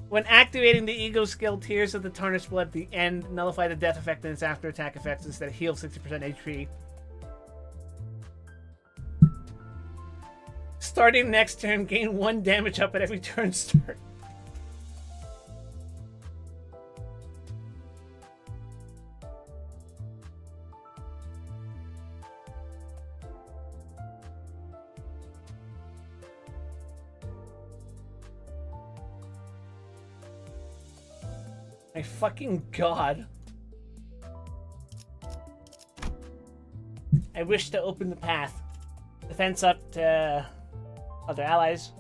When activating the Ego skill, Tears of the Tarnished Blood at the end nullify the death effect and its after attack effects instead of heal 60% HP. Starting next turn, gain 1 damage up at every turn start. My fucking god. I wish to open the path. Defense up to other allies.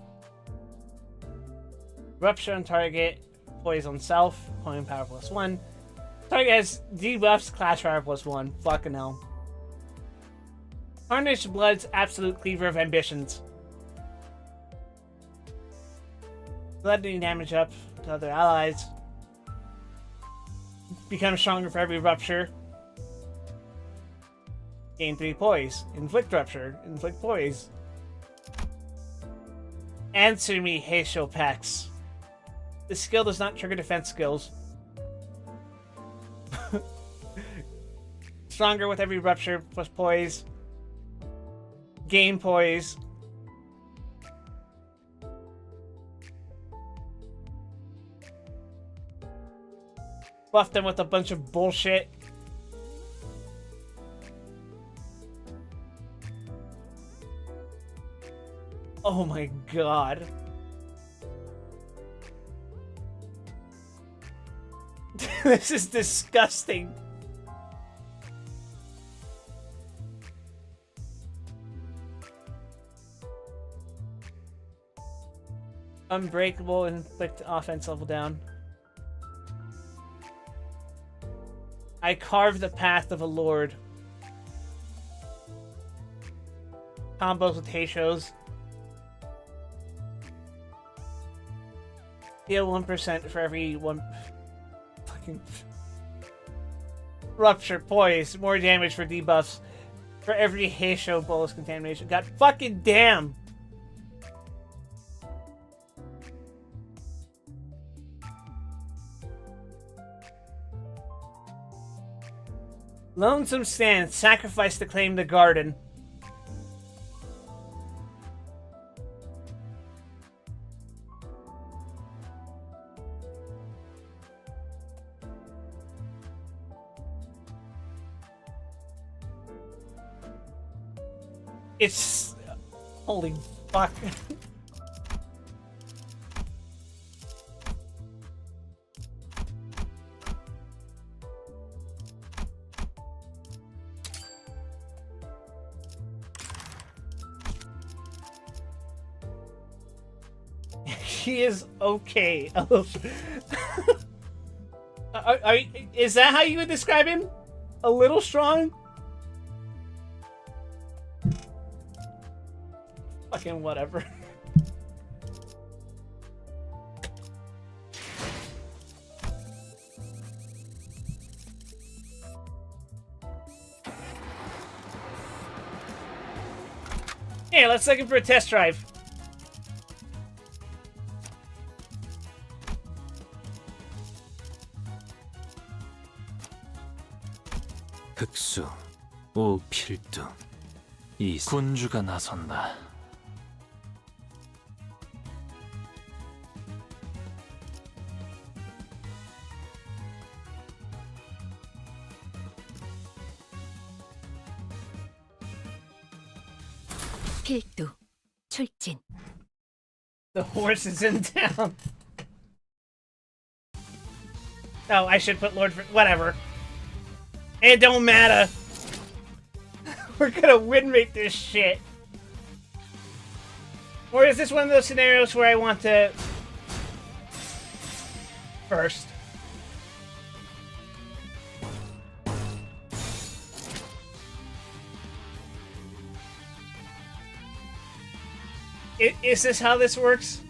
Rupture on target. Poise on self. Point power +1. Target has debuffs. Clash power +1. Fucking hell. Tarnished Blood's absolute cleaver of ambitions. Blooding damage up to other allies. Become stronger for every rupture. Gain 3 poise. Inflict rupture. Inflict poise. Answer me, Heisho Pex. This skill does not trigger defense skills. Stronger with every rupture plus poise. Gain poise. Buff them with a bunch of bullshit. Oh my god. This is disgusting. Unbreakable and inflict offense level down. I carved the path of a lord. Combos with Heishos. Heal 1% for every one. Fucking. Rupture, poise, more damage for debuffs for every Heisho bolus contamination. God fucking damn! Lonesome Stand, sacrifice to claim the garden. It's... holy fuck. He is okay. Is that how you would describe him? A little strong? Fucking whatever. Hey, let's look in for a test drive.
흑수, 오필두, 이
군주가 나선다.
필두, 출진.
The horse is in town. Oh, I should put Lord for whatever. It don't matter. We're gonna win rate this shit. Or is this one of those scenarios where I want to first? Is this how this works?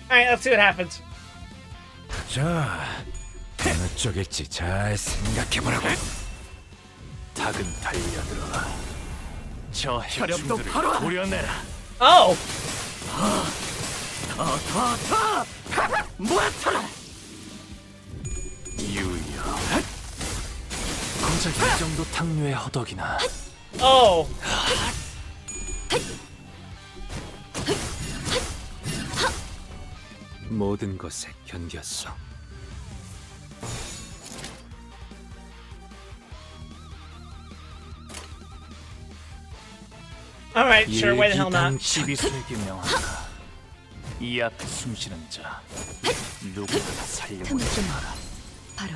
Alright, let's see what happens.
자, 어느 쪽일지 잘 생각해보라고.
닭은 달려들어. 저
혈압도
해충들을
바로!
고려내라.
Oh!
모아쳐라!
유여. 고작 이 정도 탕류의 허덕이나.
Oh!
모든 것에 견뎠어.
Alright, sure, why the hell not?
12수에게 명하다. 이 앞에 숨쉬는 자 누구나 다 살려보내 마라.
바로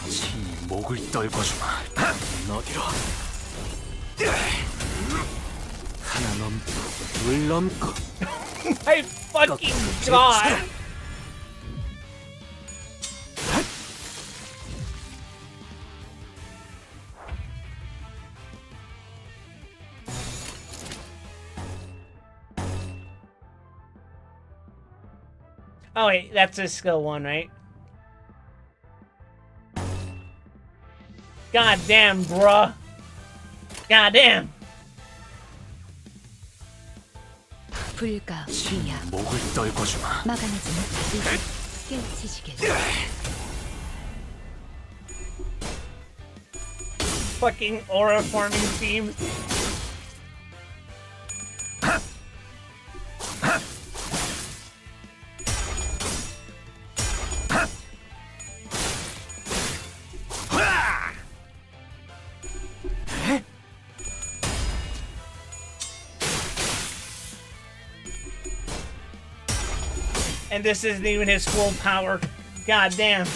친히 목을 떨궈주마. 어디로?
하나 넘고 둘 넘고.
My fucking god! Oh wait, that's a skill one, right? God damn, bruh. God damn.
불가 비야
목을 떨궈주마.
막아내지 못하게 깨우치시길.
Fucking aura forming theme. And this isn't even his full power. God damn.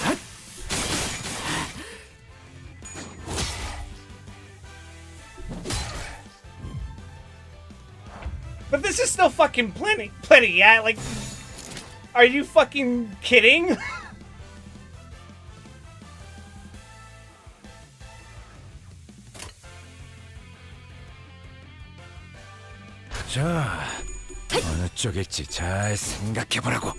But this is still fucking plenty, yeah? Like, are you fucking kidding?
자, 어느 쪽일지 잘 생각해보라고.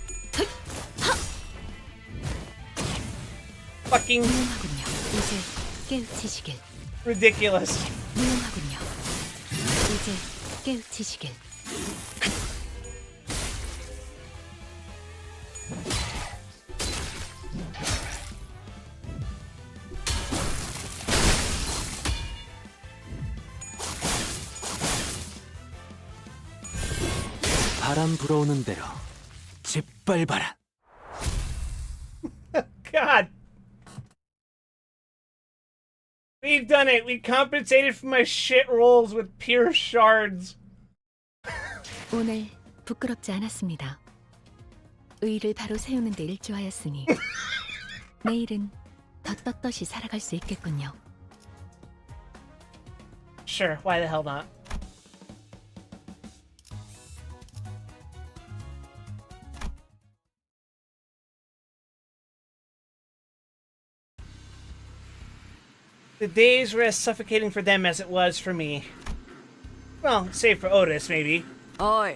Fucking
무용하군요. 이제 깨우치시길.
ridiculous.
무용하군요. 이제 깨우치시길.
바람 불어오는 대로 짓밟아라.
God. We've done it. We compensated for my shit rolls with pure shards.
오늘 부끄럽지 않았습니다. 의를 바로 세우는 데 일조하였으니 내일은 더 떳떳이 살아갈 수 있겠군요.
Sure, why the hell not? The days were as suffocating for them as it was for me. Well, save for Otis, maybe.
어이,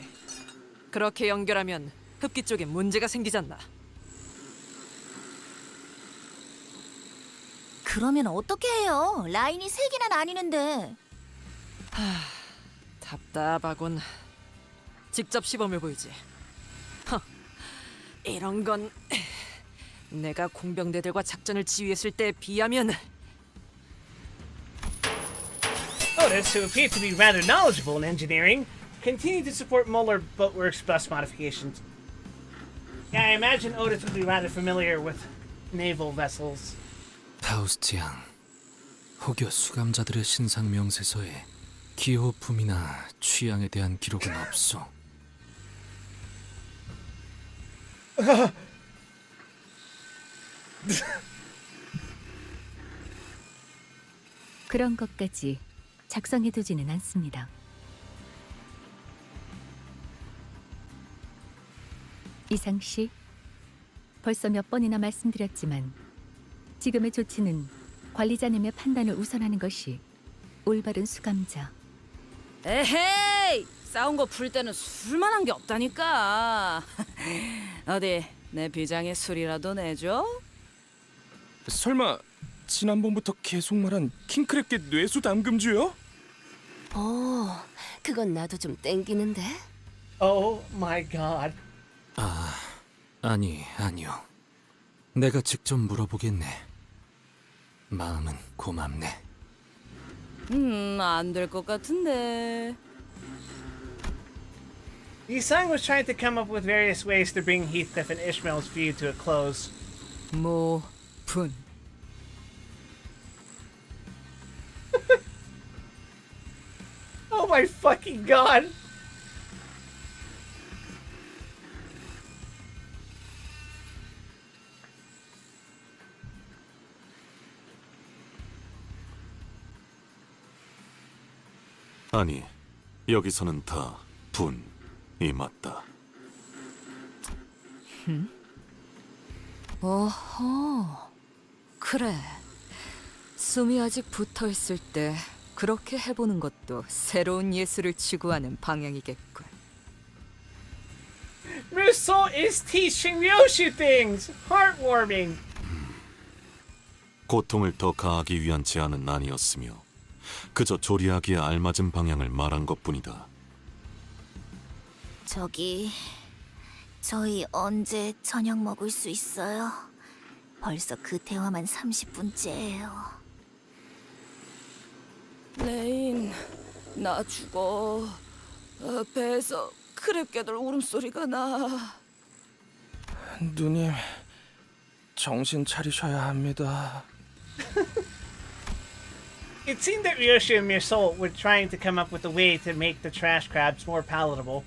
그렇게 연결하면 흡기 쪽에 문제가 생기잖아.
그러면 어떻게 해요? 라인이 3개나 나뉘는데.
답답하군. 직접 시범을 보이지. 허, 이런 건 내가 공병대들과 작전을 지휘했을 때에 비하면
Otis, who appeared to be rather knowledgeable in engineering, continued to support Muller Boatworks bus modifications. Yeah, I imagine Otis would be rather familiar with naval vessels.
파우스트 양, 혹여 수감자들의 신상 명세서에 기호품이나 취향에 대한 기록은 없소.
그런 것까지 작성해두지는 않습니다. 이상 씨, 벌써 몇 번이나 말씀드렸지만 지금의 조치는 관리자님의 판단을 우선하는 것이 올바른 수감자.
에헤이! 싸운 거 풀 때는 술만 한 게 없다니까. 어디 내 비장의 술이라도 내줘?
설마 지난번부터 계속 말한 킹크랩계 뇌수 담금주요?
그건 나도 좀 땡기는데.
Oh my god.
아니요. 내가 직접 물어보겠네. 마음은 고맙네.
안 될 것 같은데.
Isang was trying to come up with various ways to bring Heathcliff and Ishmael's feud to a close.
분.
Oh my fucking god!
아니, 여기서는 다 분이 맞다.
어허, 그래. 숨이 아직 붙어있을 때 그렇게 해보는 것도 새로운 예술을 추구하는 방향이겠군.
Muso is teaching Ryoshi things! Heartwarming!
고통을 더 가하기 위한 제안은 아니었으며 그저 조리하기에 알맞은 방향을 말한 것뿐이다.
저희 언제 저녁 먹을 수 있어요? 벌써 그 대화만 30분째예요.
레인, 나 죽어. 배에서 크랩개들 울음소리가 나.
누님, 정신 차리셔야 합니다.
It seemed that Ryoshi and Miso were trying to come up with a way to make the trash crabs more palatable.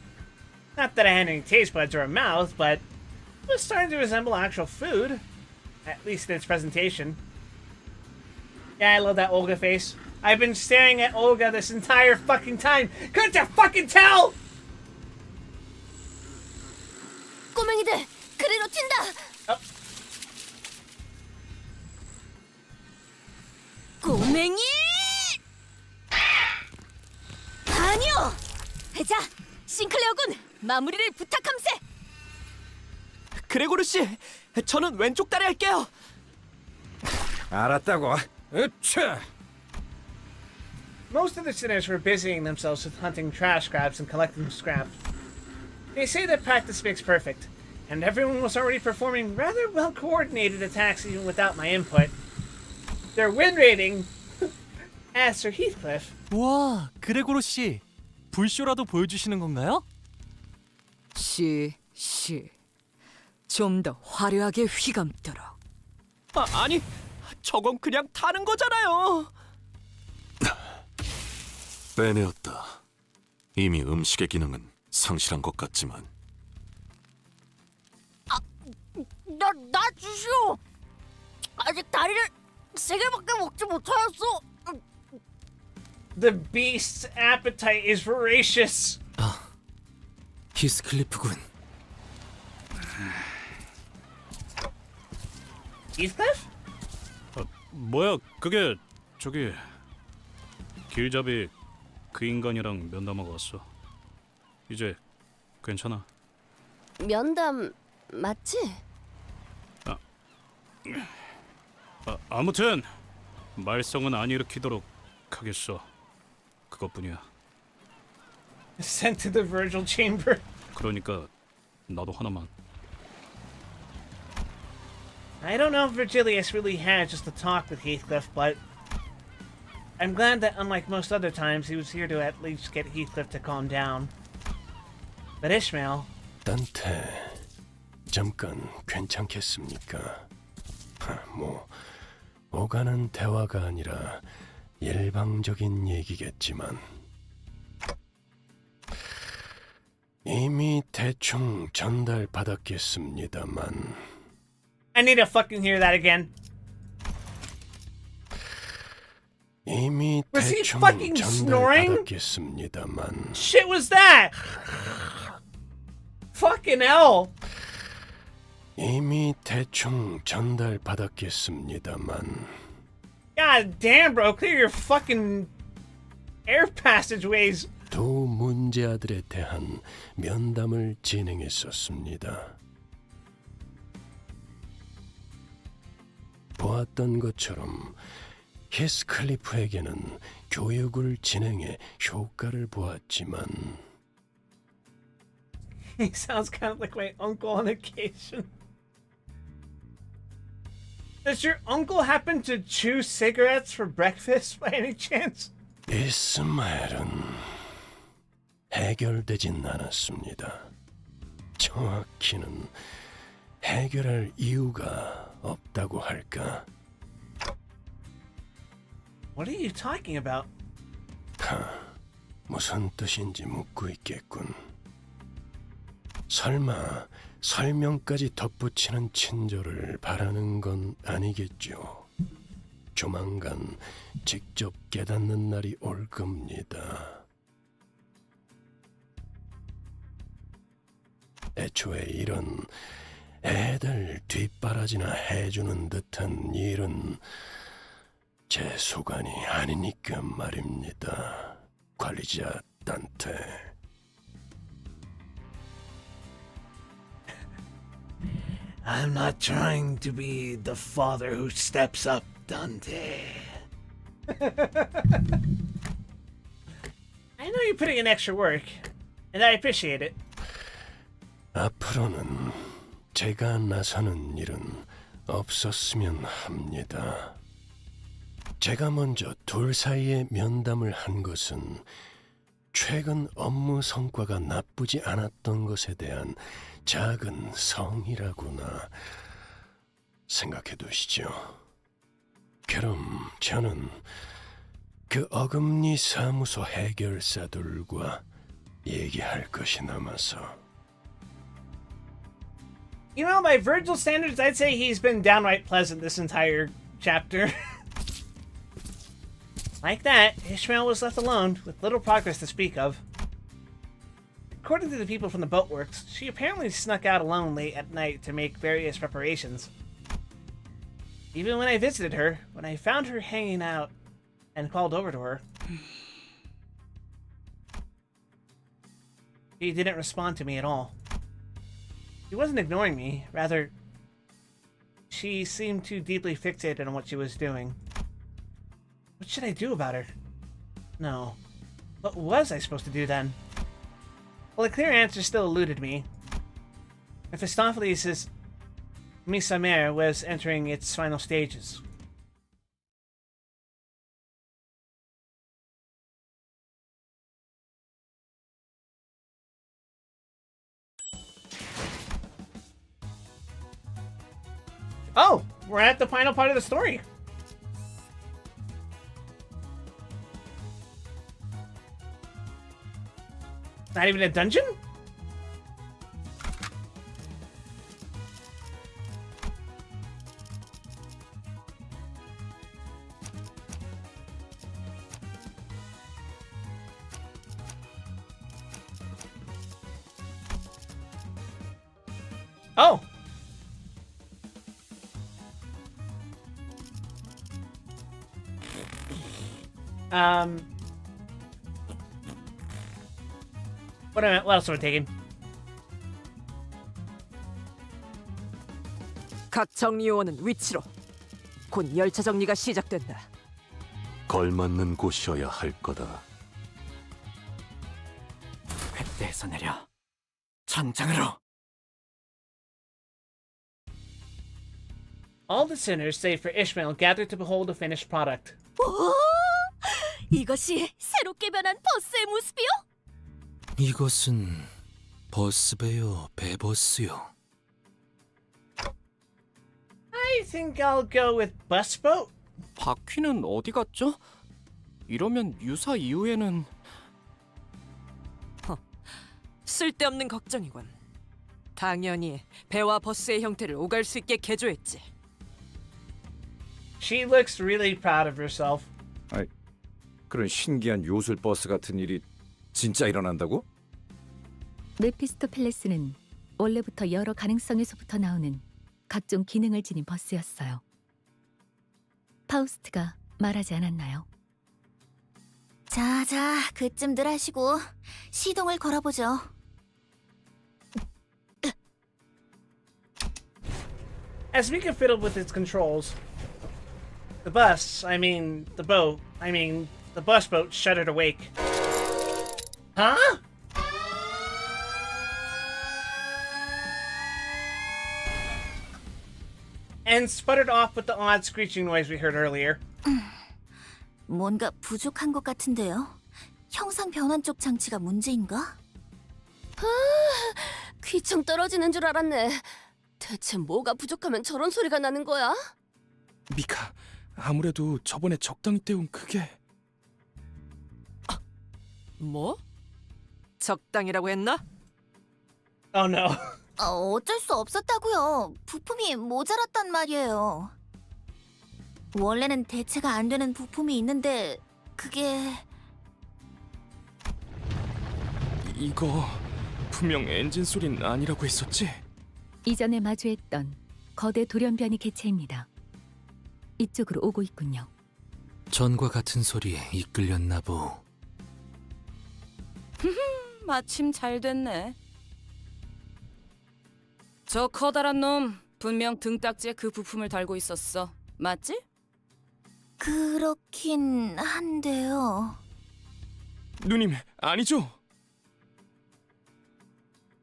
Not that I had any taste buds or a mouth, but it was starting to resemble actual food. At least in its presentation. Yeah, I love that Olga face. I've been staring at Olga this entire fucking time. Couldn't you fucking tell?
꼬맹이들, 그리로 튄다. 꼬맹이! 아니요. 자, 싱클레어군, 마무리를 부탁함세.
그레고르 씨, 저는 왼쪽 다리 할게요.
알았다고. 으차!
Most of the sinners were busying themselves with hunting trash crabs and collecting scraps. They say that practice makes perfect, and everyone was already performing rather well-coordinated attacks even without my input. Their win rating, as Sir Heathcliff.
와, 그레고로 씨, 불쇼라도 보여주시는 건가요?
좀 더 화려하게 휘감도록.
아니, 저건 그냥 타는 거잖아요.
빼내었다. 이미 음식의 기능은 상실한 것 같지만.
나 주시오. 아직 다리를 3개밖에 먹지 못하였어.
The beast's appetite is voracious.
히스클리프군.
Heathcliff?
뭐야 그게 저기 길잡이 그 인간이랑 면담하고 왔어. 이제 괜찮아.
면담 맞지?
아무튼 말썽은 안 일으키도록 하겠어. 그것뿐이야.
Sent to the Virgil chamber.
그러니까 나도 하나만.
I don't know if Virgilius really had just a talk with Heathcliff, but I'm glad that unlike most other times, he was here to at least get Heathcliff to calm down. But Ishmael...
단테, 잠깐 괜찮겠습니까? 뭐, 오가는 대화가 아니라 일방적인 얘기겠지만 이미 대충 전달받았겠습니다만
I need to fucking hear that again.
이미
Was he
대충
fucking snoring?
전달받았겠습니다만
Shit was that? Fucking hell.
이미 대충 전달받았겠습니다만
God damn, bro. Clear your fucking air passageways.
두 문제아들에 대한 면담을 진행했었습니다. 보았던 것처럼 히스클리프에게는 교육을 진행해 효과를 보았지만
He sounds kind of like my uncle on occasion. Does your uncle happen to chew cigarettes for breakfast by any chance?
이스마엘은 해결되진 않았습니다. 정확히는 해결할 이유가 없다고 할까?
What are you talking about?
무슨 뜻인지 묻고 있겠군. 설마 설명까지 덧붙이는 친절을 바라는 건 아니겠죠. 조만간 직접 깨닫는 날이 올 겁니다. 애초에 이런 애들 뒷바라지나 해주는 듯한 일은 제 소관이 아니니까 말입니다. 관리자 단테.
I'm not trying to be the father who steps up, Dante.
I know you're putting in extra work, and I appreciate it.
앞으로는 제가 나서는 일은 없었으면 합니다. 제가 먼저 둘 사이에 면담을 한 것은 최근 업무 성과가 나쁘지 않았던 것에 대한 작은 성이라고나 생각해 두시죠. 그럼 저는 그 어금니 사무소 해결사들과 얘기할 것이 남아서.
You know, by Virgil standards, I'd say he's been downright pleasant this entire chapter. Like that, Ishmael was left alone, with little progress to speak of. According to the people from the boatworks, she apparently snuck out alone late at night to make various preparations. Even when I visited her, when I found her hanging out and called over to her, she didn't respond to me at all. She wasn't ignoring me, rather, she seemed too deeply fixated on what she was doing. What should I do about her? No. What was I supposed to do then? Well, a clear answer still eluded me. Mephistopheles' Misamer was entering its final stages. Oh, we're at the final part of the story. Not even a dungeon? Oh. What else am I taking?
각 정리 요원은 위치로. 곧 열차 정리가 시작된다.
걸맞는 곳이어야 할 거다.
횃대에서 내려 전장으로.
All the sinners, save for Ishmael, gather to behold the finished product.
오! 이것이 새롭게 변한 버스의 모습이요?
이것은 버스배요, 배버스요.
I think I'll go with busboat.
바퀴는 어디 갔죠? 이러면 유사 이후에는
쓸데없는 걱정이군. 당연히 배와 버스의 형태를 오갈 수 있게 개조했지.
She looks really proud of herself.
아이, 그런 신기한 요술 버스 같은 일이 진짜 일어난다고?
메피스토펠레스는 원래부터 여러 가능성에서부터 나오는 각종 기능을 지닌 버스였어요. 파우스트가 말하지 않았나요?
자자, 그쯤들 하시고 시동을 걸어보죠.
As Mika fiddled with its controls, the bus boat shuddered awake. Huh? And sputtered off with the odd screeching noise we heard earlier.
뭔가 부족한 것 같은데요. 형상 변환 쪽 장치가 문제인가?
아, 귀청 떨어지는 줄 알았네. 대체 뭐가 부족하면 저런 소리가 나는 거야?
미카, 아무래도 저번에 적당히 때운 그게...
뭐? 적당이라고 했나?
Oh no.
어쩔 수 없었다고요. 부품이 모자랐단 말이에요. 원래는 대체가 안 되는 부품이 있는데 그게...
이거 분명 엔진 소린 아니라고 했었지?
이전에 마주했던 거대 돌연변이 개체입니다. 이쪽으로 오고 있군요.
전과 같은 소리에 이끌렸나 보.
마침 잘 됐네. 저 커다란 놈 분명 등딱지에 그 부품을 달고 있었어. 맞지?
그렇긴 한데요.
누님, 아니죠?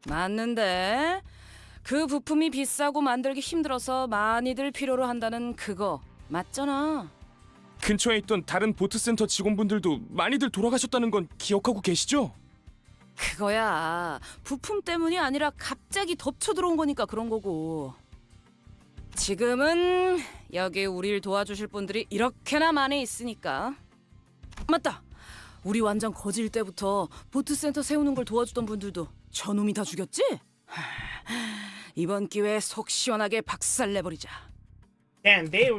맞는데 그 부품이 비싸고 만들기 힘들어서 많이들 필요로 한다는 그거 맞잖아.
근처에 있던 다른 보트센터 직원분들도 많이들 돌아가셨다는 건 기억하고 계시죠?
그거야 부품 때문이 아니라 갑자기 덮쳐 들어온 거니까 그런 거고. 지금은 여기 우릴 도와주실 분들이 이렇게나 많이 있으니까. 맞다, 우리 완전 거질 때부터 보트센터 세우는 걸 도와주던 분들도 저놈이 다 죽였지? 이번 기회에 속 시원하게 박살내버리자.
Damn, they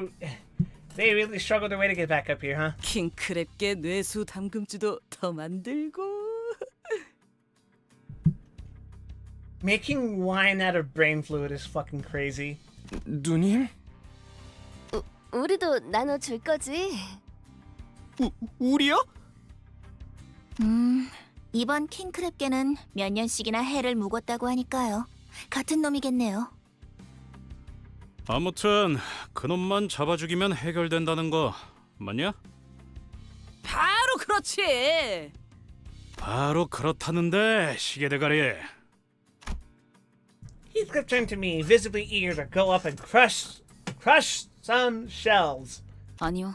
really struggled their way to get back up here, huh?
킹크랩계 뇌수 담금주도 더 만들고.
Making wine out of brain fluid is fucking crazy.
누님?
우리도 나눠줄 거지?
우리요?
이번 킹크랩계는 몇 년씩이나 해를 묵었다고 하니까요. 같은 놈이겠네요.
아무튼 그놈만 잡아 죽이면 해결된다는 거 맞냐?
바로 그렇지.
바로 그렇다는데 시계 대가리.
Heathcliff turned to me, visibly eager to go up and crush some shells.
아니요.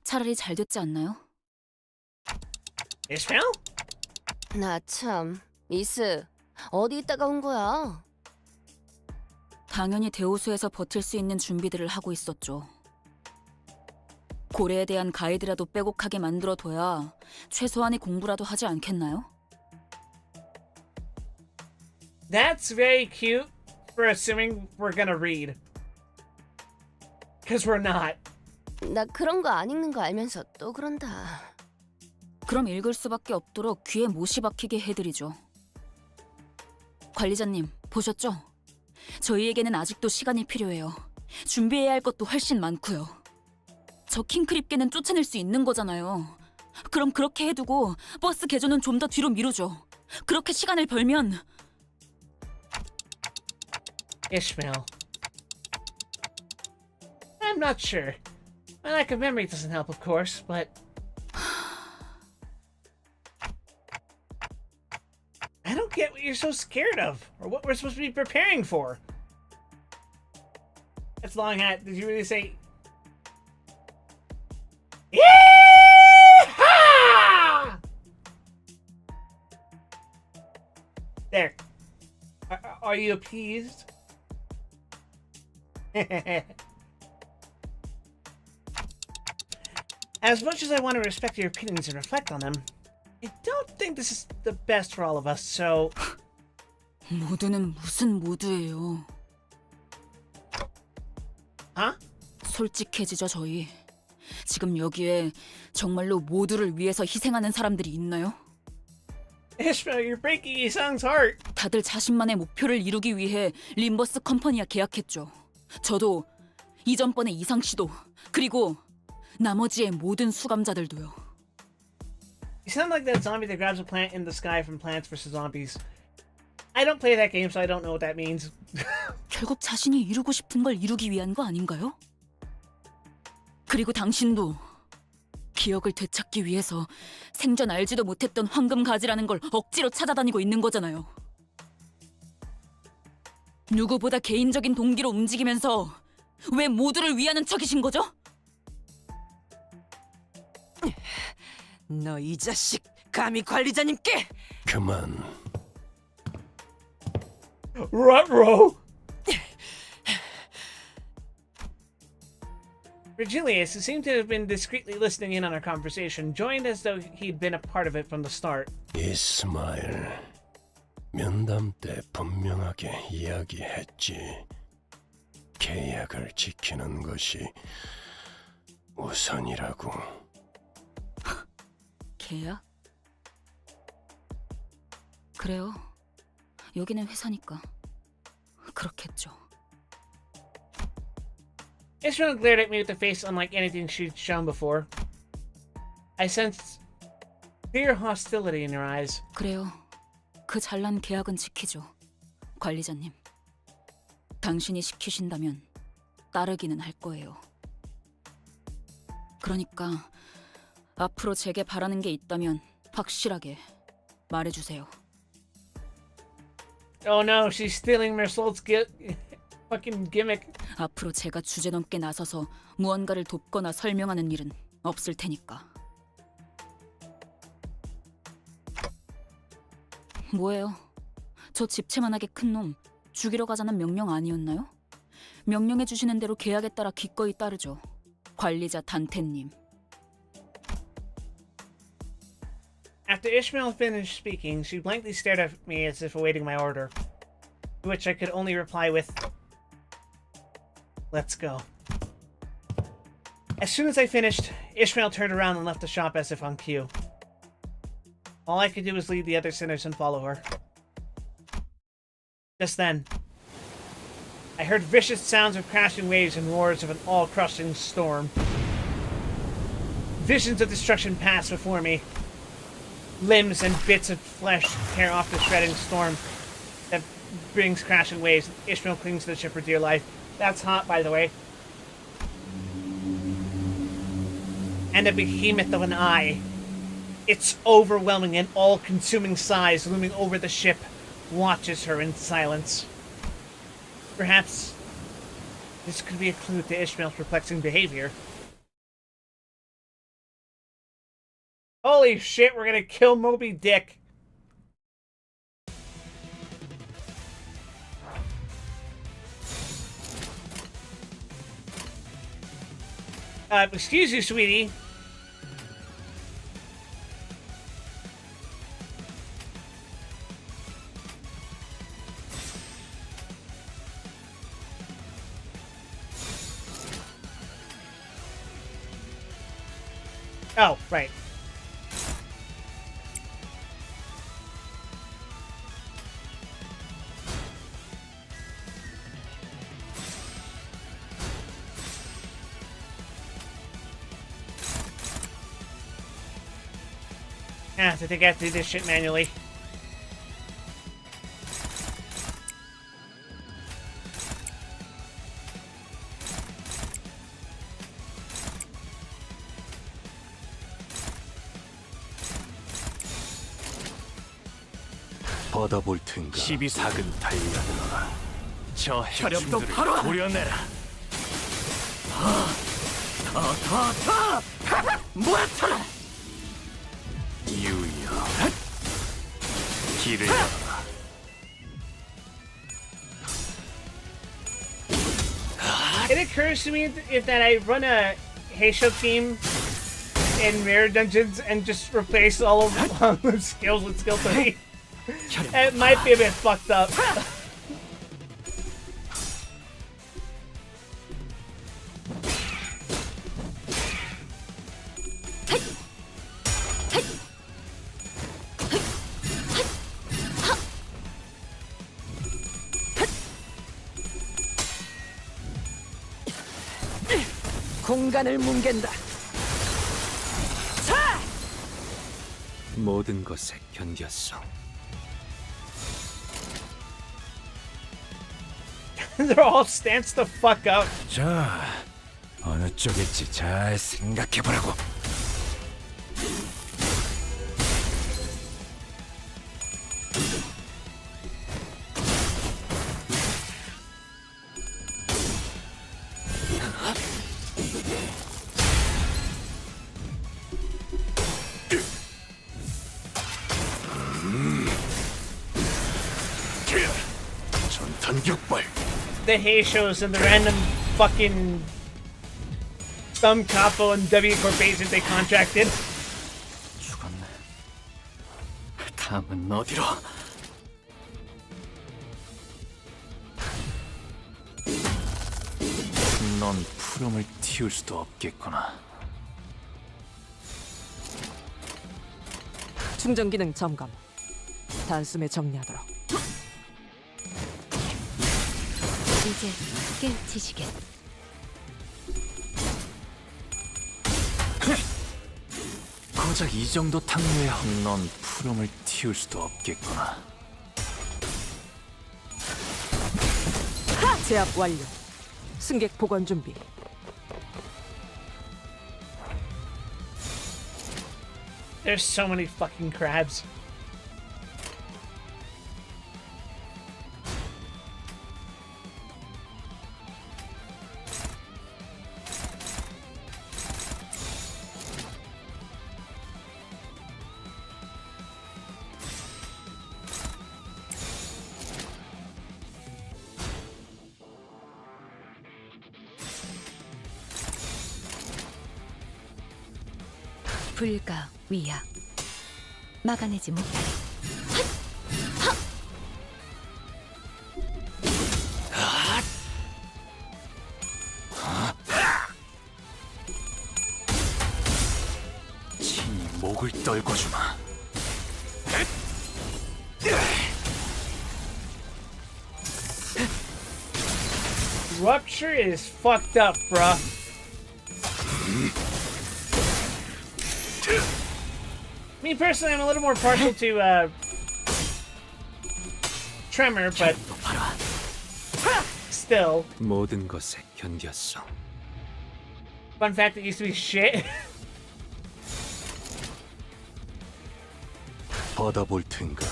차라리 잘 됐지 않나요?
Ishmael?
나 참, 미스 어디 있다가 온 거야?
당연히 대호수에서 버틸 수 있는 준비들을 하고 있었죠. 고래에 대한 가이드라도 빼곡하게 만들어둬야 최소한의 공부라도 하지 않겠나요?
That's very cute for assuming we're gonna read. Because we're not.
나 그런 거 안 읽는 거 알면서 또 그런다.
그럼 읽을 수밖에 없도록 귀에 못이 박히게 해드리죠. 관리자님, 보셨죠? 저희에게는 아직도 시간이 필요해요. 준비해야 할 것도 훨씬 많고요. 저 킹크립계는 쫓아낼 수 있는 거잖아요. 그럼 그렇게 해두고 버스 개조는 좀 더 뒤로 미루죠. 그렇게 시간을 벌면...
Ishmael. I'm not sure. My lack of memory doesn't help, of course, but... I don't get what you're so scared of, or what we're supposed to be preparing for. That's long hat. Did you really say... Yee-haw! There. Are you appeased? As much as I want to respect your opinions and reflect on them, I don't think this is the best for all of us, so...
모두는 무슨 모두예요?
Huh?
솔직해지죠, 저희. 지금 여기에 정말로 모두를 위해서 희생하는 사람들이 있나요?
Ishmael, you're breaking Isang's heart.
다들 자신만의 목표를 이루기 위해 림버스 컴퍼니와 계약했죠. 저도, 이전번에 이상 씨도, 그리고 나머지의 모든 수감자들도요.
You sound like that zombie that grabs a plant in the sky from Plants vs. Zombies. I don't play that game, so I don't know what that means.
결국 자신이 이루고 싶은 걸 이루기 위한 거 아닌가요? 그리고 당신도 기억을 되찾기 위해서 생전 알지도 못했던 황금 가지라는 걸 억지로 찾아다니고 있는 거잖아요. 누구보다 개인적인 동기로 움직이면서 왜 모두를 위하는 척이신 거죠?
너 이 자식, 감히 관리자님께!
그만.
Ruh-roh! Virgilius, who seemed to have been discreetly listening in on our conversation, joined as though he'd been a part of it from the start.
이스마일, 면담 때 분명하게 이야기했지. 계약을 지키는 것이 우선이라고.
계약? 그래요. 여기는 회사니까 그렇겠죠.
Ishmael glared at me with a face unlike anything she'd shown before. I sensed clear hostility in her eyes.
그래요. 그 잘난 계약은 지키죠. 관리자님. 당신이 시키신다면 따르기는 할 거예요. 그러니까 앞으로 제게 바라는 게 있다면 확실하게 말해주세요.
Oh no, she's stealing Mersault's fucking gimmick.
앞으로 제가 주제넘게 나서서 무언가를 돕거나 설명하는 일은 없을 테니까. 뭐예요? 저 집채만하게 큰 놈 죽이러 가자는 명령 아니었나요? 명령해 주시는 대로 계약에 따라 기꺼이 따르죠. 관리자 단테님.
After Ishmael finished speaking, she blankly stared at me as if awaiting my order, to which I could only reply with, "Let's go." As soon as I finished, Ishmael turned around and left the shop as if on cue. All I could do was lead the other sinners and follow her. Just then, I heard vicious sounds of crashing waves and roars of an all-crushing storm. Visions of destruction passed before me. Limbs and bits of flesh tear off the shredding storm that brings crashing waves. Ishmael clings to the ship for dear life. That's hot, by the way. And a behemoth of an eye. Its overwhelming and all-consuming size looming over the ship watches her in silence. Perhaps this could be a clue to Ishmael's perplexing behavior. Holy shit, we're gonna kill Moby Dick. Excuse you, sweetie. Oh, right. I think I have to do this shit manually.
받아볼 텐가.
12사근 달려들어라. 저
혈압도
해충들을
바로
도려내라.
모아쳐라.
유여. 길을 열어라.
It occurs to me if that I run a Heisho team in Mirror Dungeons and just replace all of the skills with skill 3. It might be a bit fucked up.
공간을 뭉갠다.
모든 것에 견뎠어.
They're all stance the fuck up.
자, 어느 쪽일지 잘 생각해보라고.
전탄격발.
The Heishos and the random fucking thumb capo and W Corp agent they contracted.
죽었네. 다음은 어디로?
넌 푸름을 틔울 수도 없겠구나.
충전 기능 점검. 단숨에 정리하도록.
이제 깨우치시게.
고작 이 정도 탕류에 넌 푸름을 틔울 수도 없겠구나.
제압 완료. 승객 보관 준비.
There's so many fucking crabs.
불가 위약. 막아내지 못하리.
친히 목을 떨궈주마.
Rupture is fucked up, bruh. Me personally, I'm a little more partial to Tremor, but still.
모든 것에 견뎠어.
Fun fact, it used to be shit.
받아볼 텐가.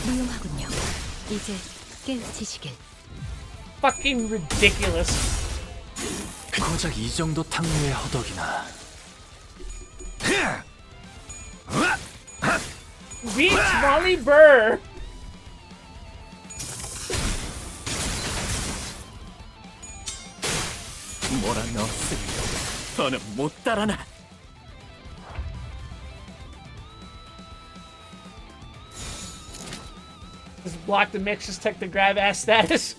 무용하군요. 이제 깨우치시길.
Fucking ridiculous.
고작 이 정도 탕류에 허덕이나.
Beats Molly Burr.
뭐라면 없으니 더는 못 따라나.
Just block the mix, just take the grab ass status.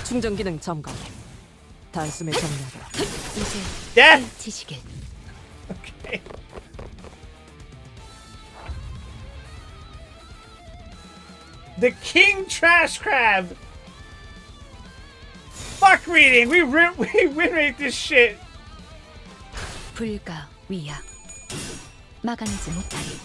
충전 기능 점검. 단숨에 정리하도록.
이제 깨우치시길.
Okay. The King Trash Crab. Fuck reading. We win rate this shit.
불가 위야 막아내지 못하리.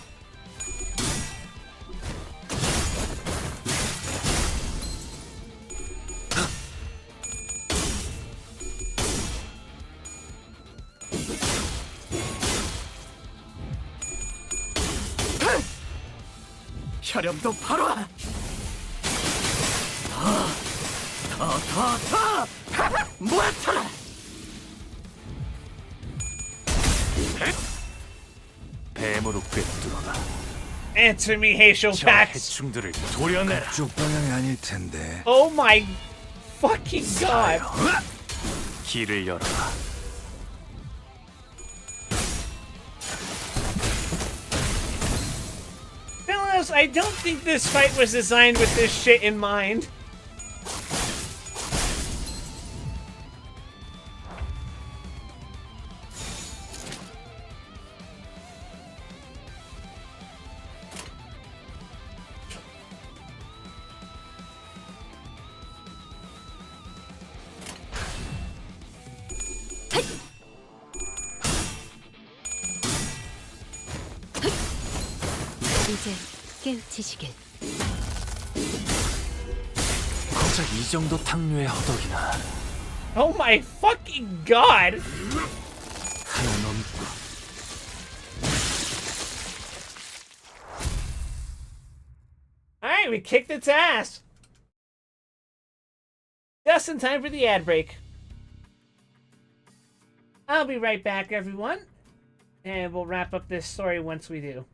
혈염도 바로 더 모아쳐라.
뱀으로 꿰뚫어라.
Answer me, Hazel
저
Pax.
해충들을 도려내라.
그쪽 방향이 아닐 텐데.
Oh my fucking god.
길을 열어라.
Fellas, I don't think this fight was designed with this shit in mind.
이제 깨우치시길.
고작 이 정도 탕류의 허덕이나
Oh my fucking god.
하나 넘고.
Alright, we kicked its ass. Just in time for the ad break. I'll be right back, everyone. And we'll wrap up this story once we do.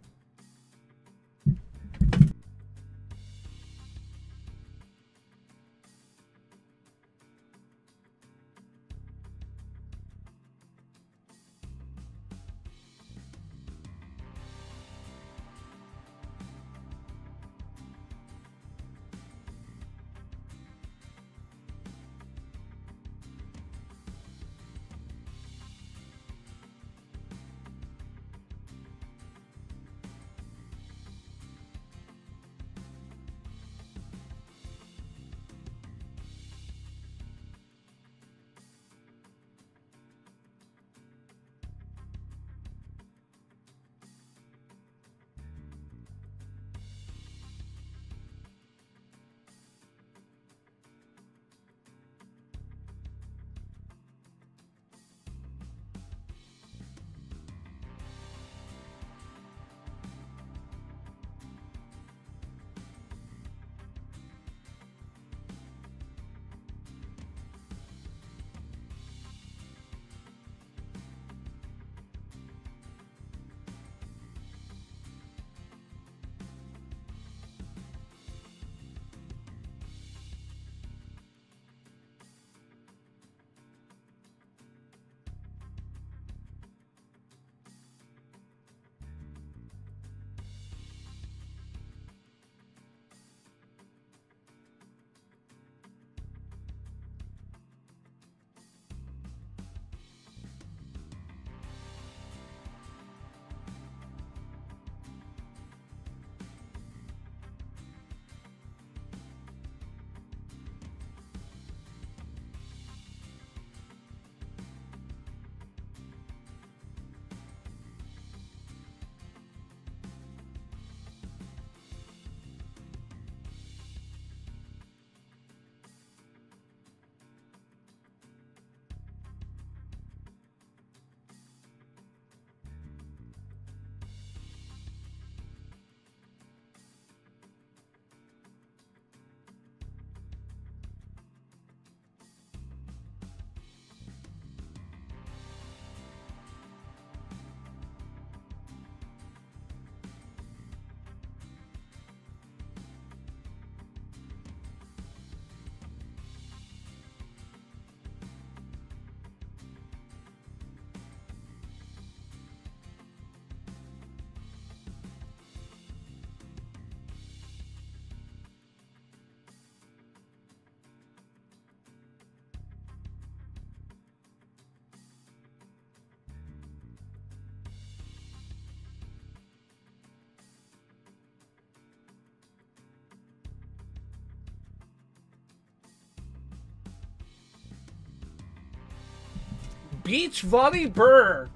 beach volley burr.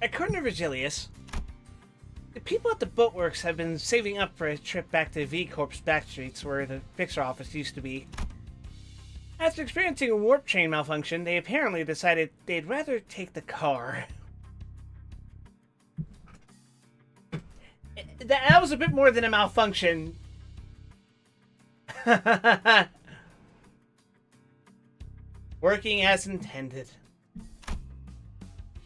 According to Virgilius, the people at the boatworks have been saving up for a trip back to V Corp's backstreets where the fixer office used to be. After experiencing a warp chain malfunction, they apparently decided they'd rather take the car. That was a bit more than a malfunction. Working as intended.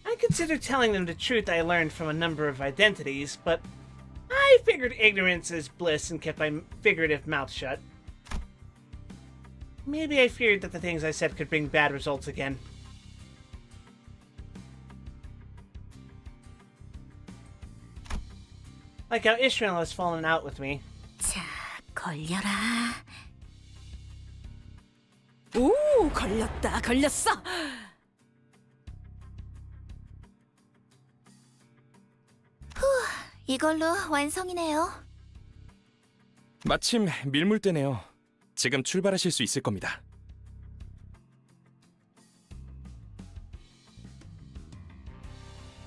I considered telling them the truth I learned from a number of identities, but I figured ignorance is bliss and kept my figurative mouth shut. Maybe I feared that the things I said could bring bad results again. Like how Ishmael has fallen out with me.
자, 걸려라.
오, 걸렸다, 걸렸어.
이걸로 완성이네요.
마침 밀물대네요. 지금 출발하실 수 있을 겁니다.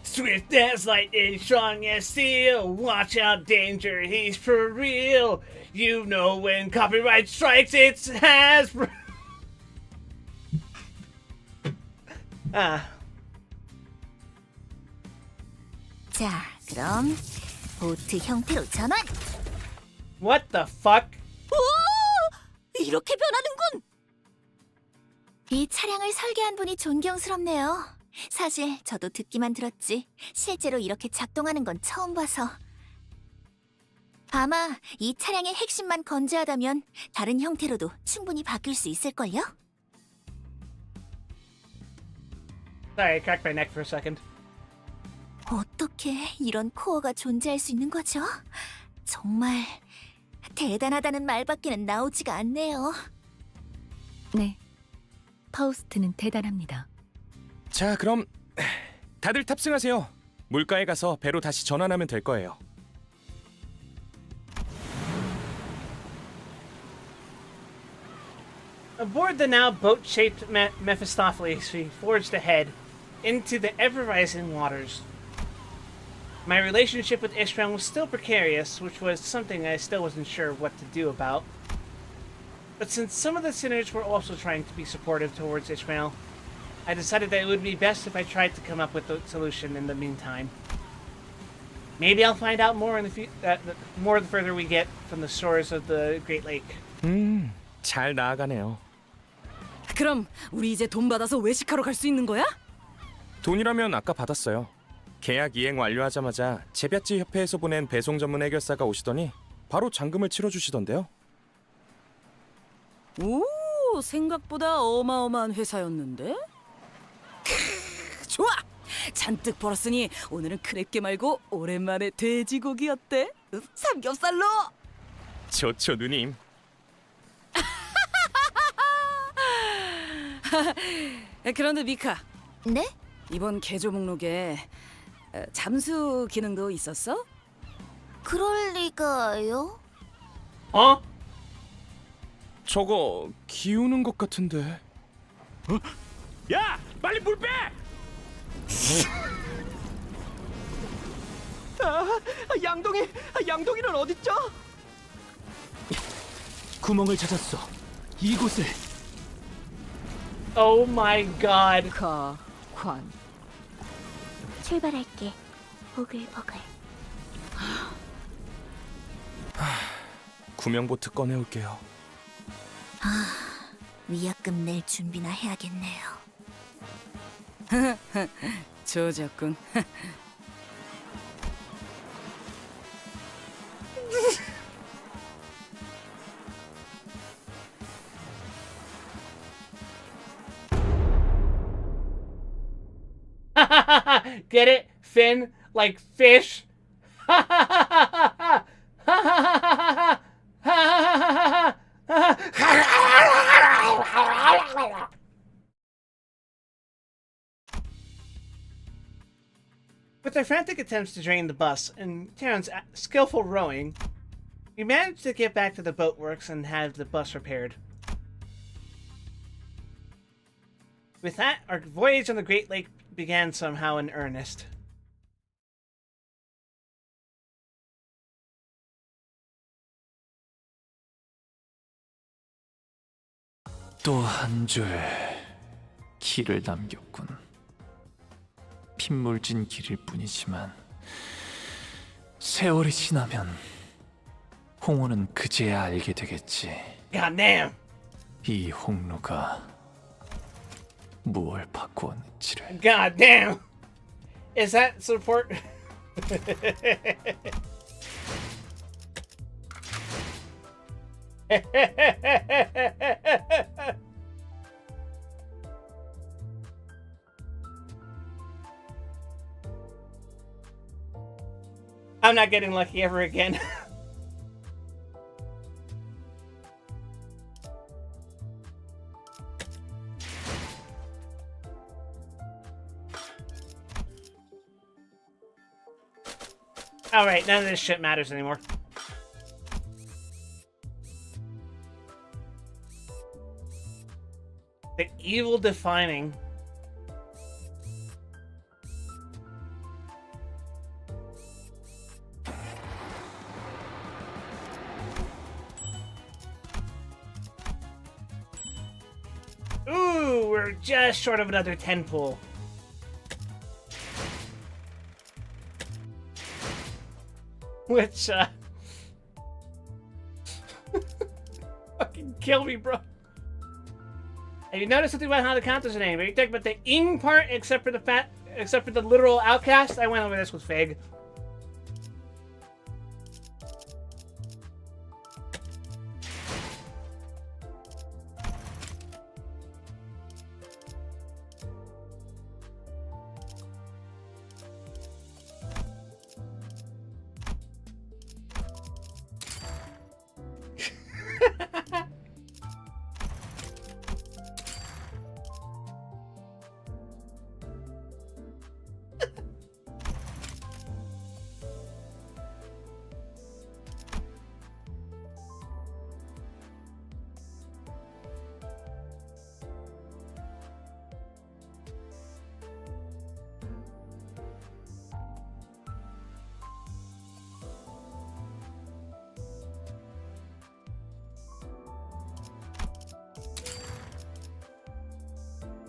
Swift as lightning, strong as steel. Watch out, danger, he's for real. You know when copyright strikes, it's has.
자, 그럼 보트 형태로 전환.
What the fuck?
오! 이렇게 변하는군!
이 차량을 설계한 분이 존경스럽네요. 사실 저도 듣기만 들었지 실제로 이렇게 작동하는 건 처음 봐서. 아마 이 차량의 핵심만 건재하다면 다른 형태로도 충분히 바뀔 수 있을걸요?
Sorry, I cracked my neck for a second.
어떻게 이런 코어가 존재할 수 있는 거죠? 정말 대단하다는 말밖에는 나오지가 않네요.
네, 파우스트는 대단합니다.
자, 그럼 다들 탑승하세요. 물가에 가서 배로 다시 전환하면 될 거예요.
Aboard the now boat-shaped Mephistopheles, we forged ahead into the ever-rising waters. My relationship with Ishmael was still precarious, which was something I still wasn't sure what to do about. But since some of the sinners were also trying to be supportive towards Ishmael, I decided that it would be best if I tried to come up with a solution in the meantime. Maybe I'll find out more in more the further we get from the shores of the Great Lake.
잘 나아가네요.
그럼 우리 이제 돈 받아서 외식하러 갈 수 있는 거야?
돈이라면 아까 받았어요. 계약 이행 완료하자마자 제비아찌 협회에서 보낸 배송 전문 해결사가 오시더니 바로 잔금을 치러주시던데요.
오, 생각보다 어마어마한 회사였는데? 좋아! 잔뜩 벌었으니 오늘은 크랩게 말고 오랜만에 돼지고기 어때? 삼겹살로!
좋죠, 누님.
그런데 미카.
네?
이번 개조 목록에 잠수 기능도 있었어?
그럴 리가요?
어?
저거 기우는 것 같은데.
야, 빨리 물 빼!
양동이는 어딨죠?
구멍을 찾았어. 이곳을.
Oh my god.
관.
출발할게. 보글보글.
구명보트 꺼내올게요.
위약금 낼 준비나 해야겠네요.
조졌군.
Get it? Fin like fish? With their frantic attempts to drain the bus and Terran's skillful rowing, we managed to get back to the boatworks and have the bus repaired. With that, our voyage on the Great Lake began somehow in earnest.
또 한 줄 길을 남겼군. 핏물진 길일 뿐이지만 세월이 지나면 홍호는 그제야 알게 되겠지.
God damn.
이 홍로가 무엇을 바꾸었는지를.
God damn. Is that support? I'm not getting lucky ever again. Alright, none of this shit matters anymore. The evil defining. Ooh, we're just short of another 10 pool. Which, fucking kill me, bro. Have you noticed something about how the counters are named? Are you talking about the ing part, except for the literal outcast? I went over this with Fig.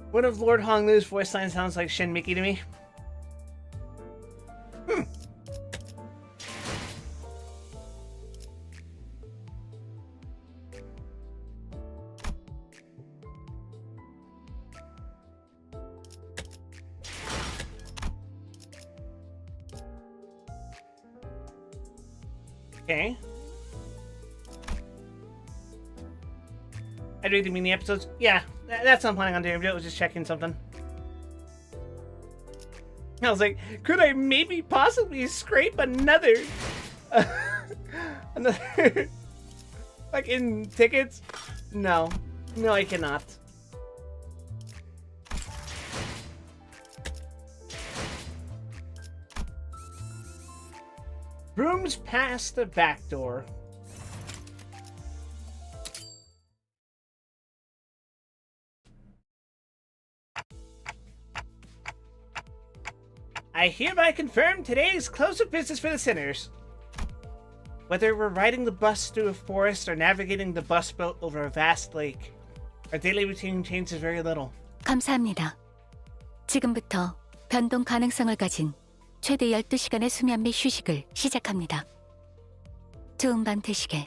One of Lord Honglu's voice line sounds like Shin Mickey to me. Okay. I read the mini episodes. Yeah, that's what I'm planning on doing. I was just checking something. I was like, could I maybe possibly scrape another another like in tickets? No. No, I cannot. Rooms past the back door. I hereby confirm today's close of business for the sinners. Whether we're riding the bus through a forest or navigating the bus boat over a vast lake, our daily routine changes very little.
감사합니다. 지금부터 변동 가능성을 가진 최대 12시간의 수면 및 휴식을 시작합니다. 좋은 밤 되시게.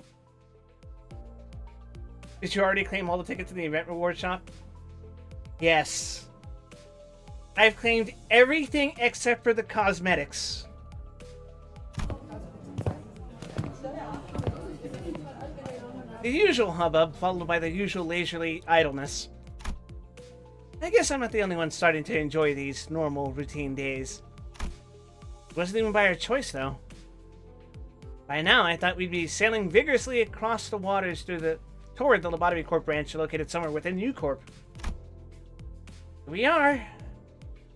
Did you already claim all the tickets to the event reward shop? Yes. I've claimed everything except for the cosmetics. The usual hubbub, followed by the usual leisurely idleness. I guess I'm not the only one starting to enjoy these normal, routine days. It wasn't even by our choice, though. By now, I thought we'd be sailing vigorously across the waters toward the Lobotomy Corp branch located somewhere within U-Corp. We are,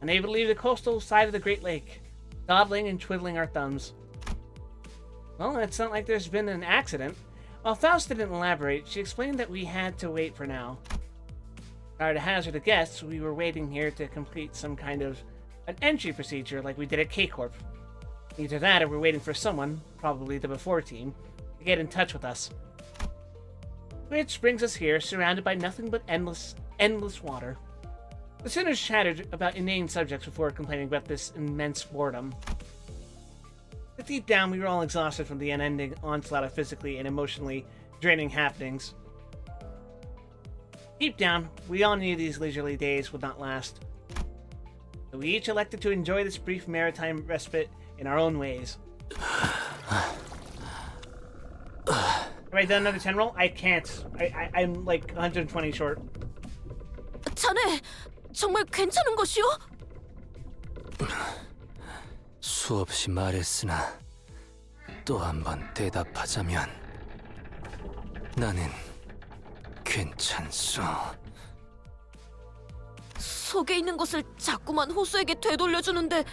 unable to leave the coastal side of the Great Lake. dawdling and twiddling our thumbs. Well, it's not like there's been an accident. While Faust didn't elaborate, she explained that we had to wait for now. To hazard a guess, we were waiting here to complete some kind of an entry procedure like we did at K-Corp. Either that or we're waiting for someone, probably the Before team, to get in touch with us. Which brings us here, surrounded by nothing but endless water. The sinners chattered about inane subjects before complaining about this immense boredom. But deep down, we were all exhausted from the unending onslaught of physically and emotionally draining happenings. Deep down, we all knew these leisurely days would not last. So we each elected to enjoy this brief maritime respite in our own ways. Have I done another 10 roll? I can't. I'm like 120 short.
자네 정말 괜찮은 것이오?
수없이 말했으나 또 한 번 대답하자면 나는 괜찮소.
속에 있는 것을 자꾸만 호수에게 되돌려주는데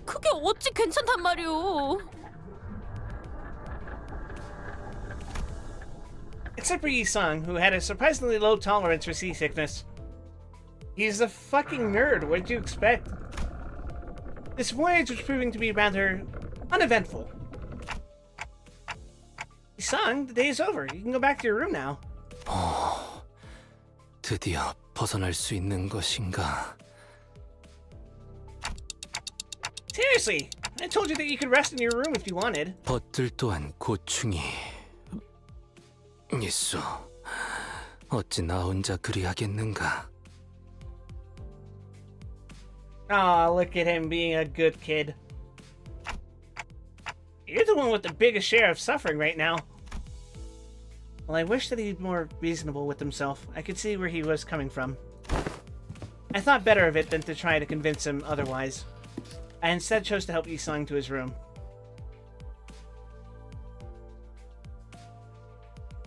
그게 어찌 괜찮단 말이오?
Except for Yi-sung, who had a surprisingly low tolerance for seasickness. He's a fucking nerd, what did you expect? This voyage was proving to be rather uneventful. Yi-sung, the day is over. You can go back to your room now.
드디어 벗어날 수 있는 것인가?
Seriously, I told you that you could rest in your room if you wanted.
벗들 또한 고충이 있어. 어찌 나 혼자 그리하겠는가?
Aw, look at him being a good kid. You're the one with the biggest share of suffering right now. Well, I wish that he'd be more reasonable with himself. I could see where he was coming from. I thought better of it than to try to convince him otherwise. I instead chose to help Yi-sung to his room.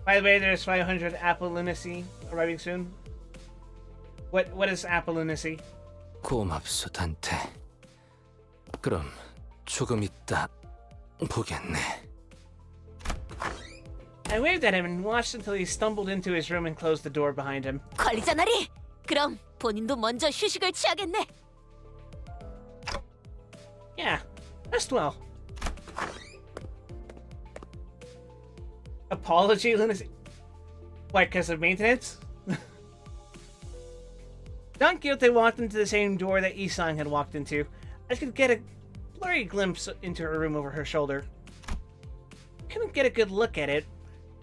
By the way, there's 500 Apple Lunacy arriving soon. What is Apple Lunacy?
고맙소, 단테. 그럼 조금 있다 보겠네.
I waved at him and watched until he stumbled into his room and closed the door behind him.
관리자 나리, 그럼 본인도 먼저 휴식을 취하겠네.
Yeah, rest well. Apology, Lunacy? What, because of maintenance? Don Quixote walked into the same door that Yi-sung had walked into. I could get a blurry glimpse into her room over her shoulder. Couldn't get a good look at it,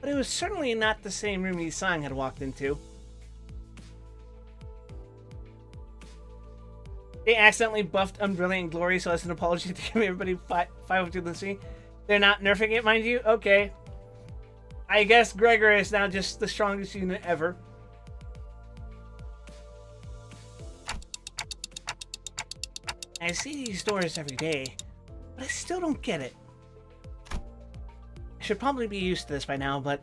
but it was certainly not the same room Yi-sung had walked into. They accidentally buffed Unbrilliant Glory, so as an apology to give everybody 502 Lunacy. They're not nerfing it, mind you? Okay. I guess Gregor is now just the strongest unit ever. I see these doors every day, but I still don't get it. I should probably be used to this by now, but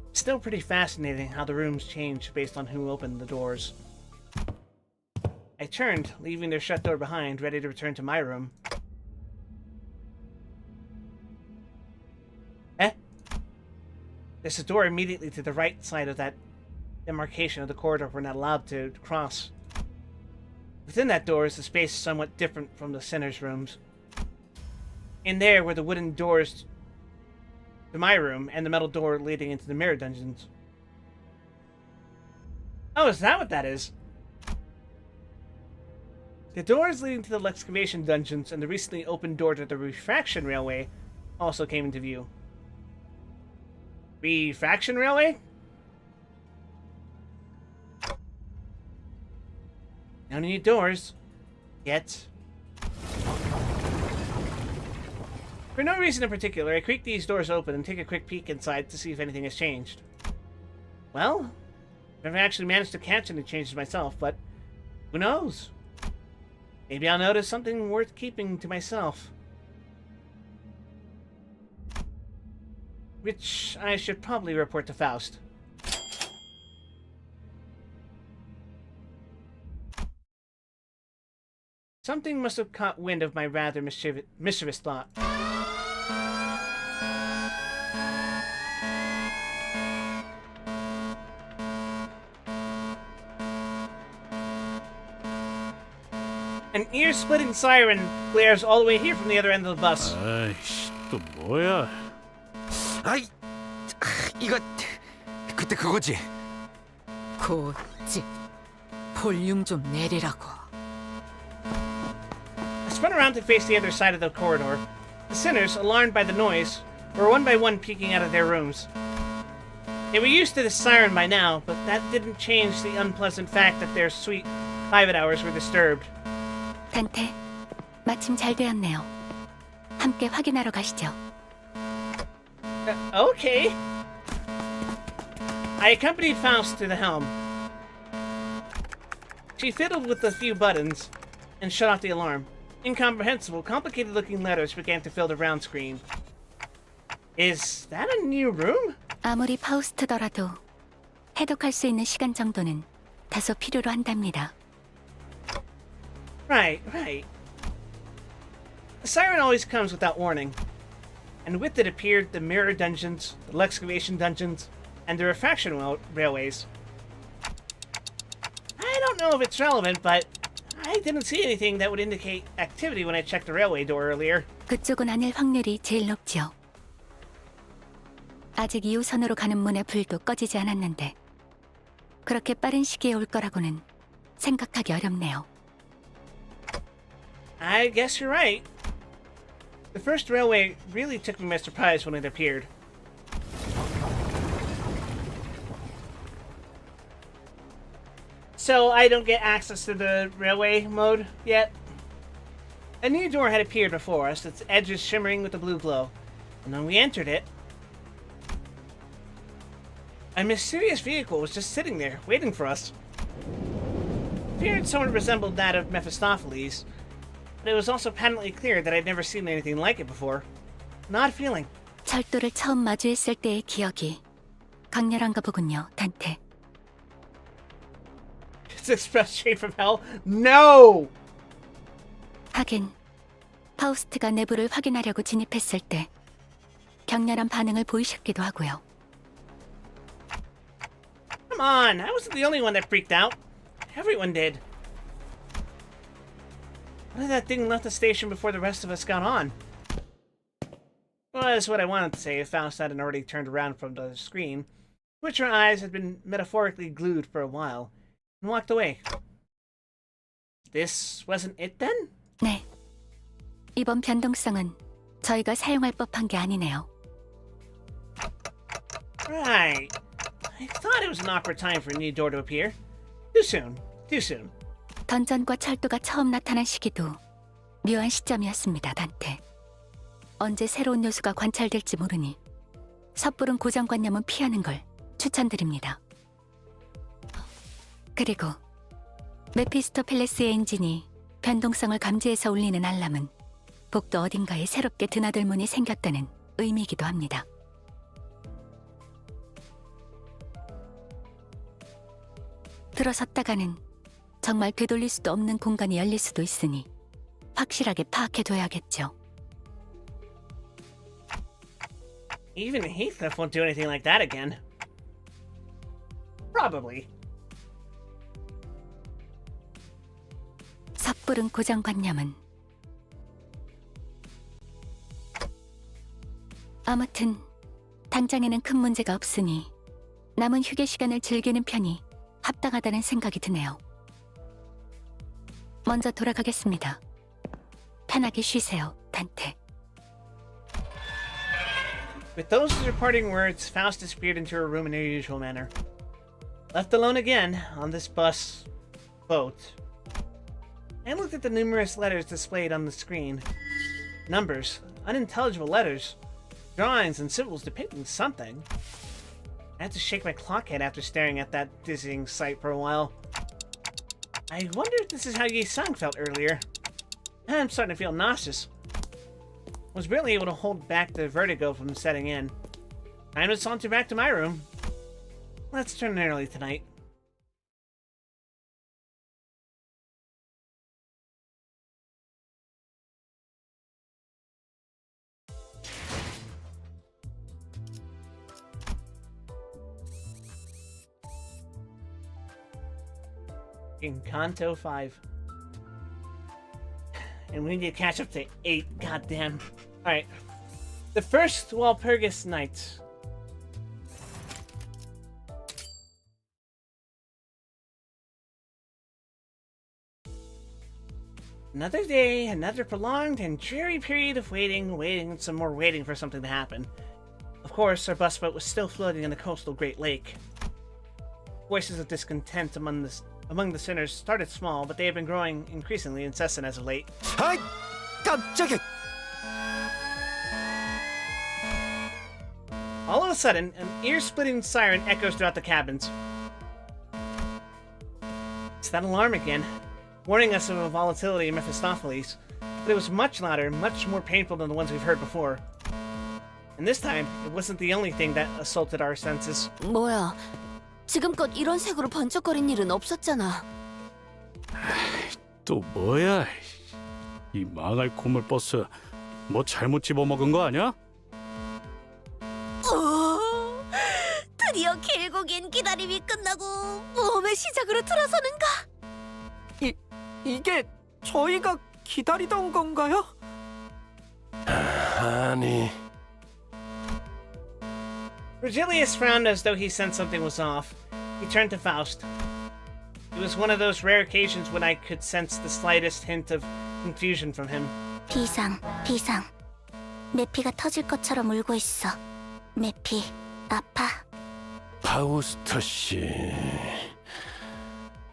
it's still pretty fascinating how the rooms change based on who opened the doors. I turned, leaving their shut door behind, ready to return to my room. There's a door immediately to the right side of that demarcation of the corridor we're not allowed to cross. Within that door is a space somewhat different from the sinners' rooms. In there were the wooden doors to my room and the metal door leading into the mirror dungeons. Oh, is that what that is? The doors leading to the excavation dungeons and the recently opened door to the refraction railway also came into view. Refraction railway? No new doors. Yet. For no reason in particular, I creak these doors open and take a quick peek inside to see if anything has changed. Well, I've never actually managed to catch any changes myself, but who knows? Maybe I'll notice something worth keeping to myself. Which I should probably report to Faust. Something must have caught wind of my rather mischievous thought. An ear-splitting siren blares all the way here from the other end of the bus.
아이씨, 또 뭐야?
아이, 이거 그때 그거지.
고지. 볼륨 좀 내리라고.
I spun around to face the other side of the corridor. The sinners, alarmed by the noise, were one by one peeking out of their rooms. They were used to the siren by now, but that didn't change the unpleasant fact that their sweet private hours were disturbed.
단테, 마침 잘 되었네요. 함께 확인하러 가시죠.
Okay. I accompanied Faust to the helm. She fiddled with a few buttons and shut off the alarm. Incomprehensible, complicated-looking letters began to fill the round screen. Is that a new room?
아무리 파우스트더라도 해독할 수 있는 시간 정도는 다소 필요로 한답니다.
Right. The siren always comes without warning. And with it appeared the mirror dungeons, the excavation dungeons, and the refraction railways. I don't know if it's relevant, but I didn't see anything that would indicate activity when I checked the railway door earlier.
그쪽은 아닐 확률이 제일 높죠. 아직 2호선으로 가는 문의 불도 꺼지지 않았는데 그렇게 빠른 시기에 올 거라고는 생각하기 어렵네요.
I guess you're right. The first railway really took me by surprise when it appeared. So I don't get access to the railway mode yet? A new door had appeared before us, its edges shimmering with a blue glow. And when we entered it, a mysterious vehicle was just sitting there, waiting for us. It appeared somewhat resembled that of Mephistopheles, but it was also patently clear that I'd never seen anything like it before. An odd feeling.
철도를 처음 마주했을 때의 기억이 강렬한가 보군요, 단테.
It's express straight from hell? No!
하긴 파우스트가 내부를 확인하려고 진입했을 때 격렬한 반응을 보이셨기도 하고요.
Come on, I wasn't the only one that freaked out. Everyone did. What if that thing left the station before the rest of us got on? Well, that's what I wanted to say if Faust hadn't already turned around from the screen, to which her eyes had been metaphorically glued for a while, and walked away. This wasn't it then?
네. 이번 변동성은 저희가 사용할 법한 게 아니네요.
Right. I thought it was an awkward time for a new door to appear. Too soon.
던전과 철도가 처음 나타난 시기도 묘한 시점이었습니다, 단테. 언제 새로운 요소가 관찰될지 모르니 섣부른 고정관념은 피하는 걸 추천드립니다. 그리고 메피스토펠레스의 엔진이 변동성을 감지해서 울리는 알람은 복도 어딘가에 새롭게 드나들 문이 생겼다는 의미이기도 합니다. 들어섰다가는 정말 되돌릴 수도 없는 공간이 열릴 수도 있으니 확실하게 파악해둬야겠죠.
Even Heathcliff won't do anything like that again. Probably.
섣부른 고정관념은 아무튼 당장에는 큰 문제가 없으니 남은 휴게 시간을 즐기는 편이 합당하다는 생각이 드네요. 먼저 돌아가겠습니다. 편하게 쉬세요, 단테.
With those as her parting words, Faust disappeared into her room in her usual manner. Left alone again on this boat. I looked at the numerous letters displayed on the screen. Numbers, unintelligible letters, drawings and symbols depicting something. I had to shake my clock head after staring at that dizzying sight for a while. I wonder if this is how Yi-sang felt earlier. I'm starting to feel nauseous. Was barely able to hold back the vertigo from setting in. Time to saunter back to my room. Let's turn in early tonight. In Kanto 5. And we need to catch up to 8. Goddamn. Alright. The first Walpurgis Night. Another day, another prolonged and dreary period of waiting, and some more waiting for something to happen. Of course, our bus boat was still floating in the coastal Great Lake. Voices of discontent among the sinners started small, but they have been growing increasingly incessant as of late.
아이, 깜짝이야.
All of a sudden, an ear-splitting siren echoes throughout the cabins. It's that alarm again, warning us of a volatility in Mephistopheles, but it was much louder, much more painful than the ones we've heard before. And this time, it wasn't the only thing that assaulted our senses.
뭐야? 지금껏 이런 색으로 번쩍거린 일은 없었잖아.
또 뭐야? 이 망할 고물 버스 뭐 잘못 집어먹은 거 아니야?
드디어 길고 긴 기다림이 끝나고 모험의 시작으로 들어서는가?
이게 저희가 기다리던 건가요?
아니.
Virgilius frowned as though he sensed something was off. He turned to Faust. It was one of those rare occasions when I could sense the slightest hint of confusion from him.
비상. 메피가 터질 것처럼 울고 있어. 메피, 아파.
파우스터 씨,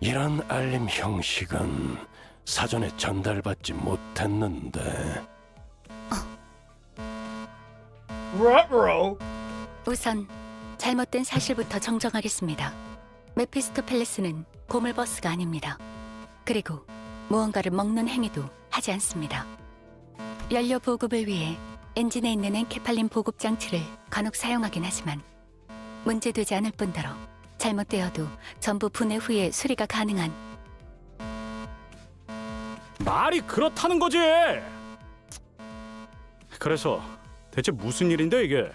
이런 알림 형식은 사전에 전달받지 못했는데.
ruh
우선 잘못된 사실부터 정정하겠습니다. 메피스토펠레스는 고물버스가 아닙니다. 그리고 무언가를 먹는 행위도 하지 않습니다. 연료 보급을 위해 엔진에 있는 엔케팔린 보급 장치를 간혹 사용하긴 하지만 문제되지 않을 뿐더러 잘못되어도 전부 분해 후에 수리가 가능한.
말이 그렇다는 거지. 그래서 대체 무슨 일인데 이게?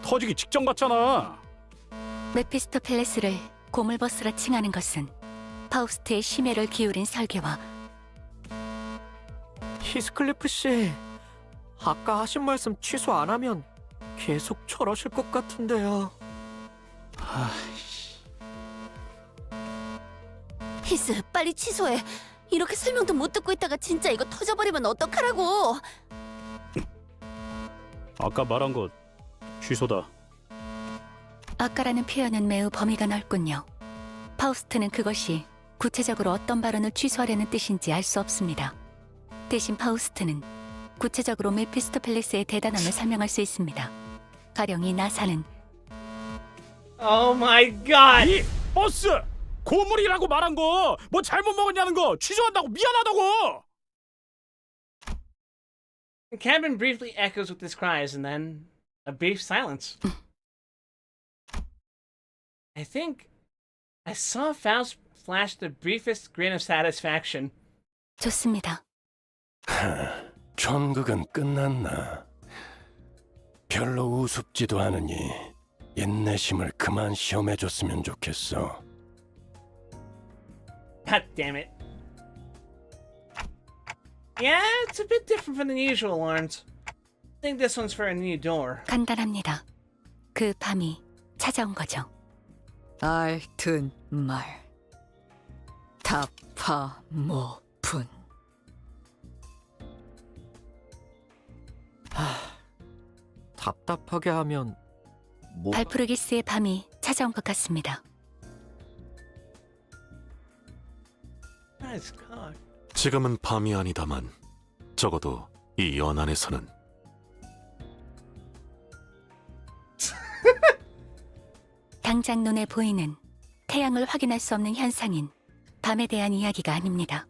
터지기 직전 같잖아.
메피스토펠레스를 고물버스라 칭하는 것은 파우스트의 심혈을 기울인 설계와
히스클리프 씨, 아까 하신 말씀 취소 안 하면 계속 저러실 것 같은데요.
히스, 빨리 취소해. 이렇게 설명도 못 듣고 있다가 진짜 이거 터져버리면 어떡하라고.
아까 말한 거 취소다.
아까라는 표현은 매우 범위가 넓군요. 파우스트는 그것이 구체적으로 어떤 발언을 취소하려는 뜻인지 알 수 없습니다. 대신 파우스트는 구체적으로 메피스토펠레스의 대단함을 설명할 수 있습니다. 가령 이 나사는
Oh my god!
이 버스! 고물이라고 말한 거 뭐 잘못 먹었냐는 거 취소한다고 미안하다고!
The cabin briefly echoes with his cries and then a brief silence. I think I saw Faust flash the briefest grin of satisfaction.
좋습니다.
전극은 끝났나? 별로 우습지도 않으니 인내심을 그만 시험해줬으면 좋겠어.
God damn it. Yeah, it's a bit different from the usual alarms. I think this one's for a new door.
간단합니다. 그 밤이 찾아온 거죠.
알튼 말 타파모분.
답답하게 하면 뭐...
발프르기스의 밤이 찾아온 것 같습니다.
Nice cock.
지금은 밤이 아니다만 적어도 이 연안에서는
당장 눈에 보이는 태양을 확인할 수 없는 현상인 밤에 대한 이야기가 아닙니다.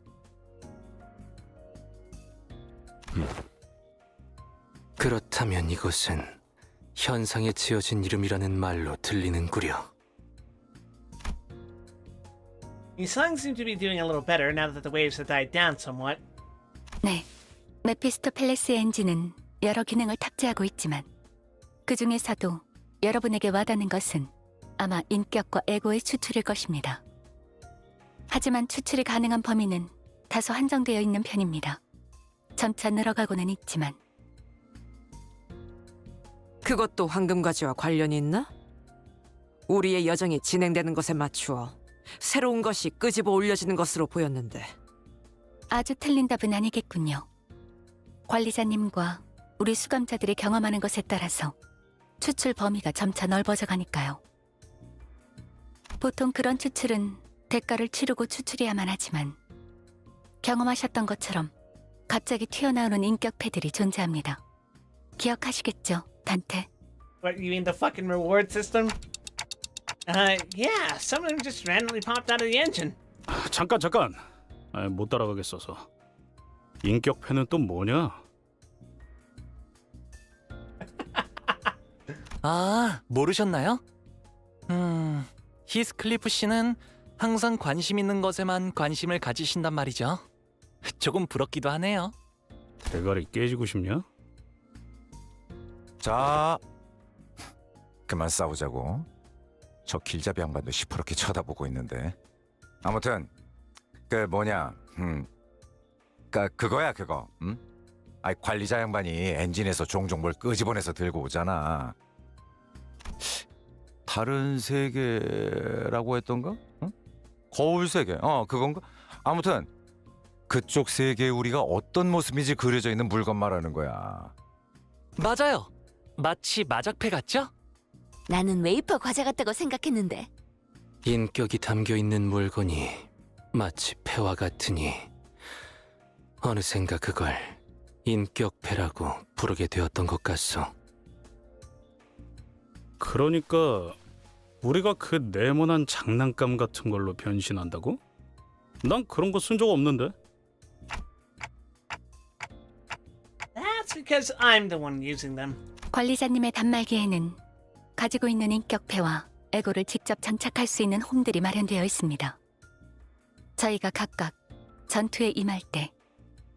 그렇다면 이것은 현상에 지어진 이름이라는 말로 들리는구려.
These songs seem to be doing a little better now that the waves have died down somewhat.
네, 메피스토펠레스의 엔진은 여러 기능을 탑재하고 있지만 그 중에서도 여러분에게 와닿는 것은 아마 인격과 에고의 추출일 것입니다. 하지만 추출이 가능한 범위는 다소 한정되어 있는 편입니다. 점차 늘어가고는 있지만.
그것도 황금가지와 관련이 있나? 우리의 여정이 진행되는 것에 맞추어 새로운 것이 끄집어 올려지는 것으로 보였는데.
아주 틀린 답은 아니겠군요. 관리자님과 우리 수감자들이 경험하는 것에 따라서 추출 범위가 점차 넓어져 가니까요. 보통 그런 추출은 대가를 치르고 추출해야만 하지만 경험하셨던 것처럼 갑자기 튀어나오는 인격패들이 존재합니다. 기억하시겠죠, 단테?
What, you mean the fucking reward system? Yeah, some of them just randomly popped out of the engine.
잠깐. 못 따라가겠어서. 인격패는 또 뭐냐?
아, 모르셨나요? 히스클리프 씨는 항상 관심 있는 것에만 관심을 가지신단 말이죠. 조금 부럽기도 하네요.
대가리 깨지고 싶냐?
자, 그만 싸우자고. 저 길잡이 양반도 시퍼렇게 쳐다보고 있는데. 아무튼 그 뭐냐, 그거야 그거. 아이 관리자 양반이 엔진에서 종종 뭘 끄집어내서 들고 오잖아. 다른 세계라고 했던가? 응? 거울 세계. 그건가? 아무튼 그쪽 세계에 우리가 어떤 모습인지 그려져 있는 물건 말하는 거야.
맞아요. 마치 마작패 같죠?
나는 웨이퍼 과자 같다고 생각했는데.
인격이 담겨 있는 물건이 마치 패와 같으니 어느샌가 그걸 인격패라고 부르게 되었던 것 같소.
그러니까 우리가 그 네모난 장난감 같은 걸로 변신한다고? 난 그런 거 쓴 적 없는데.
That's because I'm the one using them.
관리자님의 단말기에는 가지고 있는 인격패와 에고를 직접 장착할 수 있는 홈들이 마련되어 있습니다. 저희가 각각 전투에 임할 때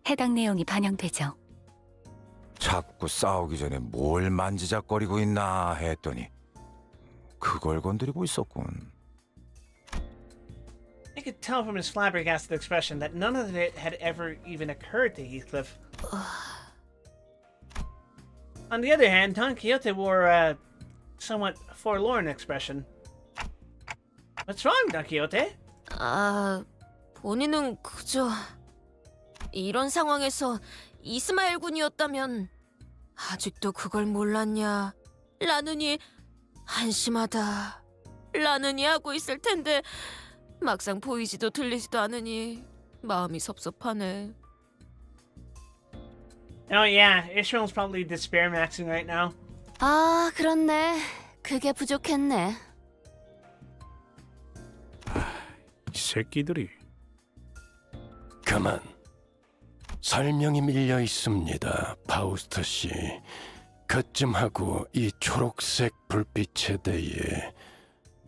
해당 내용이 반영되죠.
자꾸 싸우기 전에 뭘 만지작거리고 있나 했더니 그걸 건드리고 있었군.
I could tell from his flabbergasted expression that none of it had ever even occurred to Heathcliff. On the other hand, Don Quixote wore a somewhat forlorn expression. What's wrong, Don Quixote?
본인은 그저 이런 상황에서 이스마엘 군이었다면 아직도 그걸 몰랐냐 라느니 한심하다 라느니 하고 있을 텐데 막상 보이지도 들리지도 않으니 마음이 섭섭하네.
Oh yeah, Ishmael's probably despair maxing right now.
아, 그렇네. 그게 부족했네.
이 새끼들이.
그만. 설명이 밀려 있습니다, 파우스트 씨. 그쯤 하고 이 초록색 불빛에 대해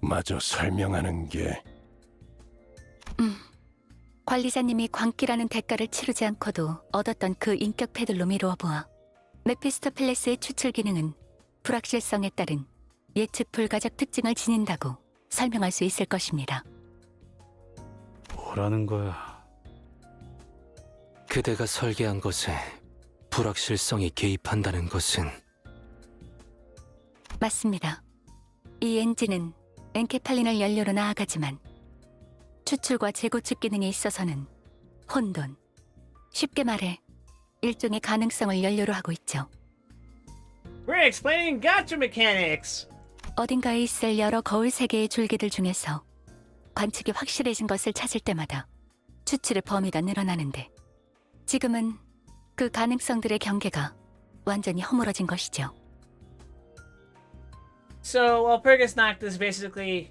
마저 설명하는 게.
관리자님이 광기라는 대가를 치르지 않고도 얻었던 그 인격패들로 미루어 보아 메피스토펠레스의 추출 기능은 불확실성에 따른 예측 불가적 특징을 지닌다고 설명할 수 있을 것입니다.
뭐라는 거야?
그대가 설계한 것에 불확실성이 개입한다는 것은?
맞습니다. 이 엔진은 엔케팔린을 연료로 나아가지만 추출과 재구축 기능에 있어서는 혼돈, 쉽게 말해 일종의 가능성을 연료로 하고 있죠.
We're explaining gotcha mechanics!
어딘가에 있을 여러 거울 세계의 줄기들 중에서 관측이 확실해진 것을 찾을 때마다 추출의 범위가 늘어나는데 지금은 그 가능성들의 경계가 완전히 허물어진 것이죠.
So, Walpurgis Nacht is basically...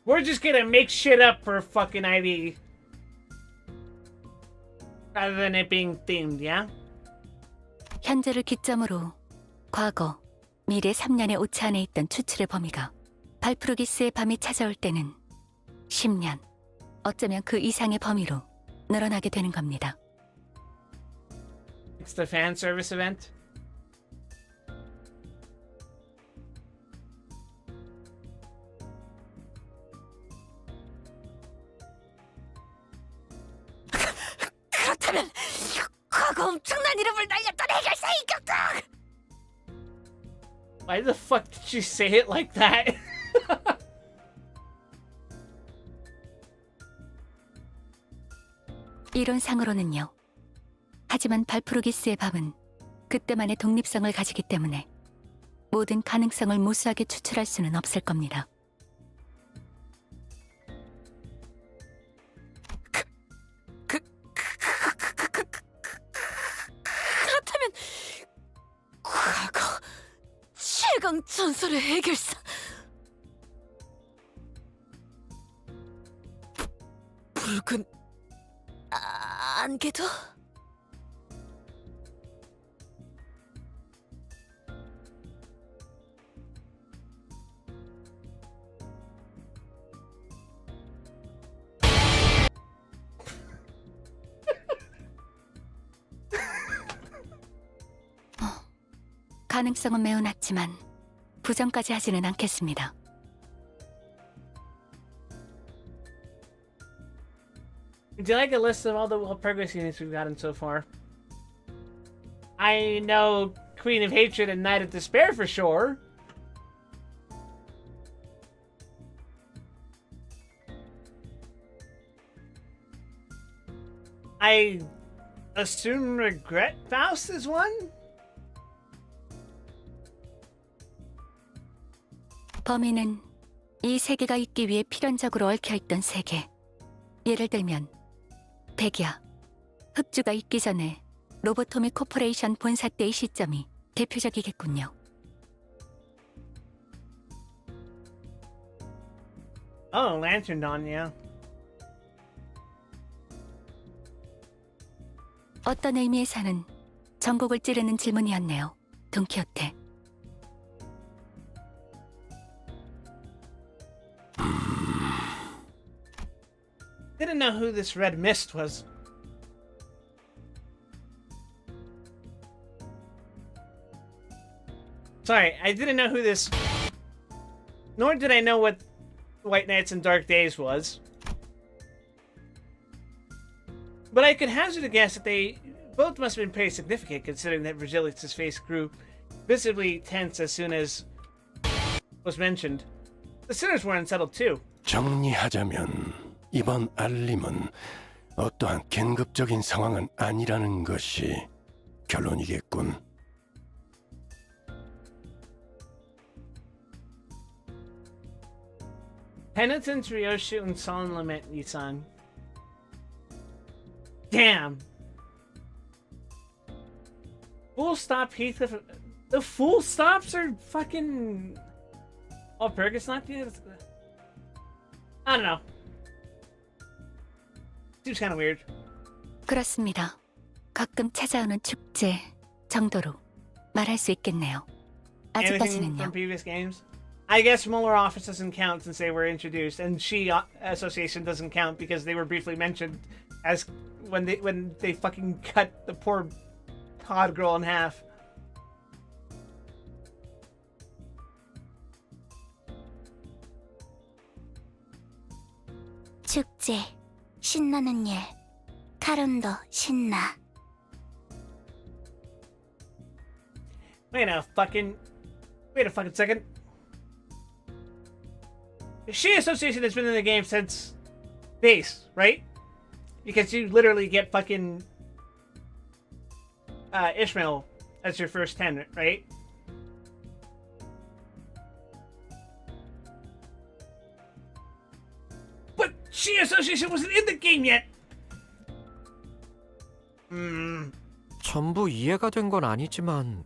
We're just gonna make shit up for fucking ID. Rather than it being themed, yeah?
현재를 기점으로 과거, 미래 3년의 오차 안에 있던 추출의 범위가 발프루기스의 밤이 찾아올 때는 10년, 어쩌면 그 이상의 범위로 늘어나게 되는 겁니다.
It's the fan service event.
그렇다면 과거 엄청난 이름을 날렸던 해결사 이겼다.
Why the fuck did she say it like that?
이론상으로는요. 하지만 발프루기스의 밤은 그때만의 독립성을 가지기 때문에 모든 가능성을 무수하게 추출할 수는 없을 겁니다.
그렇다면 과거 최강 전설의 해결사 붉은 안개도?
가능성은 매우 낮지만 부정까지 하지는 않겠습니다.
Would you like a list of all the progress units we've gotten so far? I know Queen of Hatred and Knight of Despair for sure. I assume Regret Faust is one?
범인은 이 세계가 있기 위해 필연적으로 얽혀있던 세계. 예를 들면 백야, 흑주가 있기 전에 로보토미 코퍼레이션 본사 때의 시점이 대표적이겠군요.
Oh, Lantern Dawn, yeah.
어떤 의미에서는 전곡을 찌르는 질문이었네요, 돈키호테.
Didn't know who this red mist was. Sorry, I didn't know who this... Nor did I know what White Nights and Dark Days was. But I could hazard a guess that they both must have been pretty significant, considering that Virgilius' face grew visibly tense as soon as was mentioned. The sinners were unsettled too.
정리하자면 이번 알림은 어떠한 긴급적인 상황은 아니라는 것이 결론이겠군.
Penitence, Ryoshu, and Solemn Lament Nissan. Damn. Full stop Heathcliff. The full stops are fucking. Oh, Pergus not good. I don't know. Seems kind of weird.
그렇습니다. 가끔 찾아오는 축제 정도로 말할 수 있겠네요.
Anything
아직까지는요.
from previous games? I guess Muller Office doesn't count since they were introduced, and She Association doesn't count because they were briefly mentioned as when they fucking cut the poor Todd girl in half.
축제, 신나는 일, 카론도 신나.
Wait a fucking second. The She Association has been in the game since base, right? Because you literally get fucking Ishmael as your first 10, right? But She Association wasn't in the game yet!
전부 이해가 된 건 아니지만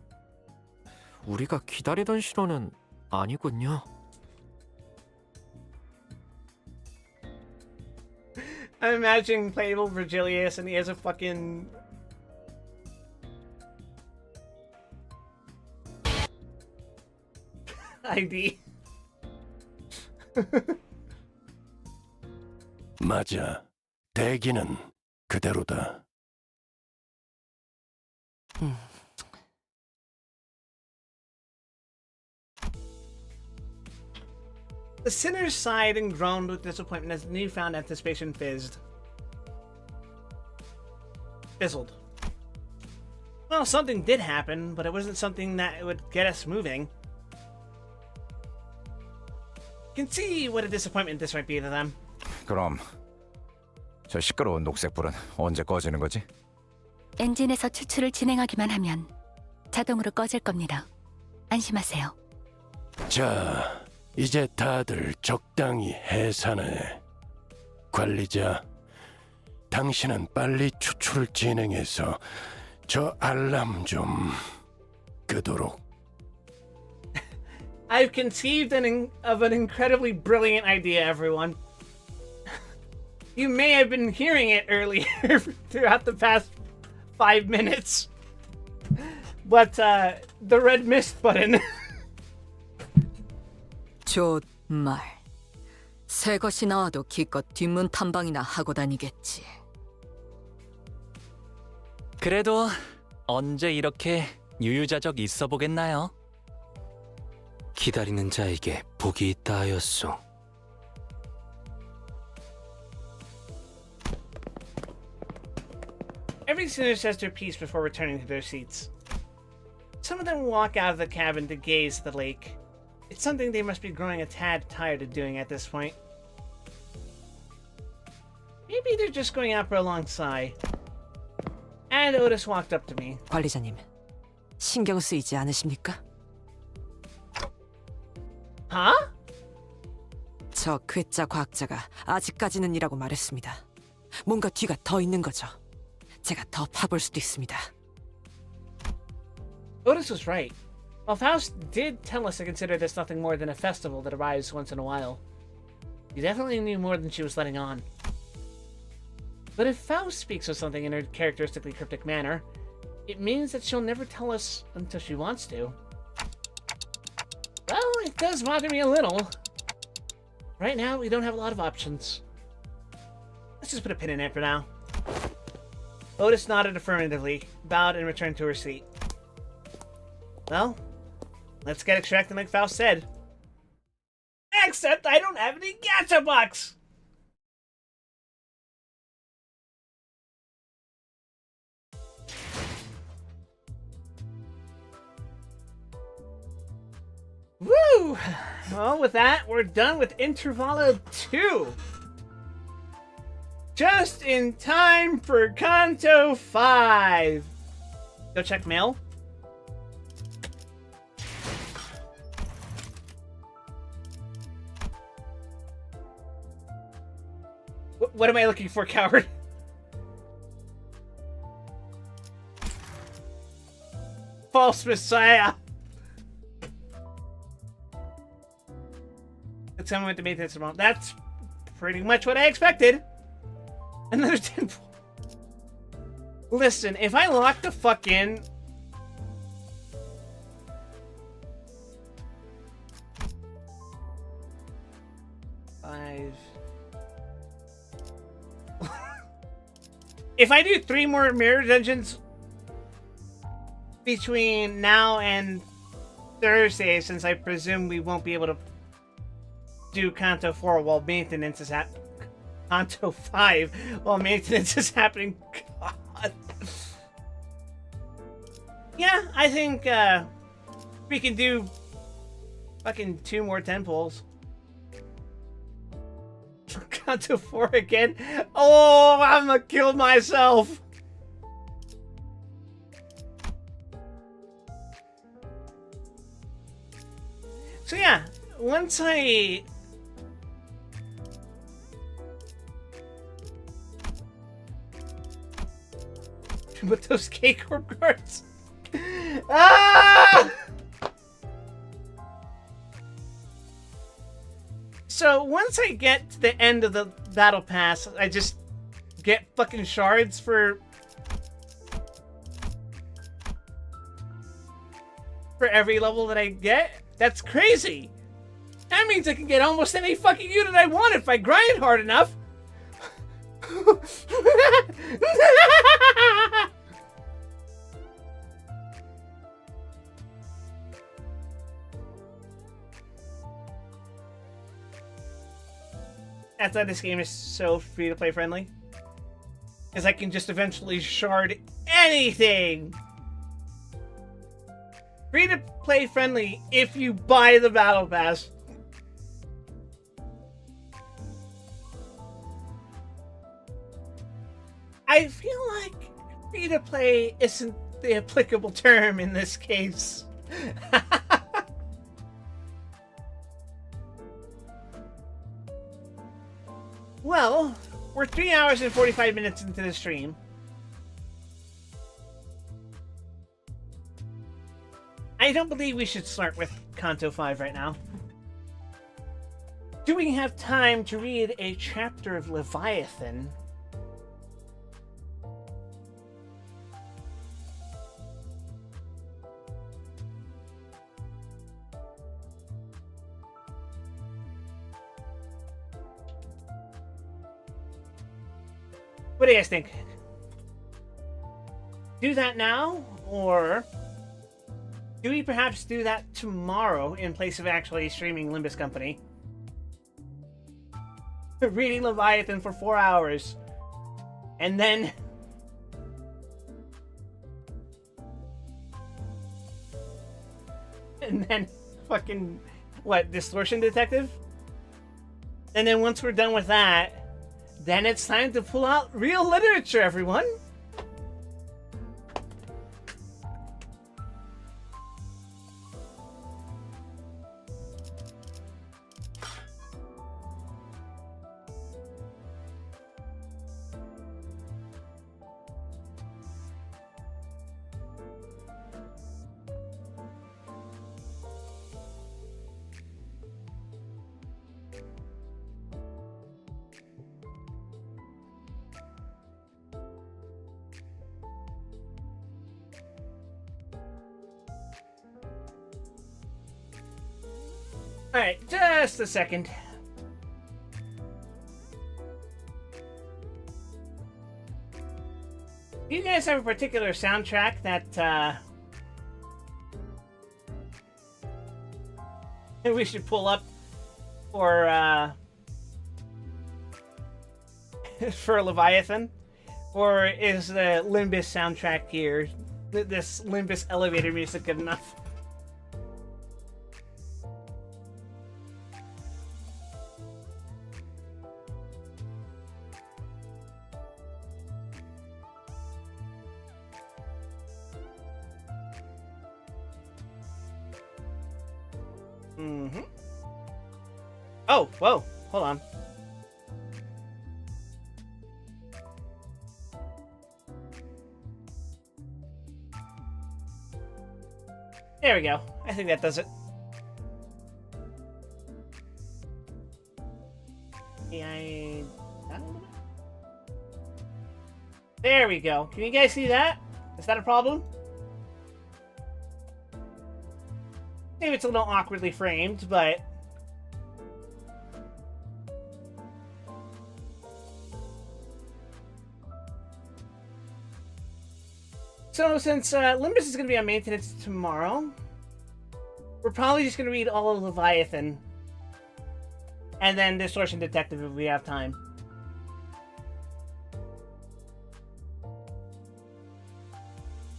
우리가 기다리던 신호는 아니군요.
I'm imagining playable Virgilius and he has a fucking... ID.
맞아. 대기는 그대로다.
The sinners sighed and groaned with disappointment as newfound anticipation fizzed. fizzled. Well, something did happen, but it wasn't something that would get us moving. You can see what a disappointment this might be to them.
그럼 저 시끄러운 녹색불은 언제 꺼지는 거지?
엔진에서 추출을 진행하기만 하면 자동으로 꺼질 겁니다. 안심하세요.
자, 이제 다들 적당히 해산해. 관리자, 당신은 빨리 추출을 진행해서 저 알람 좀 끄도록.
I've conceived of an incredibly brilliant idea, everyone. You may have been hearing it earlier throughout the past 5 minutes. But, the red mist button.
좋말. 새 것이 나와도 기껏 뒷문 탐방이나 하고 다니겠지.
그래도 언제 이렇게 유유자적 있어 보겠나요?
기다리는 자에게 복이 있다 하였소.
Every sinner says their piece before returning to their seats. Some of them walk out of the cabin to gaze at the lake. It's something they must be growing a tad tired of doing at this point. Maybe they're just going out for a long sigh. And Otis walked up to me.
관리자님, 신경 쓰이지 않으십니까?
Huh?
저 괴짜 과학자가 아직까지는 이라고 말했습니다. 뭔가 뒤가 더 있는 거죠. 제가 더 파볼 수도 있습니다.
Otis was right. While Faust did tell us to consider this nothing more than a festival that arrives once in a while, he definitely knew more than she was letting on. But if Faust speaks of something in her characteristically cryptic manner, it means that she'll never tell us until she wants to. Well, it does bother me a little. Right now, we don't have a lot of options. Let's just put a pin in it for now. Otis nodded affirmatively, bowed, and returned to her seat. Well, let's get extracting like Faust said. Except I don't have any gacha bucks! Woo! Well, with that, we're done with Intervallo 2. Just in time for Kanto 5. Go check mail. What am I looking for, coward? False Messiah. Someone with the maintenance amount. That's pretty much what I expected. Another 10. Listen, if I lock the fuck in. If I do 3 more mirror dungeons between now and Thursday, since I presume we won't be able to do Kanto 4 while maintenance is at Kanto 5 while maintenance is happening. God. Yeah, I think we can do fucking 2 more 10 pulls. Kanto 4 again. Oh, I'm gonna kill myself. So yeah, once I with those K-Corp cards. Ah! So once I get to the end of the battle pass, I just get fucking shards for every level that I get. That's crazy. That means I can get almost any fucking unit I want if I grind hard enough. That's why this game is so free-to-play friendly. Because I can just eventually shard anything. Free to play friendly if you buy the battle pass. I feel like free to play isn't the applicable term in this case. Well, we're 3 hours and 45 minutes into the stream. I don't believe we should start with Kanto 5 right now. Do we have time to read a chapter of Leviathan? What do you guys think? Do that now, or do we perhaps do that tomorrow in place of actually streaming Limbus Company? Reading Leviathan for 4 hours, and then fucking what, Distortion Detective? And then once we're done with that, then it's time to pull out real literature, everyone. Alright, just a second. Do you guys have a particular soundtrack that we should pull up for for Leviathan? Or is the Limbus soundtrack here, this Limbus elevator music, good enough? Oh, whoa, hold on. There we go. I think that does it. There we go. Can you guys see that? Is that a problem? Maybe it's a little awkwardly framed, but so since Limbus is going to be on maintenance tomorrow, we're probably just going to read all of Leviathan and then Distortion Detective if we have time.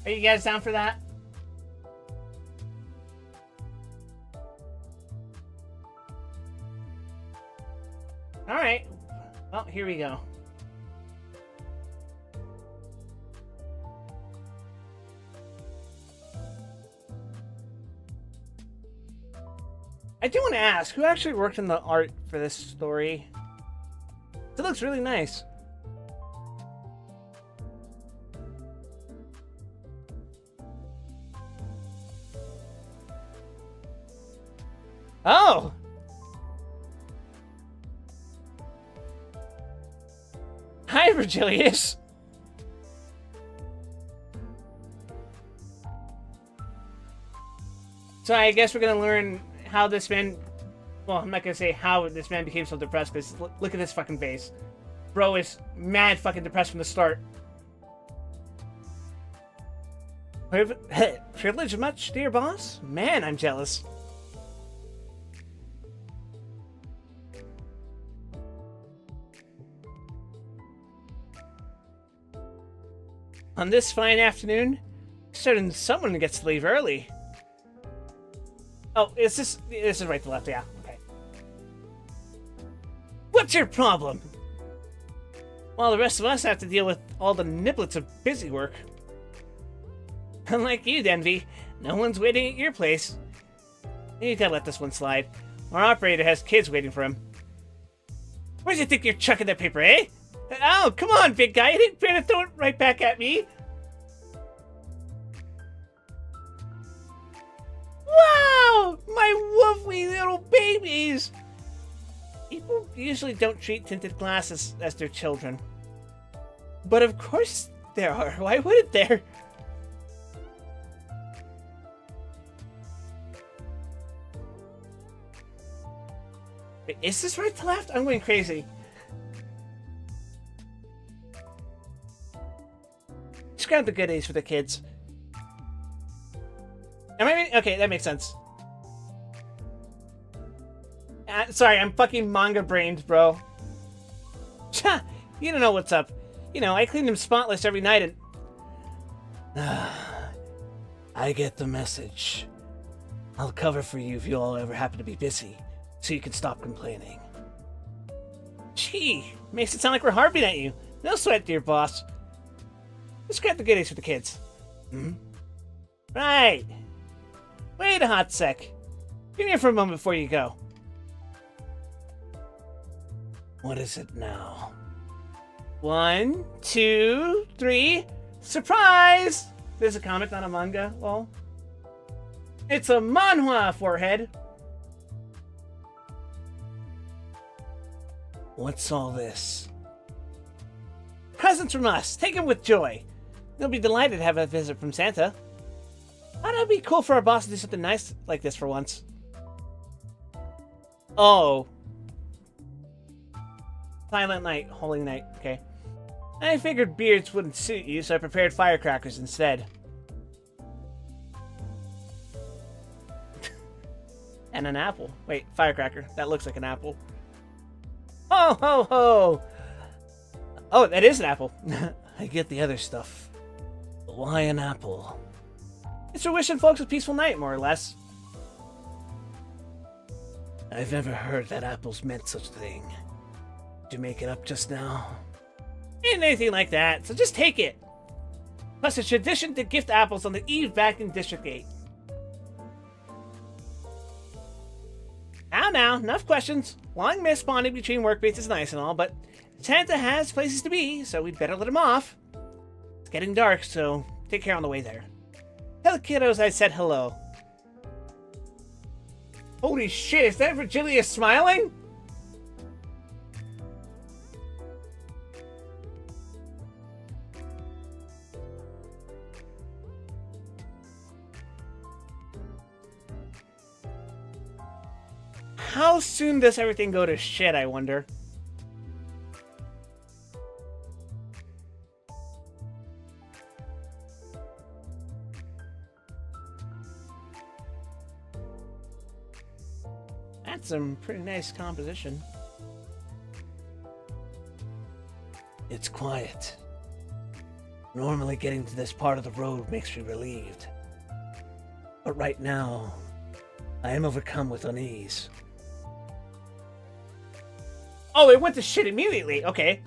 Are you guys down for that? Alright. Well, here we go. I do want to ask, who actually worked on the art for this story? It looks really nice. Oh! Hi, Virgilius! So I guess we're gonna learn how this man... Well, I'm not gonna say how this man became so depressed, because look at this fucking face. Bro is mad fucking depressed from the start. Privilege much, dear boss? Man, I'm jealous. On this fine afternoon, certain someone gets to leave early. Oh, this is right to left, yeah. Okay. What's your problem? While the rest of us have to deal with all the niblets of busy work. Unlike you, Denby, no one's waiting at your place. You gotta let this one slide. Our operator has kids waiting for him. Where do you think you're chucking that paper, eh? Oh, come on, big guy. You didn't fair to throw it right back at me. Wow! My woofy little babies! People usually don't treat tinted glasses as their children. But of course there are. Why wouldn't there? Wait, is this right to left? I'm going crazy. Just grab the goodies for the kids. Am I reading? Okay, that makes sense. Sorry, I'm fucking manga-brained, bro. Cha! You don't know what's up. You know, I clean them spotless every night and... I get the message. I'll cover for you if you all ever happen to be busy, so you can stop complaining. Gee, makes it sound like we're harping at you. No sweat, dear boss. Just grab the goodies for the kids. Hmm? Right. Wait a hot sec. Come here for a moment before you go. What is it now? 1, 2, 3. Surprise! There's a comic, not a manga. Lol. It's a manhwa, forehead. What's all this? Presents from us. Take them with joy. They'll be delighted to have a visit from Santa. Thought it'd be cool for our boss to do something nice like this for once. Oh. Silent night, holy night, okay. I figured beards wouldn't suit you, so I prepared firecrackers instead. And an apple. Wait, firecracker. That looks like an apple. Ho, ho, ho! Oh, that is an apple. I get the other stuff. But why an apple? It's for wishing folks a peaceful night, more or less. I've never heard that apples meant such a thing. Did you make it up just now? Ain't anything like that, so just take it. Plus, it's tradition to gift apples on the eve back in District 8. Now, enough questions. Long missed bonding between workmates is nice and all, but Santa has places to be, so we'd better let him off. It's getting dark, so take care on the way there. Tell the kiddos I said hello. Holy shit, is that Virgilia smiling? How soon does everything go to shit, I wonder? That's some pretty nice composition. It's quiet. Normally getting to this part of the road makes me relieved. But right now, I am overcome with unease. Oh, it went to shit immediately. Okay.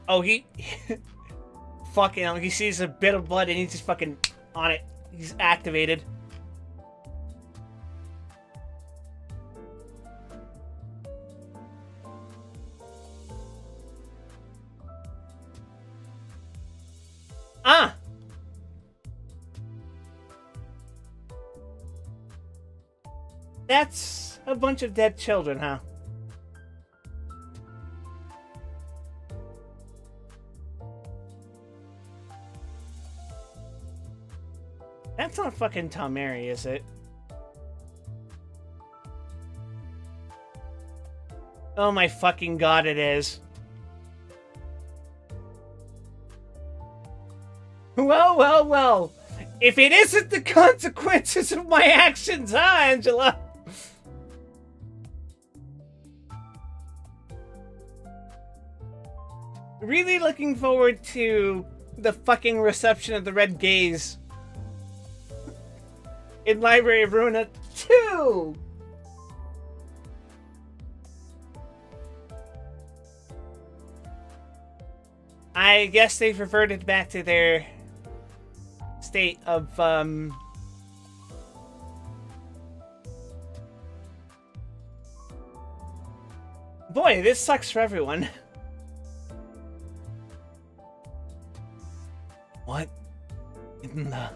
Oh, he fucking hell, he sees a bit of blood and he's just fucking on it. He's activated. Ah! That's a bunch of dead children, huh? That's not fucking Tom Mary, is it? Oh my fucking god, it is. Well, well, well. If it isn't the consequences of my actions, huh, Angela? Really looking forward to the fucking reception of the Red Gaze in Library of Ruina 2! I guess they've reverted back to their state of, Boy, this sucks for everyone. What in the...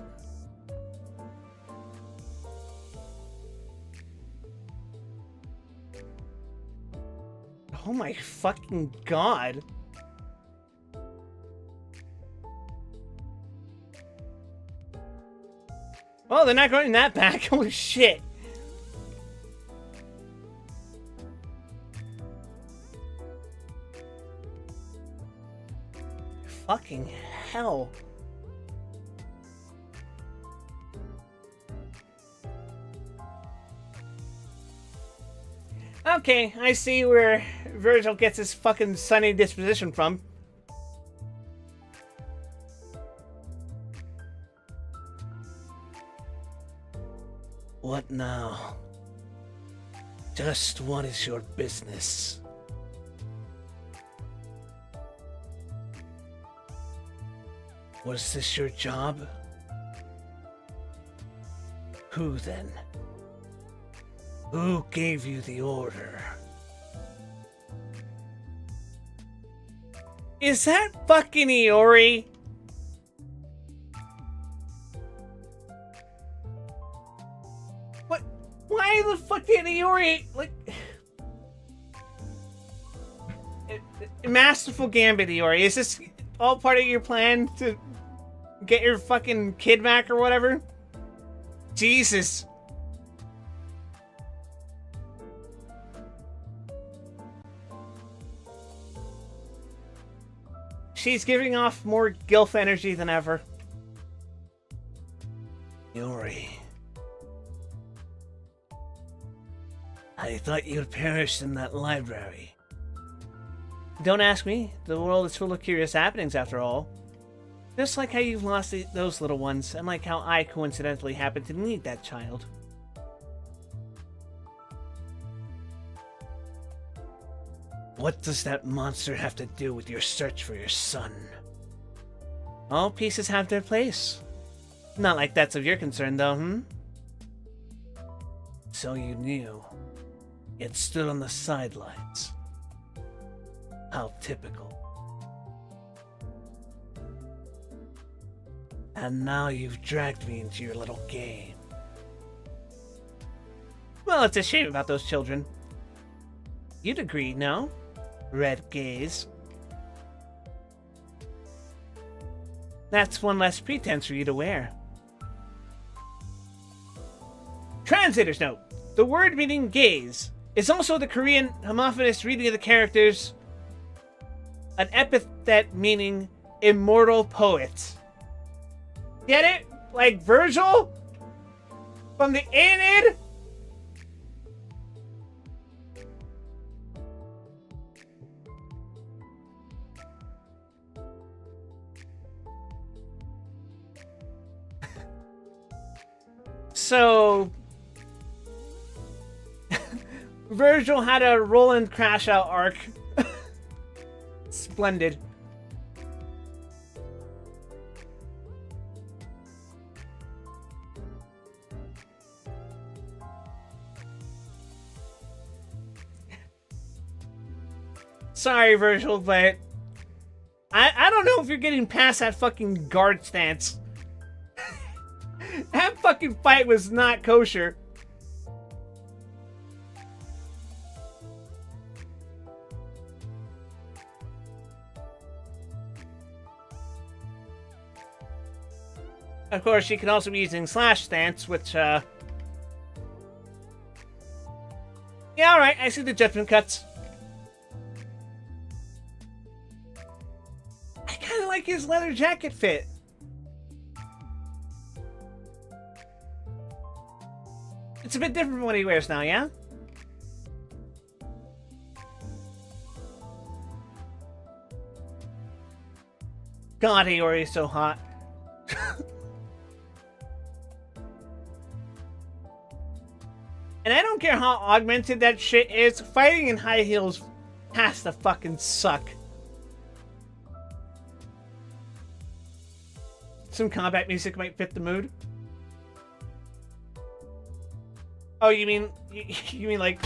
Oh my fucking god. Oh, they're not going that back. Holy shit. Fucking hell. Okay, I see where Virgil gets his fucking sunny disposition from. What now? Just what is your business? Was this your job? Who then? Who gave you the order? Is that fucking Iori? What? Why the fuck did Iori, like... Masterful Gambit, Iori. Is this all part of your plan to get your fucking kid back or whatever? Jesus. She's giving off more gilf energy than ever. Yuri. I thought you'd perished in that library. Don't ask me. The world is full of curious happenings after all. Just like how you've lost those little ones, and like how I coincidentally happened to need that child. What does that monster have to do with your search for your son? All pieces have their place. Not like that's of your concern, though, hmm? So you knew. Yet stood on the sidelines. How typical. And now you've dragged me into your little game. Well, it's a shame about those children. You'd agree, no? Red Gaze. That's one less pretense for you to wear. Translator's note. The word meaning gaze is also the Korean homophonous reading of the characters, an epithet meaning immortal poet. Get it? Like Virgil? From the Aeneid? So... Virgil had a Roland crash out arc. Splendid. Sorry, Virgil, but I don't know if you're getting past that fucking guard stance. That fucking fight was not kosher. Of course, she can also be using slash stance, which, yeah, alright, I see the judgment cuts. I kinda like his leather jacket fit. looks a bit different from what he wears now, yeah? God, Iori is so hot. And I don't care how augmented that shit is, fighting in high heels has to fucking suck. Some combat music might fit the mood. Oh, you mean like...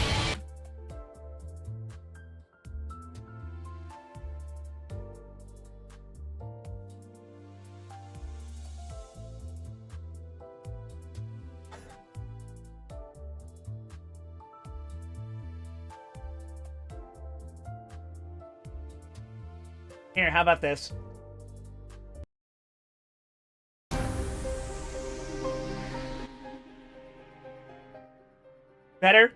Here, how about this? Better?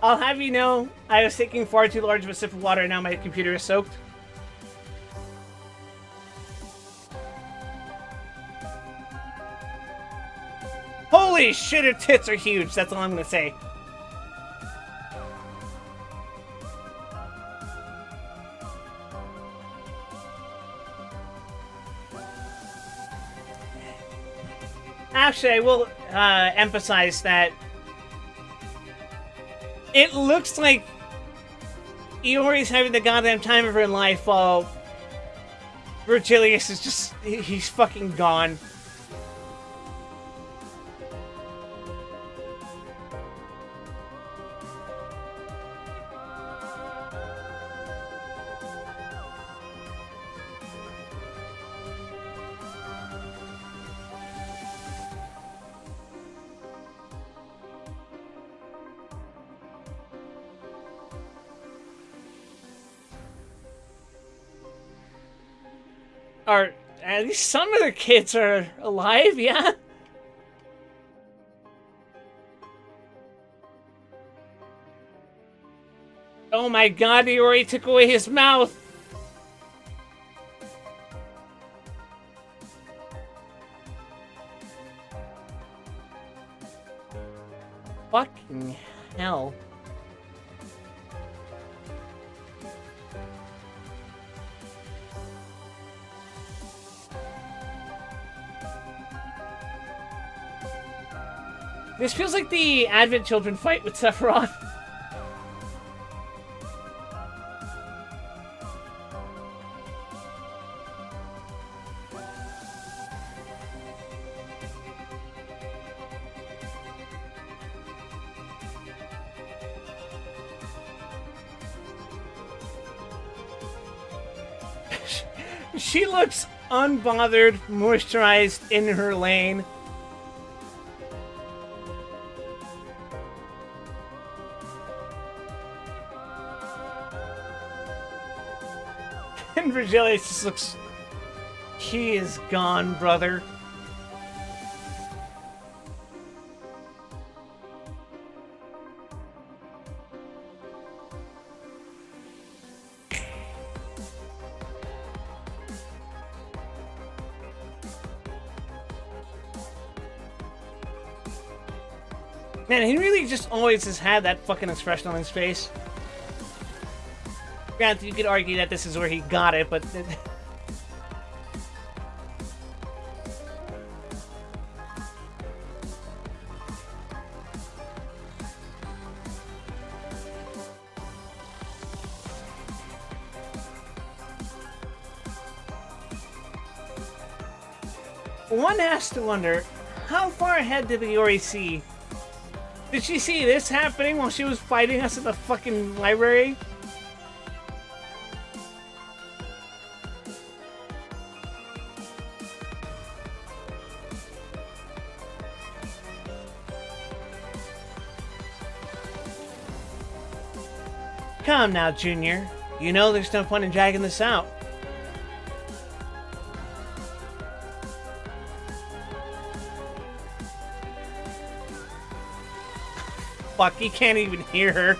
I'll have you know, I was taking far too large of a sip of water and now my computer is soaked. Holy shit, her tits are huge, that's all I'm gonna say. Actually, I will emphasize that it looks like Iori's having the goddamn time of her life while Virgilius is just, he's fucking gone. Or at least some of the kids are alive, yeah? Oh my god, Iori took away his mouth! Fucking hell. This feels like the Advent Children fight with Sephiroth. She looks unbothered, moisturized in her lane. And Virgilius just looks... He is gone, brother. Man, he really just always has had that fucking expression on his face. Granted, you could argue that this is where he got it, but... One has to wonder, how far ahead did Iori see? Did she see this happening while she was fighting us at the fucking library? Come now, Junior. You know there's no point in dragging this out. fuck, he can't even hear her.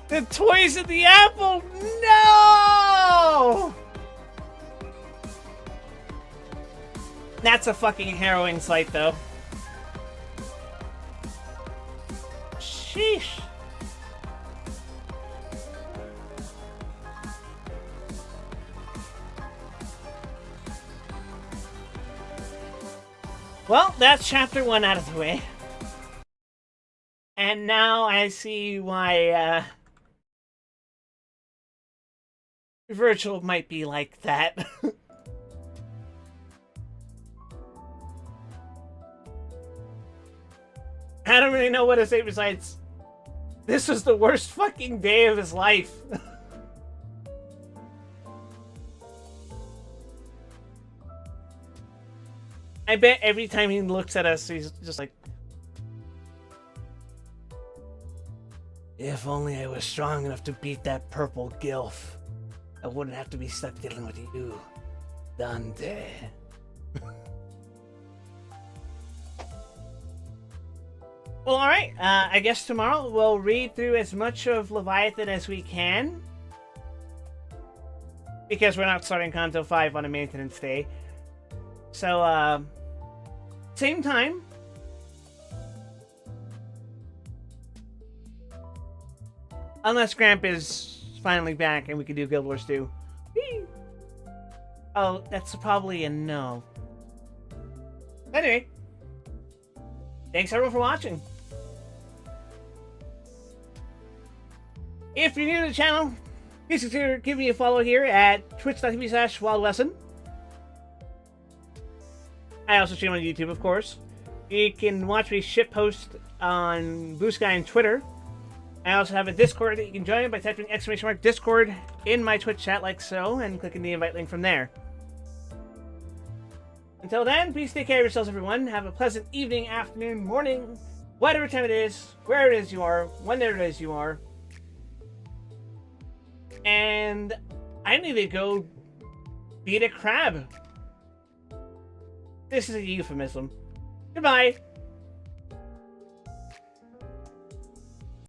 The toys in the apple! No! That's a fucking harrowing sight, though. Sheesh. Well, that's chapter 1 out of the way. And now I see why, Virtual might be like that. I don't really know what to say besides, this was the worst fucking day of his life. I bet every time he looks at us, he's just like, if only I was strong enough to beat that purple gilf, I wouldn't have to be stuck dealing with you, Dante. Well, alright, I guess tomorrow we'll read through as much of Leviathan as we can. Because we're not starting Kanto 5 on a maintenance day. So, same time. Unless Gramp is finally back and we can do Guild Wars 2. Whee! Oh, that's probably a no. Anyway. Thanks everyone for watching. If you're new to the channel, please consider giving me a follow here at twitch.tv/WildWesson. I also stream on YouTube, of course. You can watch me shitpost on Blue Sky and Twitter. I also have a Discord that you can join by typing !Discord in my Twitch chat like so, and clicking the invite link from there. Until then, please take care of yourselves, everyone. Have a pleasant evening, afternoon, morning, whatever time it is, wherever it is you are, whenever it is you are. And I need to go beat a crab. This is a euphemism. Goodbye.